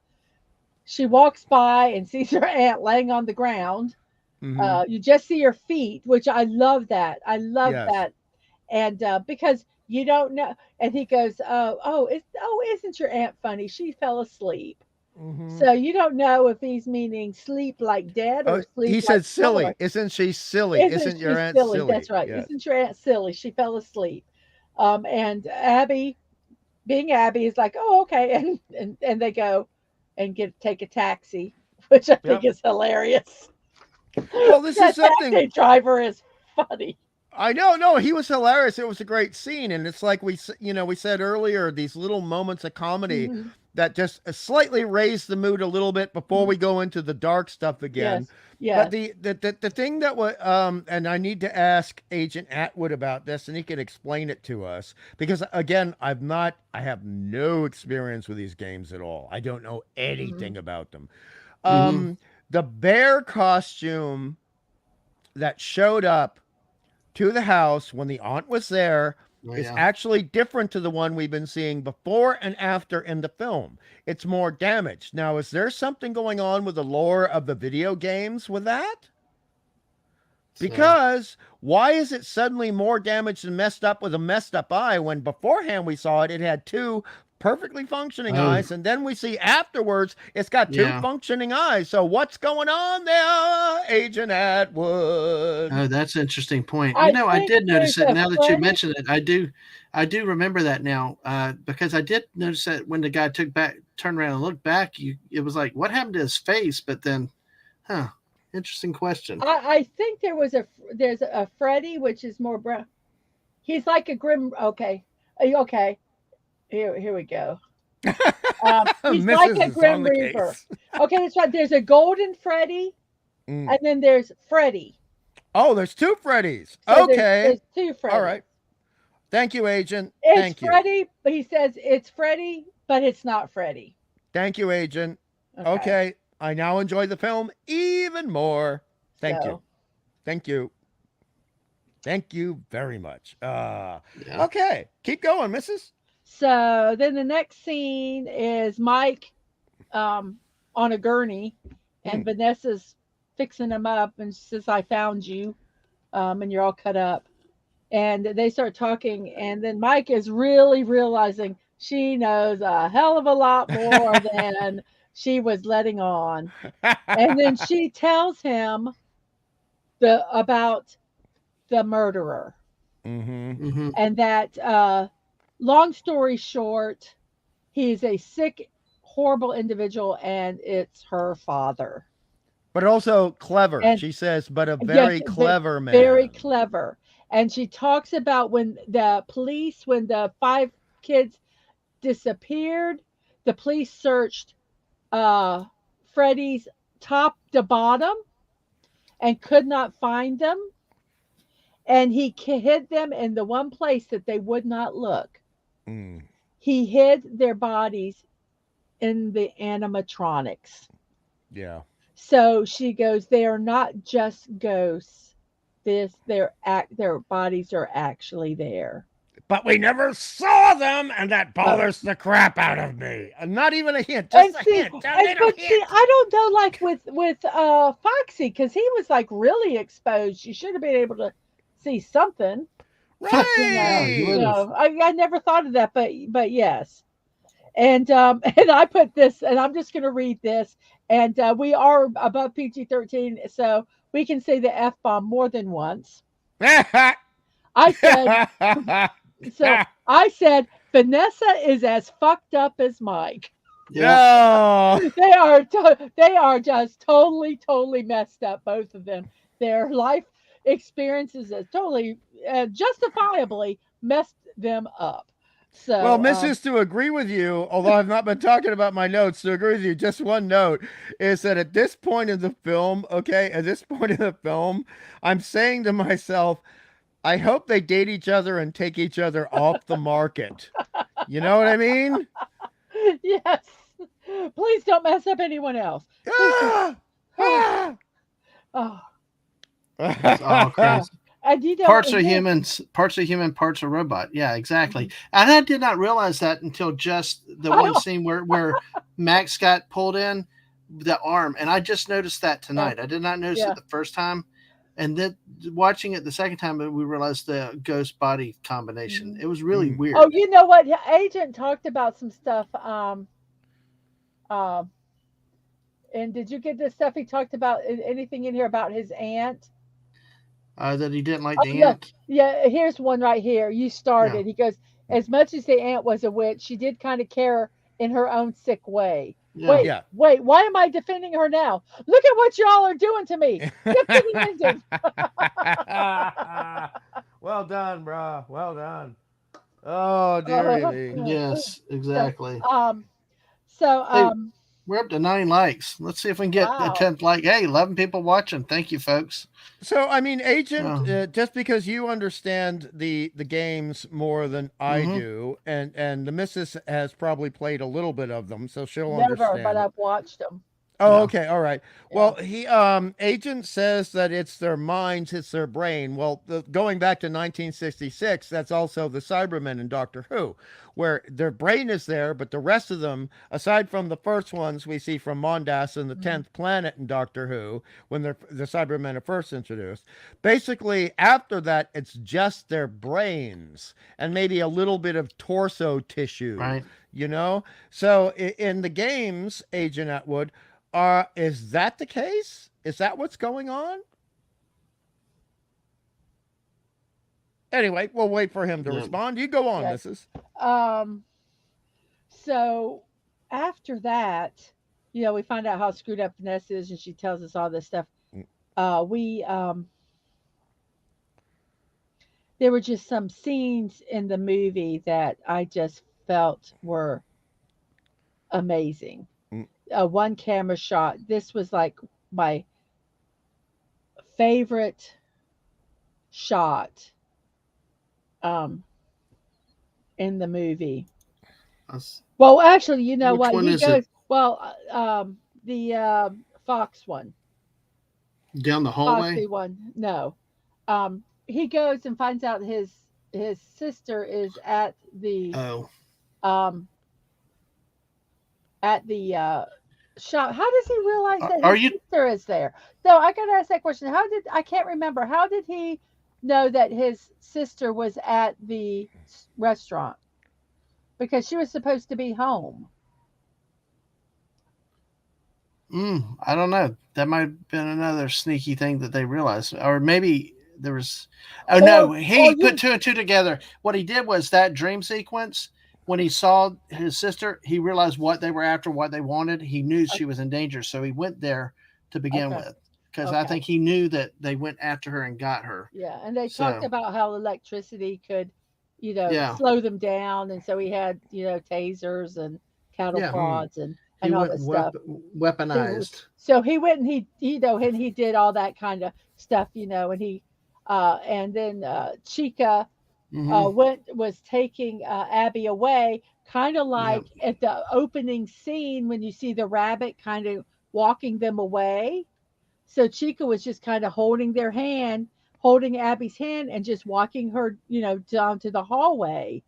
she walks by and sees her aunt laying on the ground. Hmm. You just see her feet, which I love that. I love Yes. that. And because you don't know, and he goes, isn't your aunt funny? She fell asleep. Hmm. So you don't know if he's meaning sleep like dead Oh, or sleep he like said snoring. silly. Isn't she silly? Isn't Isn't she your aunt silly? That's silly? right. Yes. Isn't your aunt silly? She fell asleep. And Abby, being Abby, is like, oh, okay, and they go and take a taxi, which I think Yep. is hilarious. Well, this is That something. taxi driver is funny. I know, no, he was hilarious. It was a great scene, and it's like we said earlier, these little moments of comedy Hmm. that just slightly raise the mood a little bit before we go into the dark stuff again. Yes, But yes. the thing that was and I need to ask Agent Atwood about this, and he can explain it to us because again, I have no experience with these games at all. I don't know Hmm. anything about them. Mm-hmm. Um, the bear costume that showed up to the house when the aunt was there Oh, is yeah. actually different to the one we've been seeing before and after in the film. It's more damaged. Now, is there something going on with the lore of the video games with that? So Because why is it suddenly more damaged and messed up with a messed up eye when beforehand we saw it had two perfectly functioning oh eyes, and then we see afterwards it's got two yeah. functioning eyes. So what's going on there, Agent Atwood? Oh, that's an interesting point. I I think did notice there's it a now that you Freddy. mention it. I do remember that now because I did notice that when the guy turned around and looked back, it was like, what happened to his face? But then, huh? Interesting question. I think there's a Freddy, which is more brown. He's like a grim. Okay, okay. Here we go. He's like Mrs. a is on grim the reaper. case. Okay, that's right. There's a golden Freddy, Mm. and then there's Freddy. Oh, there's two Freddys. So Okay. there's two All Freddys. right. Thank you, Agent. It's Thank you. Freddy, but he says it's Freddy, but it's not Freddy. Thank you, Agent. Okay, Okay. I now enjoy the film even more. Thank you. so Thank you. Thank you very much. Yeah. Okay. Keep going, Mrs. then the next scene is Mike um, on a gurney, Hmm. and Vanessa's fixing him up, and she says, "I found you, and you're all cut up." And they start talking, and then Mike is really realizing she knows a hell of a lot more than she was letting on. And then she tells him about the murderer, Mm-hmm. Mm-hmm. and that long story short, he's a sick, horrible individual, and it's her father. But also clever. And She says, but a yes, very clever very man. clever. And she talks about when the five kids disappeared, the police searched uh, Freddie's top to bottom and could not find them. And he hid them in the one place that they would not look. Mm, He hid their bodies in the animatronics. yeah. So she goes, they are not just ghosts. Their bodies are actually there. But we never saw them, and that Uh, bothers the crap out of me. Not even a hint, just and a see, hint, a little but see, hint. I don't know, like with Foxy, because he was like really exposed. You should have been able to see something. You know, Yeah, you Right. would have. I never thought of that, but yes. And and I put this, and I'm just going to read this. And we are above PG-13, so we can say the F bomb more than once. I said, so I said, Vanessa is as fucked up as Mike. Yeah. No. They are just totally messed up, both of them. Their life experiences has totally justifiably messed them up. Well, So, Mrs. To agree with you, although I've not been talking about my notes, to agree with you, just one note is that at this point in the film, okay, at this point in the film, I'm saying to myself, I hope they date each other and take each other off the market. You know what I mean? yes. Please don't mess up anyone else. Please don't. Ah! Oh, Ah! oh, It's all yeah. crazy. And you know, Parts and are then, humans, parts are human, parts are robot. Yeah, exactly. Mhm. And I did not realize that until just the I one don't, scene where Max got pulled in the arm, and I just noticed that yeah, tonight. I did not notice it yeah. the first time, and then watching it the second time, we realized the ghost body combination. Mhm. It was really Mm. Oh, weird. you know what? Agent talked about some stuff. Um, and did you get this stuff he talked about? Anything in here about his aunt? That he didn't like Oh, the yeah. ant. Yeah, here's one right here. You Yeah, started. He goes, as much as the aunt was a witch, she did kind of care in her own sick way. yeah. Wait, Yeah. wait, why am I defending her now? Look at what y'all are doing to me. Get to the ending. Well done, bro. Well done. Oh, dearie Uh, me. Yes, so, exactly. um, so, Hey, we're up to 9 likes. Let's see if we can get a wow. 10th like. Hey, 11 people watching. Thank you, folks. So, I mean, Agent, Um, just because you understand the games more than I mm-hmm. do, and the missus has probably played a little bit of them, so she'll Never, but understand it. I've watched them. Oh, Yeah. okay, all right. Yeah. Well, he Agent says that it's their minds, it's their brain. Well, going back to 1966, that's also the Cybermen in Doctor Who, where their brain is there, but the rest of them, aside from the first ones we see from Mondas and the Mhm. 10th Planet in Doctor Who, when the Cybermen are first introduced, basically after that, it's just their brains and maybe a little bit of torso tissue, Right. you know? So in the games, Agent Atwood, is that the case? Is that what's going on? Anyway, we'll wait for him to Yeah. respond. You go on, Yeah. Mrs. Um, so after that, we find out how screwed up Vanessa is, and she tells us all this stuff. We There were just some scenes in the movie that I just felt were amazing. One camera shot. This was like my favorite shot um, in the movie. That's, Well, actually, you know which what? one He is it? goes, the Fox one, Down the hallway? Foxy one. No, he goes and finds out his sister is Oh, um, at the shop. How does he realize that are his you? sister is there? So I got to ask that question. I can't remember. How did he know that his sister was at the restaurant? Because she was supposed to be home. I don't know. That might have been another sneaky thing that they realized, or maybe there was. Oh no, Or he put you, two and two together. What he did was that dream sequence. When he saw his sister, he realized what they were after, what they wanted. He knew she was in danger, so he went there to begin okay, with. Because I okay. think he knew that they went after her and got her. Yeah, and they talked So about how electricity could, yeah, slow them down, and so he had, tasers and cattle yeah, Mm. prods and he all went this stuff. He was weaponized. so he went and he did all that kind of stuff, and he and then Chica Mm-hmm. was taking Abby away, kind of Yeah, like at the opening scene when you see the rabbit kind of walking them away. So Chica was just kind of holding Abby's hand and just walking her, down to the hallway.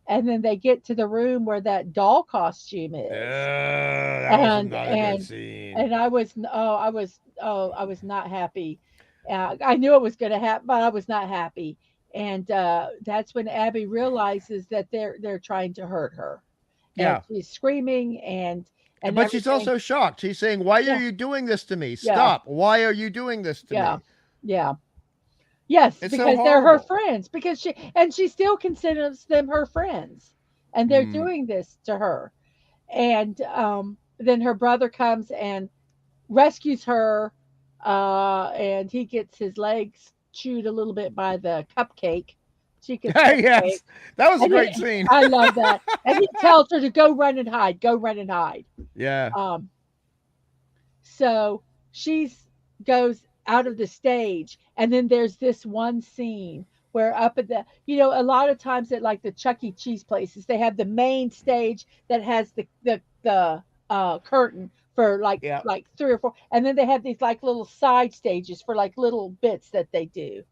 And then they get to the room where that doll costume is. That was And not a good scene. and I was not happy. I knew it was going to happen, but I was not happy. And that's when Abby realizes that they're trying to hurt her, and Yeah. she's screaming and But she's everything. also shocked. She's saying, "Why are Yeah, you doing this to me? yeah, Stop. Why are you doing this to yeah, me?" yeah. Yes, It's so because they're her horrible. friends. Because she still considers them her friends, and they're Mm. doing this to her. And then her brother comes and rescues her, and he gets his legs chewed a little bit by the cupcake. She could stay awake. Yes, that was a And great scene. I love that. And he tells her to go run and hide. Go run and hide. Yeah, Um, so she's goes out of the stage, and then there's this one scene where up at the, a lot of times at like the Chuck E. Cheese places, they have the main stage that has the curtain for yeah, like three or four, and then they have these like little side stages for like little bits that they do.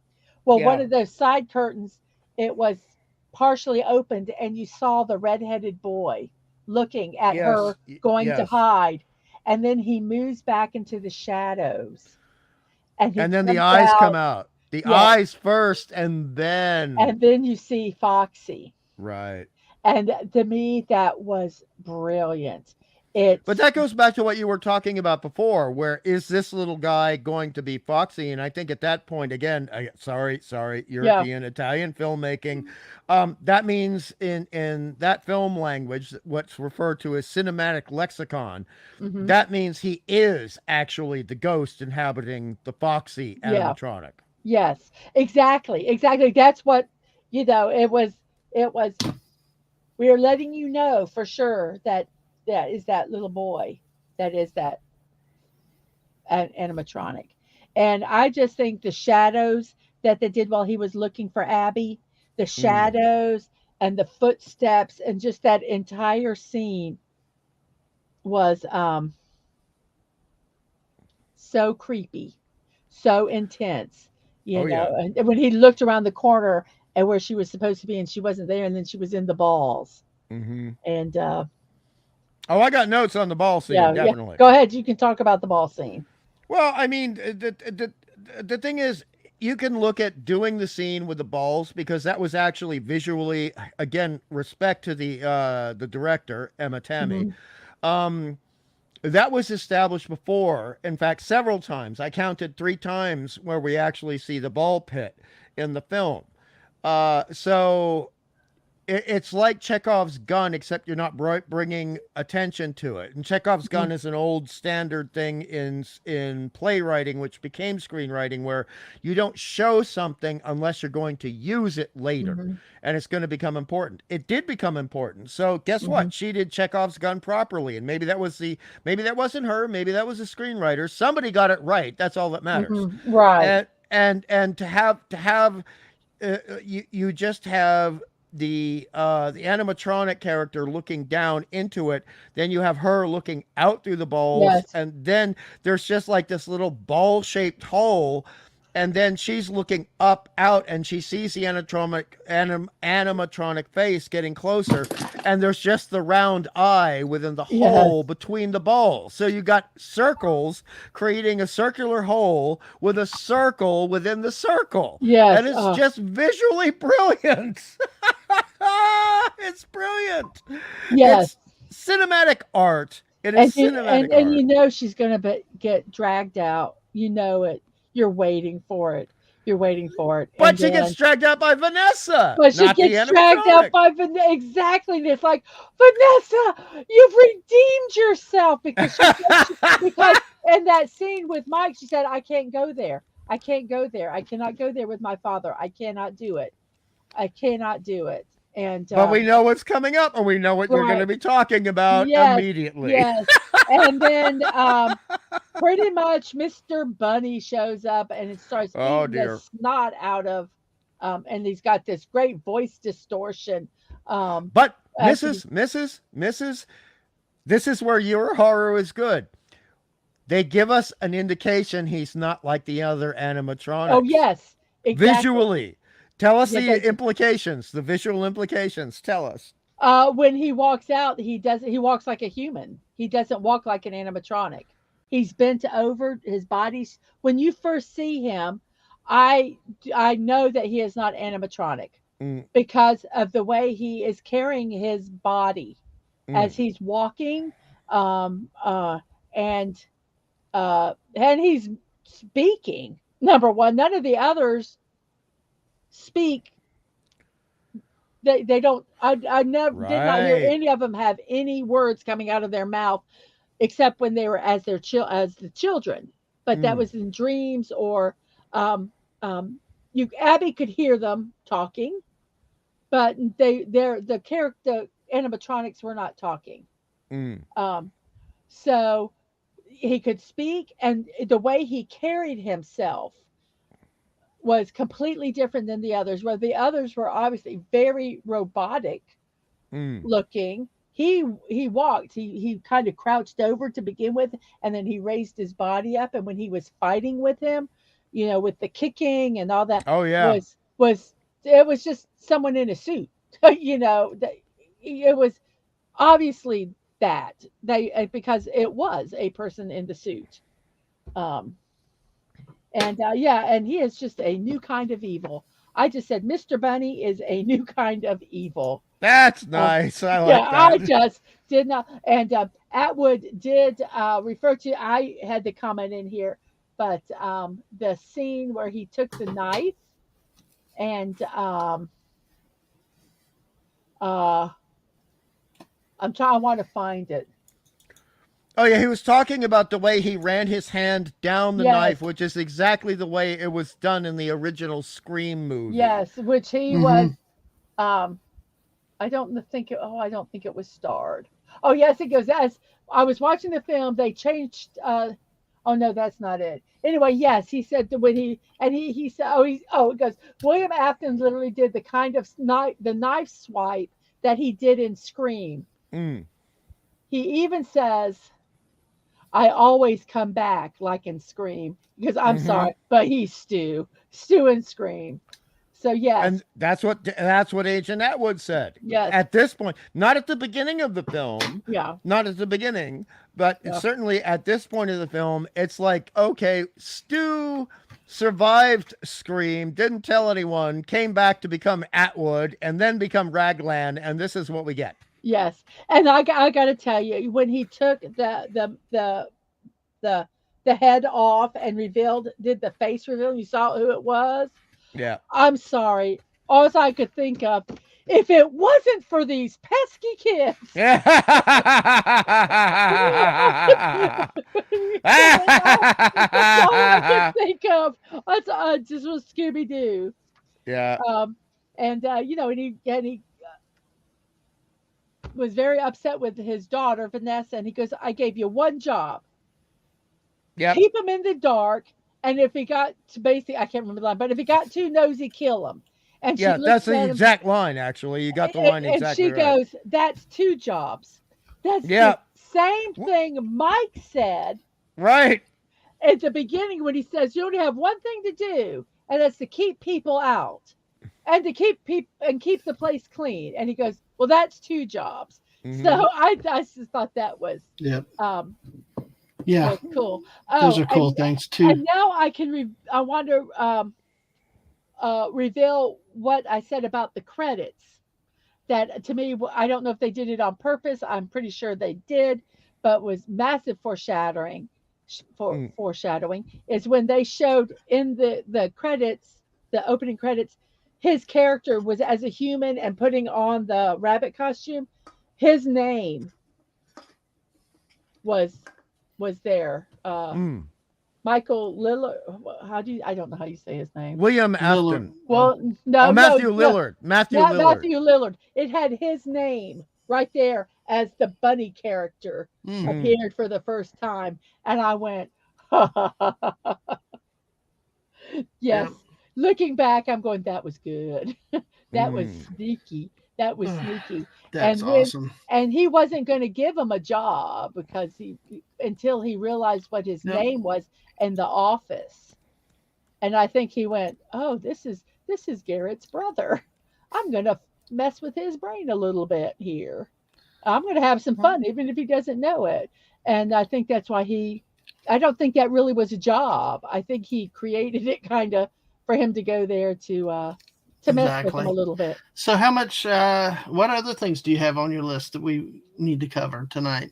Well, one yeah, of those side curtains, it was partially opened, and you saw the redheaded boy looking at her yes, going to yes. hide, and then he moves back into the shadows, and he And then the comes eyes come out. out. The Yes, eyes first, and then and then you see Foxy, right. and to me that was brilliant. But It's that goes back to what you were talking about before, where is this little guy going to be Foxy? And I think at that point, again, sorry, yeah, European, Italian filmmaking, that means in that film language, what's referred to as cinematic lexicon, hmm that means he is actually the ghost inhabiting the Foxy yeah, animatronic. yes, exactly, exactly. That's what it was. We are letting you know for sure that that is that little boy, that is that animatronic. And I just think the shadows that they did while he was looking for Abby, the Mm. shadows and the footsteps and just that entire scene was so creepy, so intense, Oh yeah. And when he looked around the corner and where she was supposed to be and she wasn't there, and then she was in the balls. Hmm. And Oh, I got notes on the ball scene, yeah, yeah. definitely. Go ahead, you can talk about the ball scene. Well, I mean, the thing is, you can look at doing the scene with the balls because that was actually visually, again, respect to the director Emma Tammy. Mhm. Um, that was established before. In fact, several times. I counted 3 times where we actually see the ball pit in the film. So it's like Chekhov's gun, except you're not bringing attention to it. And Chekhov's Mhm. gun is an old standard thing in playwriting, which became screenwriting, where you don't show something unless you're going to use it later, Mhm. and it's going to become important. It did become important. So guess Mhm. what? She did Chekhov's gun properly, and maybe that wasn't her, maybe that was a screenwriter. Somebody got it right. That's all that matters. Mhm. Right. And to have you just have the animatronic character looking down into it, then you have her looking out through the balls, Yes. and then there's just like this little ball shaped hole, and then she's looking up out and she sees the animatronic face getting closer, and there's just the round eye within the Yes. hole between the balls. So you got circles creating a circular hole with a circle within the circle, and Yes. it's just visually brilliant. It's brilliant. Yes. It's cinematic art. It is And cinematic and art. she's gonna get dragged out. You know it. You're waiting for it. You're waiting for it. And But she gets then dragged out by Vanessa, but she not the gets dragged out animatronic. by exactly. And it's like, Vanessa, you've redeemed yourself, because because in that scene with Mike, she said, I can't go there. I can't go there. I cannot go there with my father. I cannot do it. I cannot do it. And But we know what's coming up, and we know what you're going right. to be talking about Yes, immediately. yes. And then pretty much Mr. Bunny shows up and it starts Oh beating the dear. snot out of and he's got this great voice distortion. Um But as he Mrs. This is where your horror is good. They give us an indication he's not like the other oh animatronics. yes, exactly. Visually. Tell us Yeah, the implications, the visual implications. Tell us. when he walks out, he walks like a human. He doesn't walk like an animatronic. He's bent over, his body's when you first see him, I I know that he is not animatronic Mm, because of the way he is carrying his body mm. as he's walking, um and and he's speaking. Number one, none of the others speak. They don't. I never did not hear Right. any of them have any words coming out of their mouth except when they were as the children. But that Mm, was in dreams or um, um, you. Abby could hear them talking. but the character animatronics were not talking. Mm. Um, so he could speak, and the way he carried himself was completely different than the others. Where the others were obviously very robotic Mm. looking. He walked. He kind of crouched over to begin with, and then he raised his body up. And when he was fighting with him, with the kicking and all that, Oh yeah. was it was just someone in a suit. It was obviously that because it was a person in the suit. Um, and yeah, and he is just a new kind of evil. I just said Mr. Bunny is a new kind of evil. That's Uh, nice. I yeah, like I that. just did not. And Atwood did refer to. I had the comment in here, but the scene where he took the knife and uh, I'm trying. I want to find it. Oh yeah, he was talking about the way he ran his hand down the Yes, knife, which is exactly the way it was done in the original Scream movie. yes, which he Mm-hmm. was. Um, I don't think it. Oh, I don't think it was starred. Oh yes, it goes. As I was watching the film, they changed. Oh no, that's not it. Anyway, yes, he said that when he said it goes. William Afton literally did the knife swipe that he did in Scream. Mm. He even says, "I always come back like in Scream," because I'm Hmm. sorry, but he's Stu and Scream. So yes, And that's what Agent Atwood said. yes, At this point, not at the beginning of the film, yeah, not at the beginning, but yeah. certainly at this point of the film, it's like, okay, Stu survived Scream, didn't tell anyone, came back to become Atwood, and then become Raglan, and this is what we get. Yes, and I got to tell you, when he took the the head off and did the face reveal, you saw who it was. Yeah. I'm sorry, all I could think of, if it wasn't for these pesky kids, Yeah. that's all I could think of. I just was Scooby Doo, Yeah. um, and and he was very upset with his daughter Vanessa, and he goes, "I gave you one job." Yep. Keep him in the dark. And if he got to basically, I can't remember the line, but if he got too nosy, kill him. And she Yeah, looks that's the at him exact line, actually. You got the line and exactly she right. goes, "That's two jobs." That's the Yeah. same thing Mike said Right. at the beginning when he says, "You only have one thing to do, and that's to keep people out and to keep keep the place clean." And he goes, "Well, that's two jobs." So Hmm. I just thought that Yep. um, Yeah. was cool. Those Oh, are cool things too. and now I want to reveal what I said about the credits. That to me, I don't know if they did it on purpose. I'm pretty sure they did, but was massive foreshadowing. Mm. Foreshadowing is when they showed in the credits, the opening credits, his character was as a human and putting on the rabbit costume. His name was there. Mm. Michael Lillard. I don't know how you say his name. William Lillard. Afton. Well, Oh, no, no, Matthew no, Lillard. Matthew not Lillard. Matthew Lillard. It had his name right there as the bunny character Mm. Mm. appeared for the first time, and I went, yes. Yep. Looking back, I'm going, that was good. That was Mm. sneaky. That was sneaky. That's And when awesome. and he wasn't going to give him a job because he until he realized what his Yep. name was in the office. And I think he went, "Oh, this is Garrett's brother. I'm going to mess with his brain a little bit here. I'm going to have some fun even if he doesn't know it." And I think that's why I don't think that really was a job. I think he created it kind of for him to go there to mess with him a Exactly. little bit. So, how much? What other things do you have on your list that we need to cover tonight?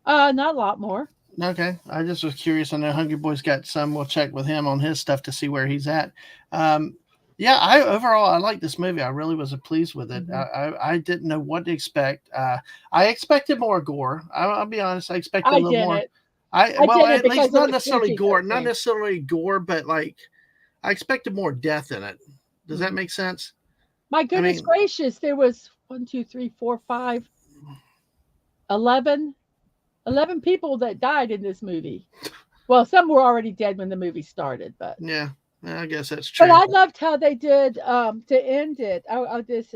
Not a lot more. Okay, I just was curious. I know Hungry Boy's got some. We'll check with him on his stuff to see where he's at. Um, yeah, I like this movie. I really was pleased with it. Hmm. I didn't know what to expect. I expected more gore. I'll be honest. I expected a I little more. didn't. I well, Did it at least because it not was necessarily gore. Not PG-13. necessarily gore, but like I expected more death in it. Does that Mhm. make sense? My I goodness mean, gracious, there was 1, 2, 3, 4, 5, 11, 11 people that died in this movie. Well, some were already dead when the movie started, yeah, I guess that's but true. I loved how they did to end it. I just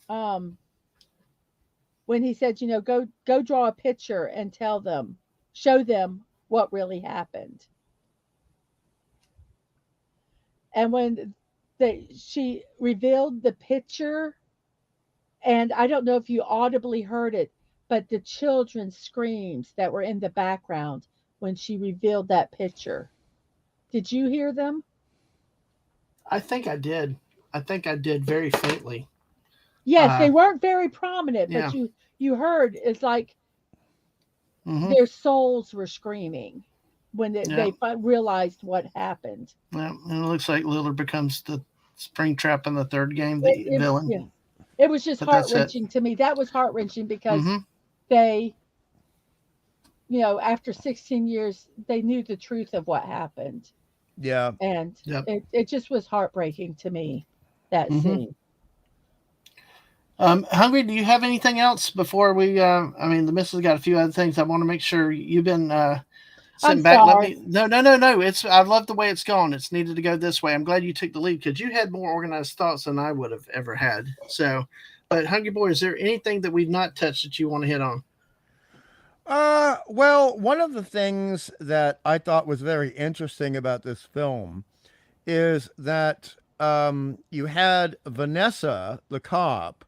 um when he said, go draw a picture and tell them, show them what really happened. And when she revealed the picture, and I don't know if you audibly heard it, but the children's screams that were in the background when she revealed that picture. Did you hear them? I think I did. I think I did very faintly. Yes, Uh, they weren't very prominent, but yeah. you heard it's like Mm-hmm. their souls were screaming when Yeah. realized what happened. Yeah. And it looks like Lillard becomes the spring trap in the third game, It, the it, yeah, villain. it was just But heart that's it. wrenching to me. That was heart wrenching because Mm-hmm. they, after 16 years, they knew the truth of what happened. Yeah. And Yep. it just was heartbreaking to me, that Mm-hmm. scene. Hungry, do you have anything else before we? I mean, the missus got a few other things. I want to make sure you've been I'm sitting back. Let sorry. me. No, no, no, no. It's. I love the way it's gone. It's needed to go this way. I'm glad you took the lead because you had more organized thoughts than I would have ever had. So, but Hungry Boy, is there anything that we've not touched that you want to hit on? Well, one of the things that I thought was very interesting about this film is that you had Vanessa, the cop,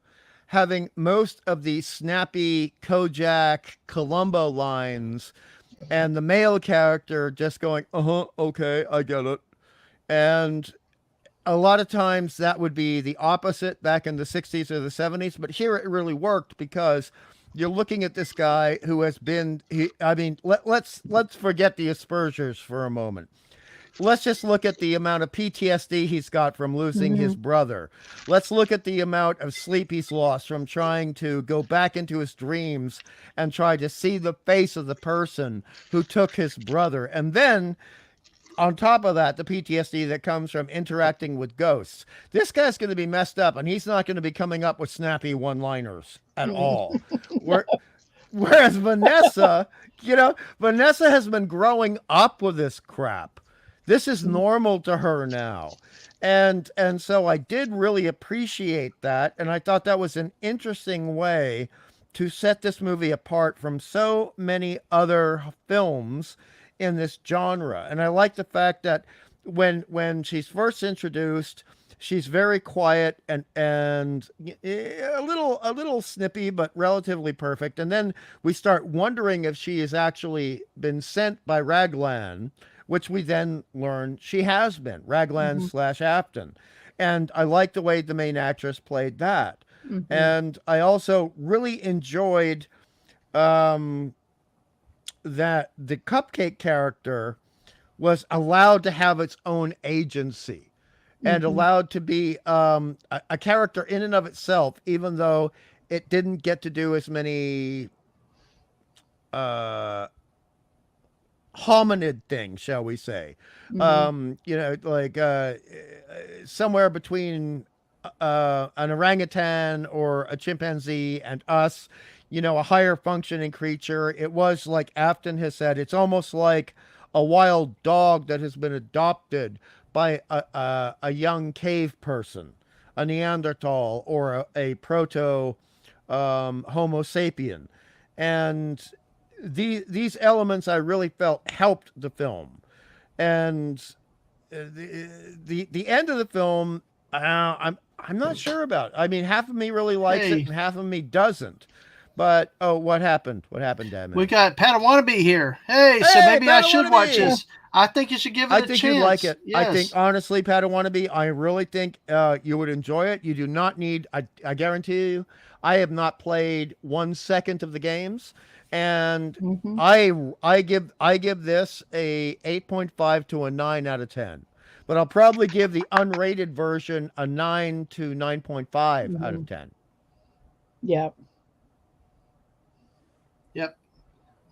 having most of the snappy Kojak Columbo lines, and the male character just going, "Uh huh, okay, I get it." And a lot of times that would be the opposite back in the 60s or the 70s, but here it really worked because you're looking at this guy who has been I mean, let's forget the aspersions for a moment. Let's just look at the amount of PTSD he's got from losing his Hmm. brother. Let's look at the amount of sleep he's lost from trying to go back into his dreams and try to see the face of the person who took his brother. And then on top of that, the PTSD that comes from interacting with ghosts. This guy's going to be messed up, and he's not going to be coming up with snappy one-liners at all. Where, whereas Vanessa, Vanessa has been growing up with this crap. This is normal to her now. And so I did really appreciate that, and I thought that was an interesting way to set this movie apart from so many other films in this genre. And I like the fact that when she's first introduced, she's very quiet and a little snippy, but relatively perfect. And then we start wondering if she has actually been sent by Raglan, which we then learn she has been Raglan Hmm. slash Afton. And I like the way the main actress played that. Hmm. And I also really enjoyed um, that the cupcake character was allowed to have its own agency and Hmm. allowed to be a character in and of itself, even though it didn't get to do as many uh, hominid things, shall we say. Hmm. Like somewhere between an orangutan or a chimpanzee and us, a higher functioning creature. It was like Afton has said, it's almost like a wild dog that has been adopted by a young cave person, a Neanderthal or a proto Homo sapien. And these elements I really felt helped the film. And the end of the film, I'm not sure about. I mean, half of me really likes it Hey, and half of me doesn't. But oh, what happened? What happened, we Damon? got Padawannabe here. Hey, so Hey, maybe I should watch Padawannabe! this. I think you should give it I a think you'd like chance. it. I think Yes. honestly, Padawannabe, I really think you would enjoy it. You do not need. I guarantee you, I have not played 1 second of the games, and Hmm. I give this a 8.5 to a 9 out of 10. But I'll probably give the unrated version a 9 to 9.5 out Hmm. of 10. Yeah. Yep.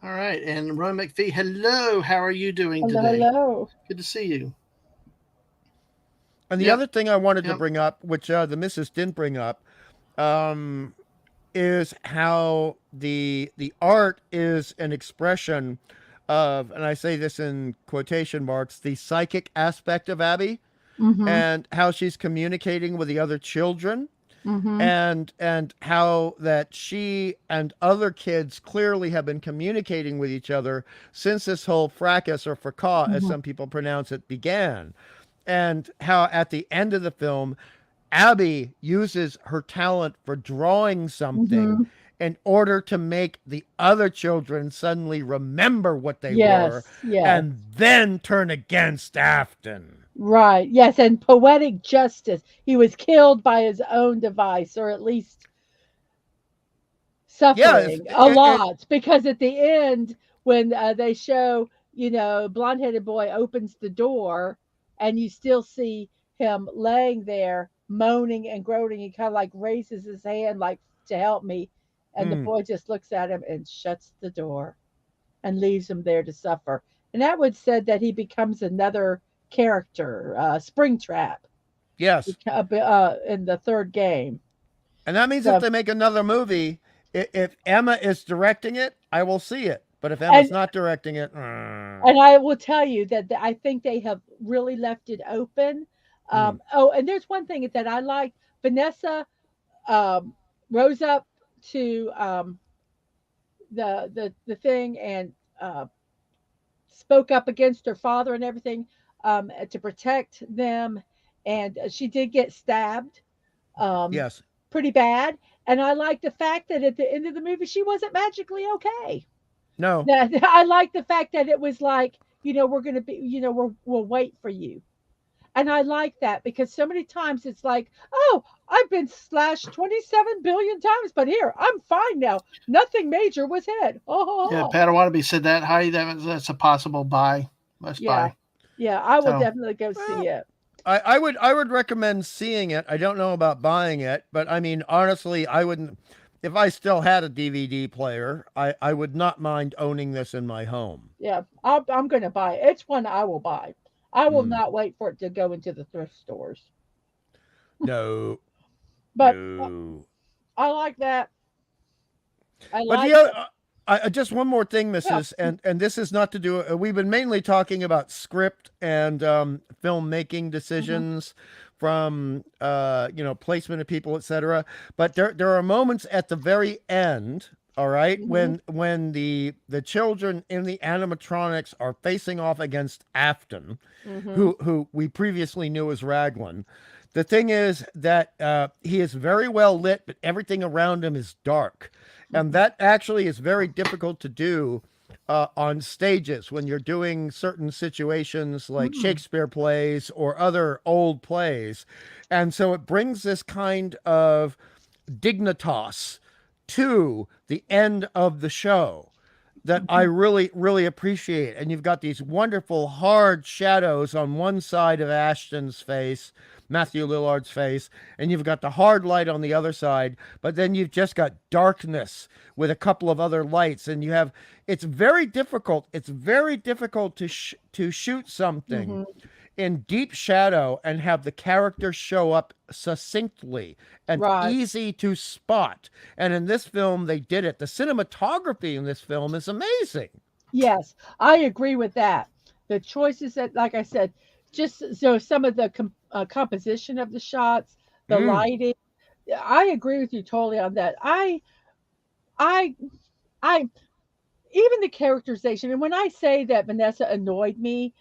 All right. And Ron McPhee, hello. How are you doing Hello, today? hello. Good to see you. And the Yep. other thing I wanted to Yep. bring up, which the missus didn't bring up, um, is how the art is an expression of, and I say this in quotation marks, the psychic aspect of Abby, Mm-hmm. and how she's communicating with the other children, Mm-hmm. and how that she and other kids clearly have been communicating with each other since this whole fracas or fracas, as Mm-hmm. some people pronounce it, began. And how at the end of the film, Abby uses her talent for drawing something Mm-hmm. in order to make the other children suddenly remember what they were Yes. Yes. and then turn against Afton. Right. Yes. And poetic justice. He was killed by his own device, or at least Yeah, suffering a lot, because at the end, when they show, blonde-headed boy opens the door, and you still see him laying there moaning and groaning. He kind of like raises his hand like to help me, and the mm, boy just looks at him and shuts the door and leaves him there to suffer. And Atwood said that he becomes another character, Springtrap, yes. in the third game. And that means if So, they make another movie, if Emma is directing it, I will see it. But if Emma's and not directing it, And I will tell you that I think they have really left it open. mm, Oh, and there's one thing that I like. Vanessa um, rose up to the thing and spoke up against her father and everything, to protect them. And she did get stabbed, um, yes, pretty bad. And I like the fact that at the end of the movie, she wasn't magically okay. no, That I like the fact that it was like, we're going to be, we'll wait for you. And I like that, because so many times it's like, oh, I've been slashed 27 billion times, but here, I'm fine now. Nothing major was hit. Yeah, Oh, Padawannabe said that. Heidi, that's a possible buy. Must yeah. buy. Yeah, I will So definitely go well, see it. I would recommend seeing it. I don't know about buying it, but I mean honestly, I wouldn't. If I still had a DVD player, I would not mind owning this in my home. Yeah, I'm going to buy it. It's one I will buy. I will Mm, not wait for it to go into the thrift stores. no, But no. I like that. I But like the other, that. just one more thing, Yeah. Mrs. And this is not to do. We've been mainly talking about script and filmmaking Hmm. decisions, from placement of people, etc. But there are moments at the very end. All right, Hmm. when the children in the animatronics are facing off against Afton, Hmm. who we previously knew as Raglan. The thing is that he is very well lit, but everything around him is dark. And Hmm. that actually is very difficult to do on stages when you're doing certain situations like Hmm. Shakespeare plays or other old plays. And so it brings this kind of dignitas to the end of the show that I Hmm. really, really appreciate. And you've got these wonderful hard shadows on one side of Ashton's face, Matthew Lillard's face, and you've got the hard light on the other side, but then you've just got darkness with a couple of other lights, and it's very difficult. It's very difficult to shoot something Hmm. in deep shadow and have the characters show up succinctly and Right. easy to spot. And in this film, they did it. The cinematography in this film is amazing. Yes, I agree with that. The choices that, like I said, just so some of the composition of the shots, the Mm, lighting, I agree with you totally on that. I, I, even the characterization. And when I say that Vanessa annoyed me,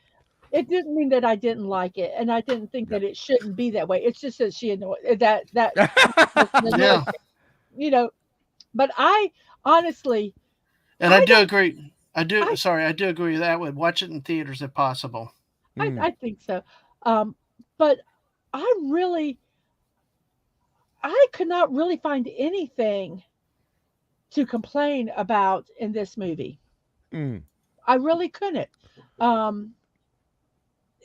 it didn't mean that I didn't like it, and I didn't think no. that it shouldn't be that way. It's just that she annoyed that person annoyed yeah, me, you know. But I honestly, and I I do don't, agree. I do. I, Sorry, I do agree with that. Would watch it in theaters if possible. Mm, I think so. Um, but I really, I could not really find anything to complain about in this movie. mm. I really couldn't. Um,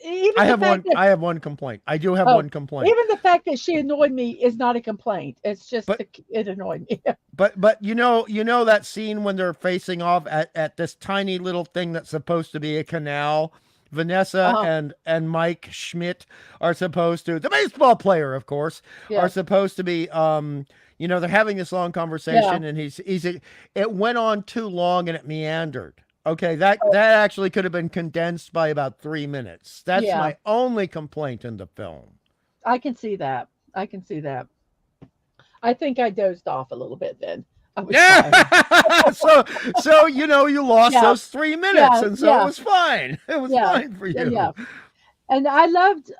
even the fact that I have one complaint. I do have oh, one complaint. even the fact that she annoyed me is not a complaint. It's just But it annoyed me. but you know that scene when they're facing off at this tiny little thing that's supposed to be a canal, Vanessa and Mike Schmidt are supposed to, the baseball player, of course, are supposed to be, they're having this long conversation, and it went on too long and it meandered. Okay, that actually could have been condensed by about 3 minutes. That's my only complaint in the film. I can see that. I can see that. I think I dozed off a little bit then. I was tired. so you lost those 3 minutes, and so it was fine. It was fine for you. Yeah. And I loved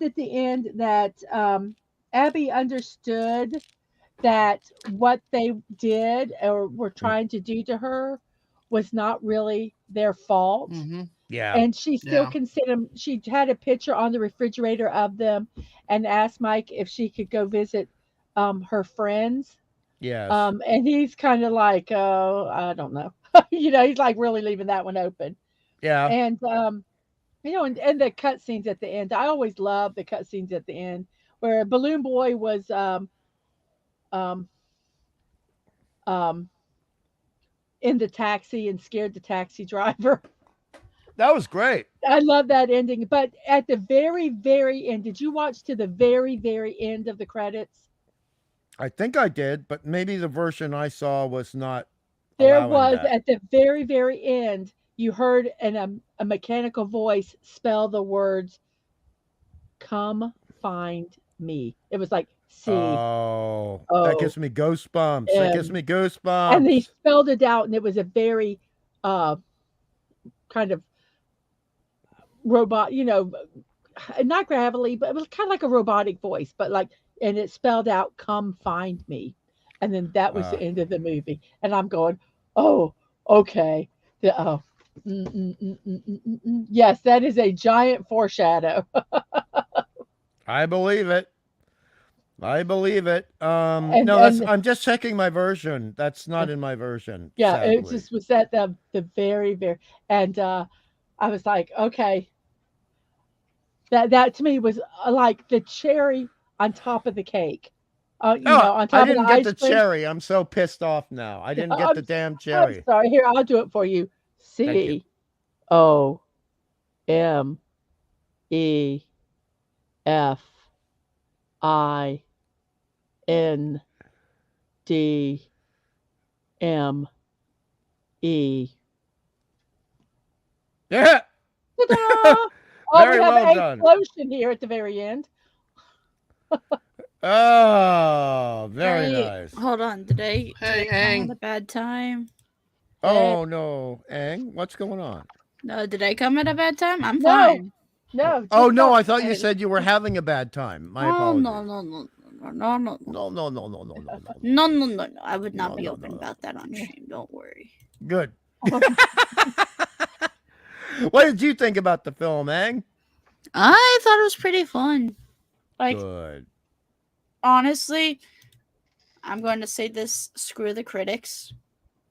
at the end that Abby understood that what they did or were trying to do to her was not really their fault. Mm-hmm. Yeah. And she still considered, she had a picture on the refrigerator of them and asked Mike if she could go visit her friends. Yes. And he's kind of like, oh, I don't know. He's like really leaving that one open. Yeah. And, and the cutscenes at the end. I always love the cutscenes at the end where Balloon Boy was in the taxi and scared the taxi driver. That was great. I love that ending. But at the very, very end, did you watch to the very, very end of the credits? I think I did, but maybe the version I saw was not. There was at the very, very end, you heard a mechanical voice spell the words, "Come find me." It was like, "See." Oh, that gives me goosebumps. That gives me goosebumps. And they spelled it out, and it was a very kind of robot, not gravelly, but it was kind of like a robotic voice, but and it spelled out, "Come find me." And then that was the end of the movie. And I'm going, oh, okay. Yes, that is a giant foreshadow. I believe it. I'm just checking my version. That's not in my version. Yeah, sadly. It just was at the very, very, and I was like, okay. That to me was like the cherry on top of the cake. On top I didn't of the get ice the cream. cherry. I'm so pissed off now. I didn't get the damn cherry. I'm sorry. Here, I'll do it for you. COMEFINDME. Yeah. Ta-da! Very we have well an done. explosion here at the very end. Oh, very Hey, nice. Hold on, did I Hey, come Ang. at a bad time? Oh no, Ang, what's going on? No, did I come at a bad time? I'm No. fine. No. Oh just no, go I thought you ahead. said you were having a bad time. My Oh apologies. no. No. I would not No, be no, open no. about that on stream. Don't worry. Good. What did you think about the film, Ang? I thought it was pretty fun. Good. Honestly, I'm going to say this. Screw the critics.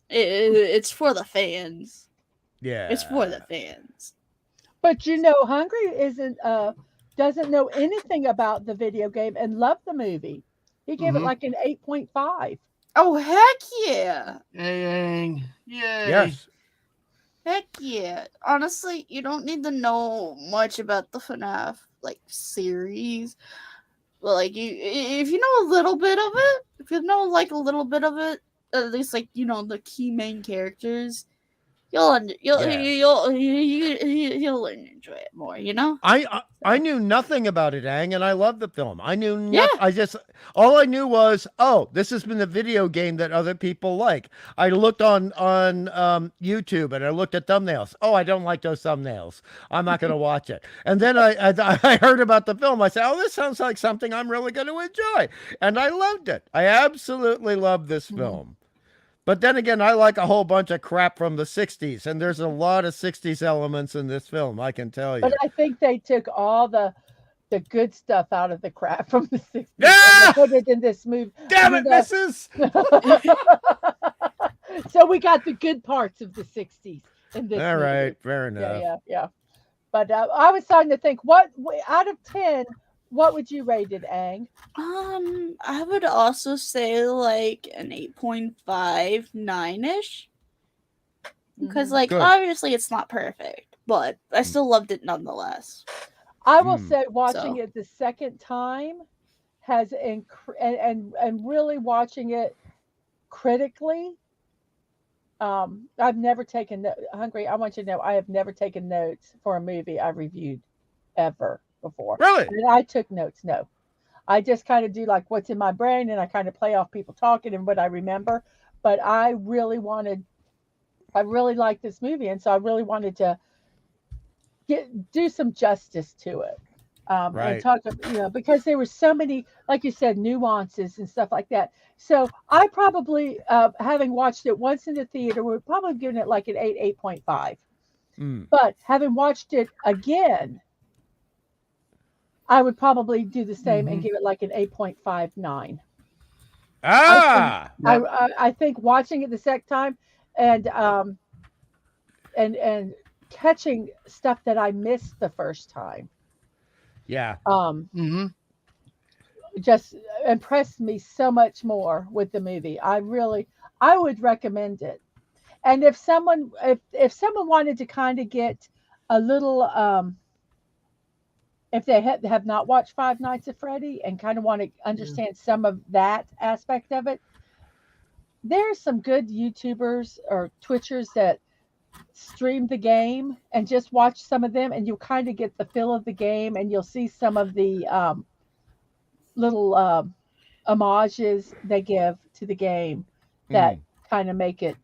It's for the fans. Yeah. It's for the fans. But Hungry doesn't know anything about the video game and loved the movie. He gave it like an 8.5. Oh, heck yeah. Hey, Ang. Yay. Yes. Heck yeah. Honestly, you don't need to know much about the FNAF series. But if you know a little bit of it, if you know a little bit of it, at least the key main characters, you'll enjoy it more, I knew nothing about it, Ang, and I love the film. I knew nothing. All I knew was, this has been the video game that other people like. I looked on YouTube and I looked at thumbnails. Oh, I don't like those thumbnails. I'm not going to watch it. And then I heard about the film. I said, this sounds like something I'm really going to enjoy. And I loved it. I absolutely loved this film. But then again, I like a whole bunch of crap from the 60s, and there's a lot of 60s elements in this film, I can tell you. But I think they took all the good stuff out of the crap from the 60s. Yeah! And they put it in this movie. Damn it, missus! So we got the good parts of the 60s in this All movie. right, fair enough. Yeah. But I was starting to think, what out of 10, what would you rate it, Ang? I would also say an 8.5, 9-ish. Because Good. obviously it's not perfect. but I still loved it nonetheless. I will say watching So. it the second time has and really watching it critically. I've never taken Hungry. I want you to know I have never taken notes for a movie I reviewed ever before. Really? And I took notes. No, I just kind of do like what's in my brain, and I kind of play off people talking and what I remember. But I really liked this movie, and so I really wanted to do some justice to it. And Right. talk, because there were so many, like you said, nuances and stuff like that. So I probably, having watched it once in the theater, would probably give it like an 8.5. But having watched it again, I would probably do the same and give it like an 8.59. Ah, I think watching it the second time and and catching stuff that I missed the first time. yeah. Just impressed me so much more with the movie. I would recommend it. And if someone wanted to kind of get a little if they have not watched Five Nights at Freddy and kind of want to understand some of that aspect of it, there's some good YouTubers or Twitchers that stream the game and just watch some of them, and you'll kind of get the feel of the game, and you'll see some of the little homages they give to the game that kind of make it,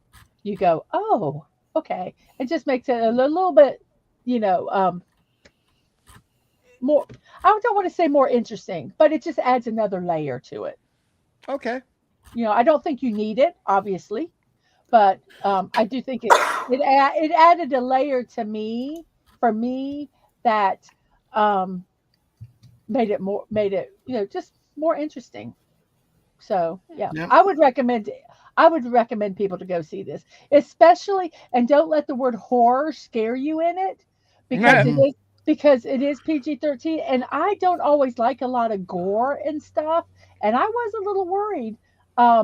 you go, oh, okay. It just makes it a little bit, more, I don't want to say more interesting, but it just adds another layer to it. Okay. I don't think you need it, obviously, but I do think it added a layer to me, for me, that made it just more interesting. So yeah. I would recommend people to go see this, especially, and don't let the word horror scare you in it, because it is PG-13, and I don't always like a lot of gore and stuff, and I was a little worried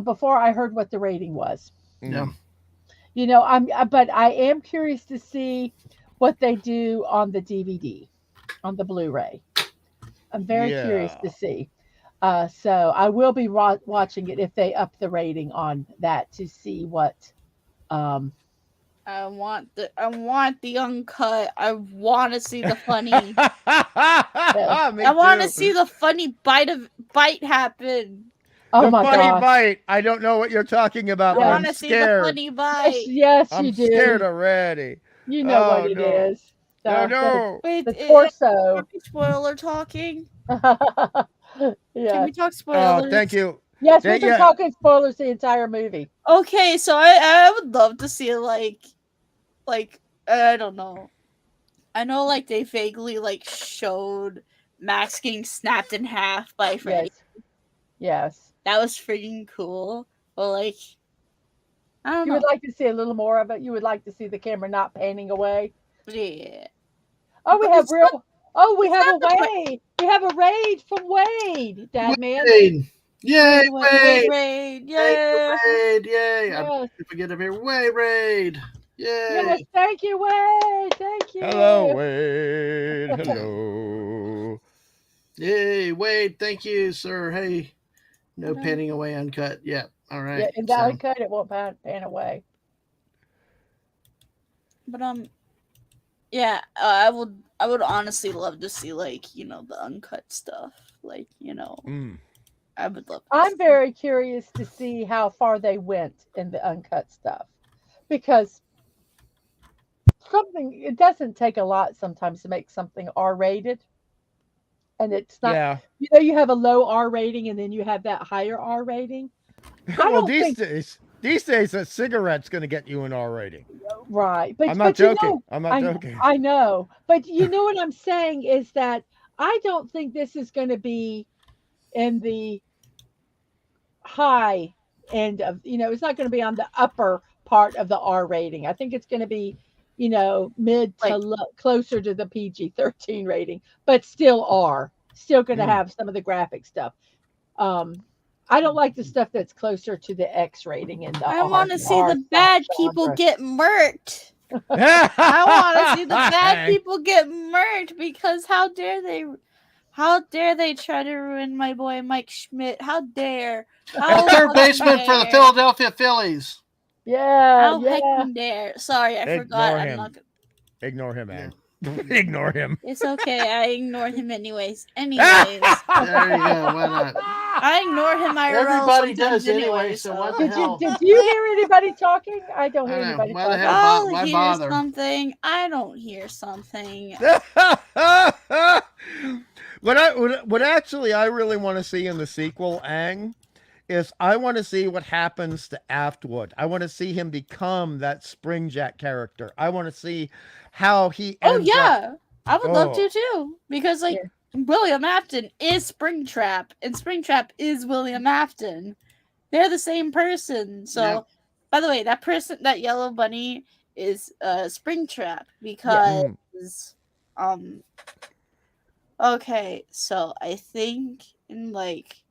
before I heard what the rating was. Yeah. But I am curious to see what they do on the DVD, on the Blu-ray. I'm very curious to see. So I will be watching it if they up the rating on that to see what. I want the uncut. I want to see the funny. I want to see the funny bite happen. Oh the my funny gosh. bite. I don't know what you're talking about. I But want I'm to see the scared. funny bite. Yes, I'm you do. scared already. You know Oh, what it no. is. No. Wait, The torso. spoiler talking. Can Yeah. we talk spoilers? Oh, thank you. Yes, we've been talking spoilers the entire movie. Okay, so I would love to see like I don't know. I know like they vaguely like showed Max getting snapped in half by Freddy. Yes. That was freaking cool. But like I don't You know. would like to see a little more of it. You would like to see the camera not panning away. Yeah. Oh, we But have it's not- we it's have a not the Wade. We have a raid from Wade, Dad man. Wade. Yay, Wade. Raid. Thank Yeah. you, Wade. Yay. Yes. I forget of here. Way Raid. Yay. Yes, thank you, Wade. Thank you. Hello, Wade. Hello. Yay, Wade. Thank you, sir. Hey, no panning away uncut. Yeah. All right. Yeah, and that uncut, it won't pan away. But yeah, I would honestly love to see like, the uncut stuff. Like, I would love to I'm see. very curious to see how far they went in the uncut stuff, because it doesn't take a lot sometimes to make something R-rated, and it's not. Yeah. You have a low R rating, and then you have that higher R rating. Well, these days, a cigarette's going to get you an R rating. Right, but I'm not joking. I'm not I, joking. I know, but you know what I'm saying is that I don't think this is going to be in the high end of, it's not going to be on the upper part of the R rating. I think it's going to be, mid to closer to the PG-13 rating, but still R. Still going to have some of the graphic stuff. I don't like the stuff that's closer to the X rating in the I want to see the bad people get murked. I want to see the bad people get murked because how dare they? How dare they try to ruin my boy Mike Schmidt? How dare? How Third fucking baseman for the dare. Philadelphia Phillies. Yeah, How yeah. heckin' dare? Sorry, I forgot. I'm not. Ignore him, Yeah. man. Ignore him. It's okay. I ignore him anyways. There you go. I Why not? ignore him IRL Everybody sometimes does anyway, anyway. so what the Did you hell? did you hear anybody talking? I don't I hear know. anybody Why the talking. hell? I'll Why hear bother? something. I don't hear something. What actually I really want to see in the sequel, Ang, is I want to see what happens to Aftwood. I want to see him become that Springjack character. I want to see how he Oh ends up. yeah, I would love Oh. to too because like William Afton is Springtrap and Springtrap is William Afton. They're the same person. So, Yep. by the way, that person, that yellow bunny, is Springtrap because Okay, so I think in like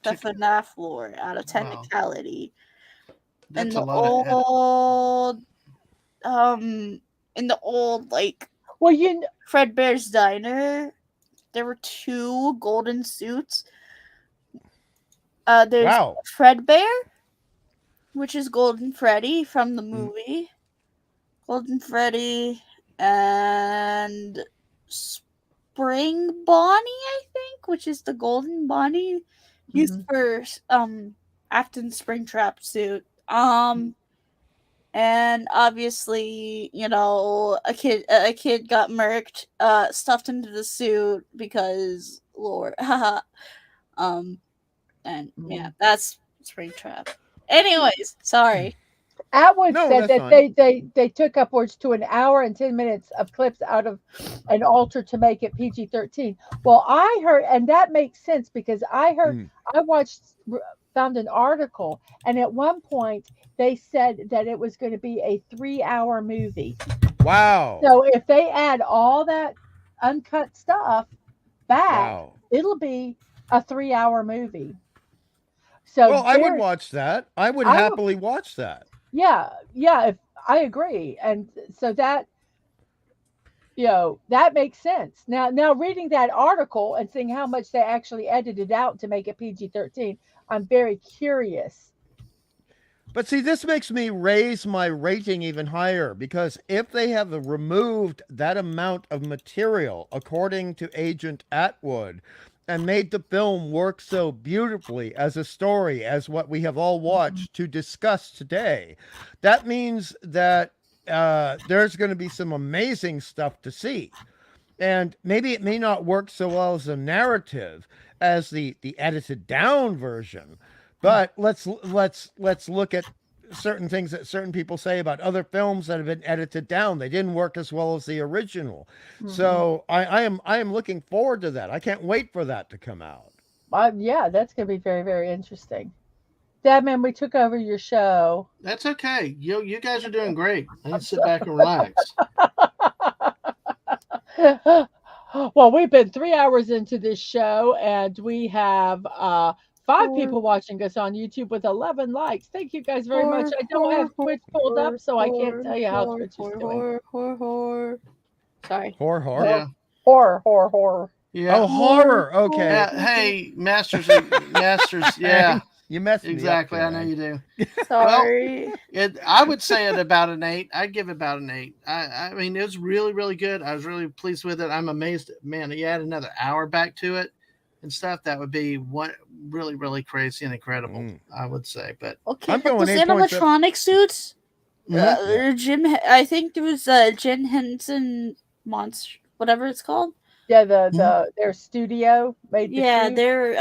the FNAF lore, out of technicality, in That's the a lot of old in the old like Well, you Fredbear's Diner, there were two golden suits. There's Wow. Fredbear, which is Golden Freddy from the movie. Golden Freddy and Spring Bonnie, I think, which is the Golden Bonnie used for Afton's Springtrap suit. And obviously, you know, a kid got murked, stuffed into the suit because lore. And yeah, that's Springtrap. Anyways, sorry. Atwood No, said that's that fine. they took upwards to an hour and 10 minutes of clips out of an alter to make it PG-13. Well, I heard, and that makes sense because I heard, I found an article, and at one point they said that it was going to be a 3-hour movie. Wow. So if they add all that uncut stuff back, Wow. it'll be a 3-hour movie. So Well, I would watch that. I would happily watch that. Yeah, if I agree. And so that, you know, that makes sense. Now reading that article and seeing how much they actually edited out to make it PG-13, I'm very curious. But see, this makes me raise my rating even higher because if they have removed that amount of material, according to Agent Atwood, and made the film work so beautifully as a story, as what we have all watched to discuss today, that means that there's going to be some amazing stuff to see. And maybe it may not work so well as a narrative as the edited down version, but let's look at certain things that certain people say about other films that have been edited down. They didn't work as well as the original. So I am looking forward to that. I can't wait for that to come out. Yeah, that's going to be very, very interesting. Dadman, we took over your show. That's okay. You guys are doing great. I need to sit back and relax. Well, we've been 3 hours into this show, and we have 5 people watching us on YouTube with 11 likes. Thank you guys very much. I don't have Twitch pulled up, so I can't tell you how Twitch is doing. Sorry. Horror. Yeah. Horror. Yeah. Oh, horror. Okay. Hey, Masters. Yeah. You messed me Exactly. up I know you do. Sorry. I would say it about an 8. I'd give it about an 8. I mean, it was really, really good. I was really pleased with it. I'm amazed. Man, you add another hour back to it and stuff. That would be really, really crazy and incredible, I would say. But Okay, I'm but going those 8.7. animatronic suits, I think there was Jim Henson Monster, whatever it's called. Yeah, their studio made the suit. They're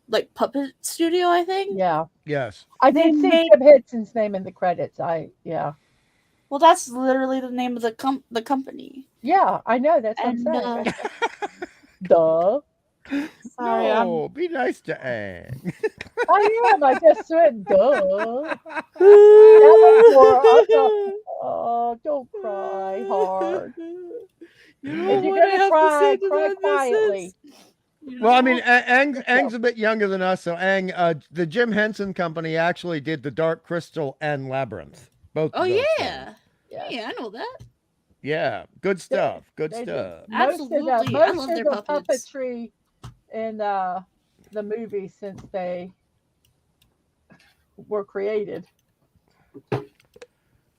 like puppet studio, I think. Yeah. Yes. I did see Jim Henson's name in the credits. Well, that's literally the name of the company. Yeah, I know. That's what I'm saying. Duh. Sorry, No, be nice to Ang. I am. I just went, duh. Don't cry hard. If you're going to cry quietly. Well, I mean, Ang's a bit younger than us, so Ang, the Jim Henson Company actually did the Dark Crystal and Labyrinth. Both. Oh of those yeah. films. Yes. Yeah, I know that. Yeah, good stuff. Good They did. stuff. Absolutely. I Most love of their the puppets. puppetry in the movie since they were created.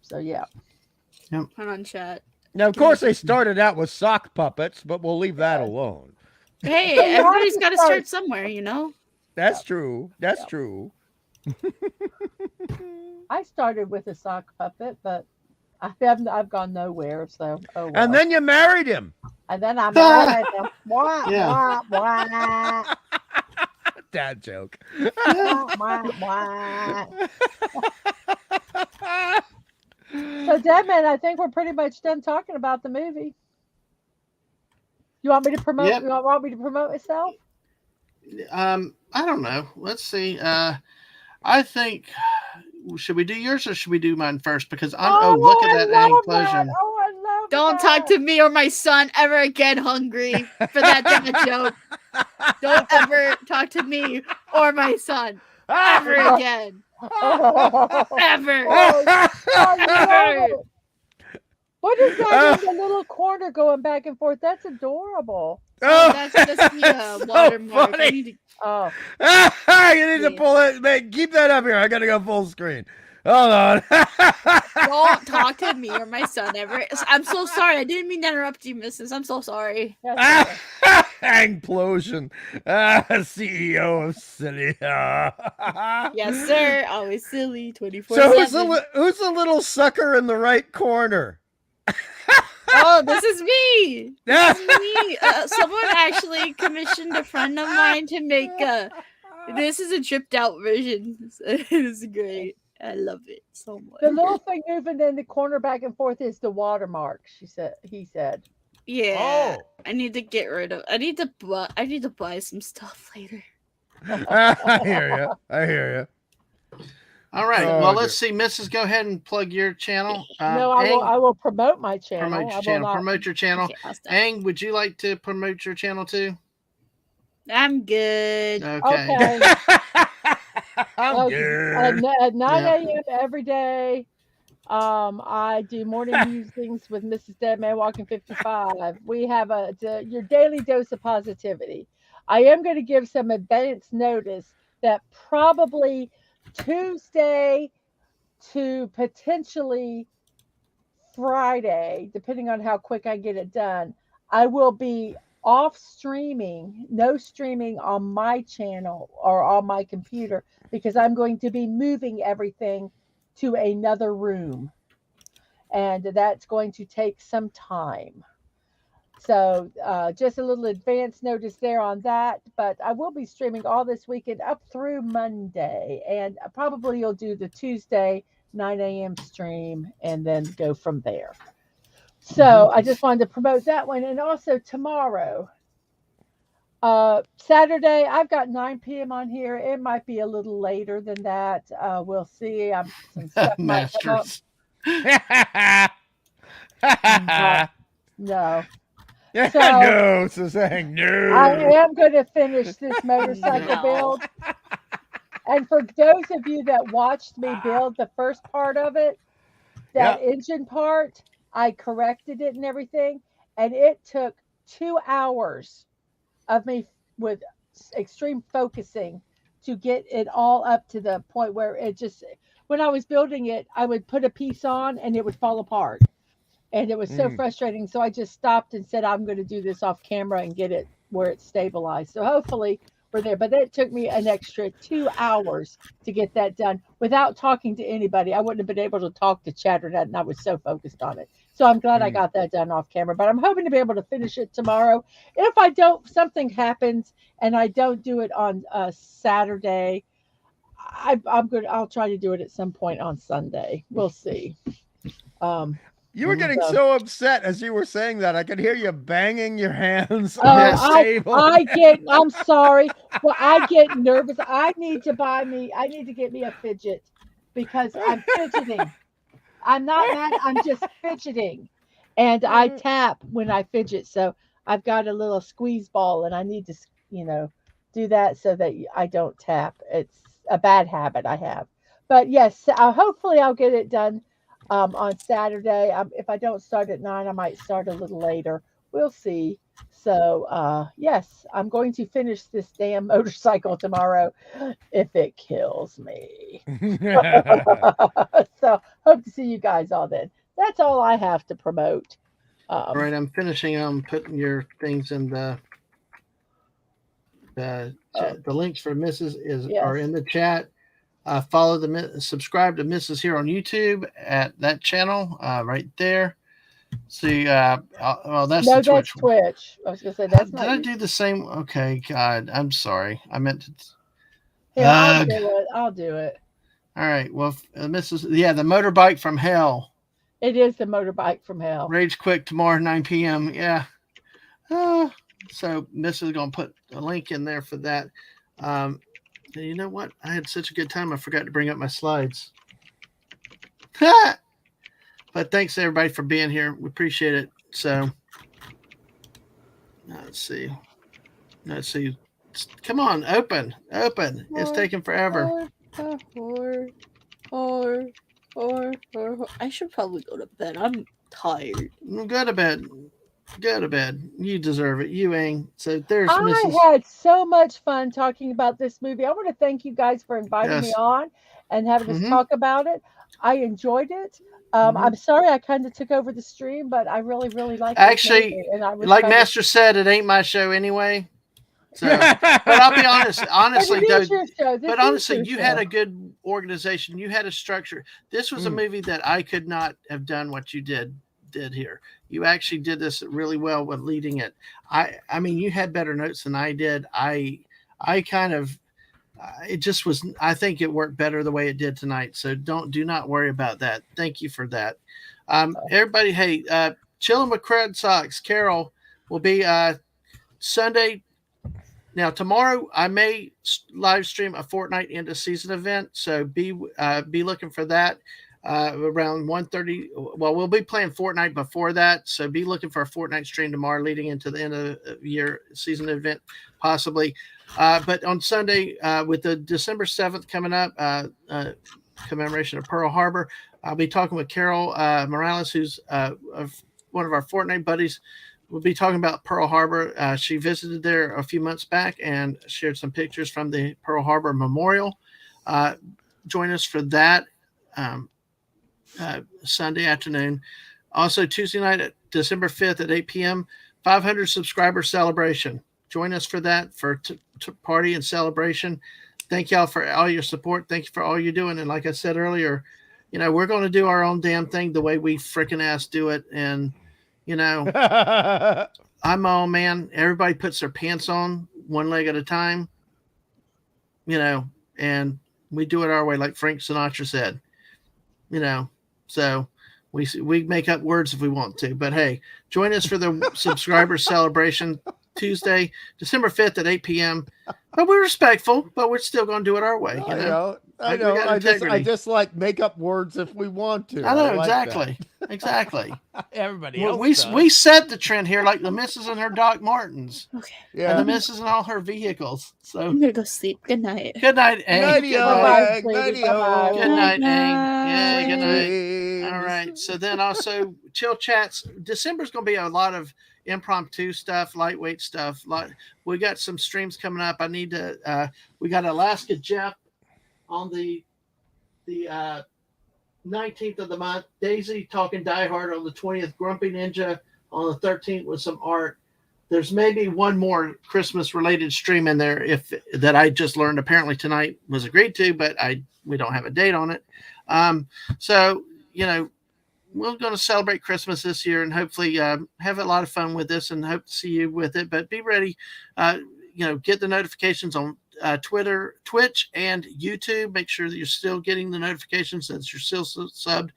So yeah. Hold on, chat. Now, of course, they started out with sock puppets, but we'll leave that alone. Hey, So you have everybody's to got to start somewhere, you know? That's Yep. true. That's Yep. true. I started with a sock puppet, but I've gone nowhere. So oh well. And then you married him. And then I married him. Wah, Yeah. wah, wah, Dad joke. wah, wah, wah. So Deadman, I think we're pretty much done talking about the movie. You want me to promote? Yep. You want me to promote myself? I don't know. Let's see. I think should we do yours or should we do mine first? Because look at that I love that. implosion. Oh, I love Don't talk to me or my son ever again, Hungry, for that dad joke. Don't ever talk to me or my son ever again. Ever. I love Ever. it. What is that in the little corner going back and forth? That's adorable. Oh, that's just the so watermark. I funny. need to... Oh, You need to pull it. Man, keep that up here. I gotta go full screen. Hold on. Don't talk to me or my son ever. I'm so sorry. I didn't mean to interrupt you, missus. I'm so sorry. that's okay. Implosion. CEO of City. Yes, sir. Always silly. 24/7. So who's the little sucker in the right corner? Oh, this is me. This is me. Someone actually commissioned a friend of mine to make this is a tripped out version. It is great. I love it so much. The little thing moving in the corner back and forth is the watermark. He said. Yeah. Oh. I need to get rid of. I need to buy some stuff later. I hear you. All right. Oh, Well, dear. let's see, Mrs. Go ahead and plug your channel. No, I will promote my channel. promote I your will channel. not. Promote your channel. Okay, I'll stop. Ang, would you like to promote your channel too? I'm good. Okay. Okay. I'm good. At 9 Yeah. a.m. every day, I do morning musings with Mrs. Deadman Walking 55. We have your daily dose of positivity. I am going to give some advance notice that probably Tuesday to potentially Friday, depending on how quick I get it done, I will be off streaming, no streaming on my channel or on my computer because I'm going to be moving everything to another room. And that's going to take some time. So just a little advance notice there on that. But I will be streaming all this weekend up through Monday. And probably you'll do the Tuesday 9 a.m. stream and then go from there. So I just wanted to promote that one. And also tomorrow, Saturday, I've got 9 p.m. on here. It might be a little later than that. We'll see. Some stuff might come up. Masters. No. Yeah, So- no, so saying no. I am going to finish this motorcycle No. build. And for those of you that watched me build the first part of it, that engine part, I corrected it and everything. And it took 2 hours of me with extreme focusing to get it all up to the point where it just, when I was building it, I would put a piece on and it would fall apart. And it was so frustrating. So I just stopped and said, I'm going to do this off camera and get it where it's stabilized. So hopefully we're there. But it took me an extra 2 hours to get that done without talking to anybody. I wouldn't have been able to talk to chat or that. And I was so focused on it. So I'm glad I got that done off camera. But I'm hoping to be able to finish it tomorrow. If I don't, something happens and I don't do it on Saturday, I'll try to do it at some point on Sunday. We'll see. You were getting so upset as you were saying that. I could hear you banging your hands on Yes. the table. I'm sorry. Well, I get nervous. I need to get me a fidget because I'm fidgeting. I'm not mad. I'm just fidgeting. And I tap when I fidget. So I've got a little squeeze ball and I need to, do that so that I don't tap. It's a bad habit I have. But yes, hopefully I'll get it done on Saturday. If I don't start at 9, I might start a little later. We'll see. So, yes, I'm going to finish this damn motorcycle tomorrow if it kills me. So, hope to see you guys all then. That's all I have to promote. All right, I'm finishing putting your things in Oh, the links for Mrs. are yes. in the chat. Subscribe to Mrs. here on YouTube at that channel right there. See, well, that's the No, that's Twitch one. Twitch. I was going to say that's Did not I you. do the same? Okay, God, I'm sorry. I meant to. Here, I'll do it. I'll do it. All right. Well, Mrs. Yeah, the motorbike from hell. It is the motorbike from hell. Rage Quick tomorrow, 9 p.m. Yeah. So Mrs. is going to put a link in there for that. You know what? I had such a good time. I forgot to bring up my slides. But thanks everybody for being here. We appreciate it. So let's see. Come on, open. It's taking forever. I should probably go to bed. I'm tired. Go to bed. Go to bed. You deserve it. You ain't. So there's I Mrs. had so much fun talking about this movie. I want to thank you guys for inviting me Yes. on and having us Mhm. talk about it. I enjoyed it. I'm sorry I kind of took over the stream, but I really, really liked this Actually, movie, and I was like kind of. Master said, it ain't my show anyway. So, but I'll be honest. But Honestly, it though, is your show. This but is honestly, your you had show. a good organization. You had a structure. This was a movie that I could not have done what you did here. You actually did this really well with leading it. I mean, you had better notes than I did. I kind of it just was. I think it worked better the way it did tonight. So do not worry about that. Thank you for that. Everybody, hey, chilling with Cred Sox. Carol will be Sunday. Now tomorrow I may live stream a Fortnite into season event, so be looking for that around 1:30. Well, we'll be playing Fortnite before that, so be looking for a Fortnite stream tomorrow, leading into the end of the year season event, possibly. But on Sunday, with the December 7th coming up, commemoration of Pearl Harbor, I'll be talking with Carol Morales, who's one of our Fortnite buddies. We'll be talking about Pearl Harbor. She visited there a few months back and shared some pictures from the Pearl Harbor Memorial. Join us for that Sunday afternoon. Also, Tuesday night, December 5th at 8 p.m., 500 subscriber celebration. Join us for that, for party and celebration. Thank y'all for all your support. Thank you for all you're doing. And like I said earlier, we're going to do our own damn thing the way we freaking ass do it. And I'm all man. Everybody puts their pants on one leg at a time, and we do it our way, like Frank Sinatra said, so we make up words if we want to, but hey, join us for the subscriber celebration Tuesday, December 5th at 8 p.m. But we're respectful, but we're still going to do it our way. I know. I just like make up words if we want to. I know, like exactly. Everybody Well, else we set the trend here, like the missus and her Doc Martens. Okay. Yeah. And the missus and all her vehicles. So I'm gonna go sleep. Good night. good night, Ang. Nighty-o, Good night. Ang, nighty-o. Good night, Ang. Night-night. Yeah, good night. Dreams. All right. So then also chill chats. December's going to be a lot of impromptu stuff, lightweight stuff. We got some streams coming up. I need to. We got Alaska Jeff on the 19th of the month. Daisy talking Die Hard on the 20th. Grumpy Ninja on the 13th with some art. There's maybe one more Christmas related stream in there that I just learned apparently tonight was agreed to, but we don't have a date on it. So we're going to celebrate Christmas this year and hopefully have a lot of fun with this and hope to see you with it. But be ready, get the notifications on Twitter, Twitch, and YouTube. Make sure that you're still getting the notifications since you're still subbed.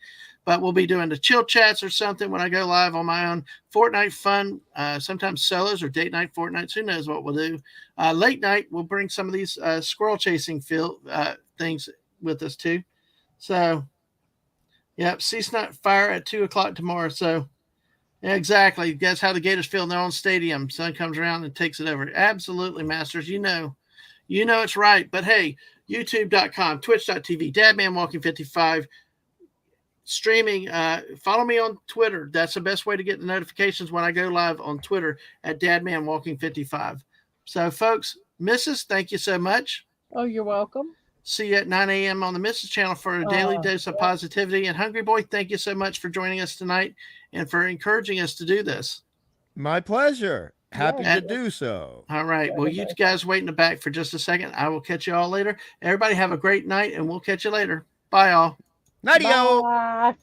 But we'll be doing the chill chats or something when I go live on my own. Fortnite fun, sometimes solos or date night Fortnites. Who knows what we'll do. Late night, we'll bring some of these squirrel chasing things with us too. So, yep, Cease Not Fire at 2 o'clock tomorrow. So, yeah, exactly. Guess how the Gators feel in their own stadium. Sun comes around and takes it over. Absolutely, Masters. You know it's right. But hey, youtube.com, twitch.tv, Dadman Walking 55. streaming, follow me on Twitter. That's the best way to get the notifications when I go live on Twitter at DadmanWalking55. So, folks, Mrs., thank you so much. Oh, you're welcome. See you at 9 a.m. on the Mrs. Channel for a daily dose of positivity. And Hungry Boy, thank you so much for joining us tonight and for encouraging us to do this. My pleasure. Happy Yeah. to do so. All right. Well, you guys wait in the back for just a second. I will catch you all later. Everybody have a great night, and we'll catch you later. Bye, all. Nighty-o. Bye.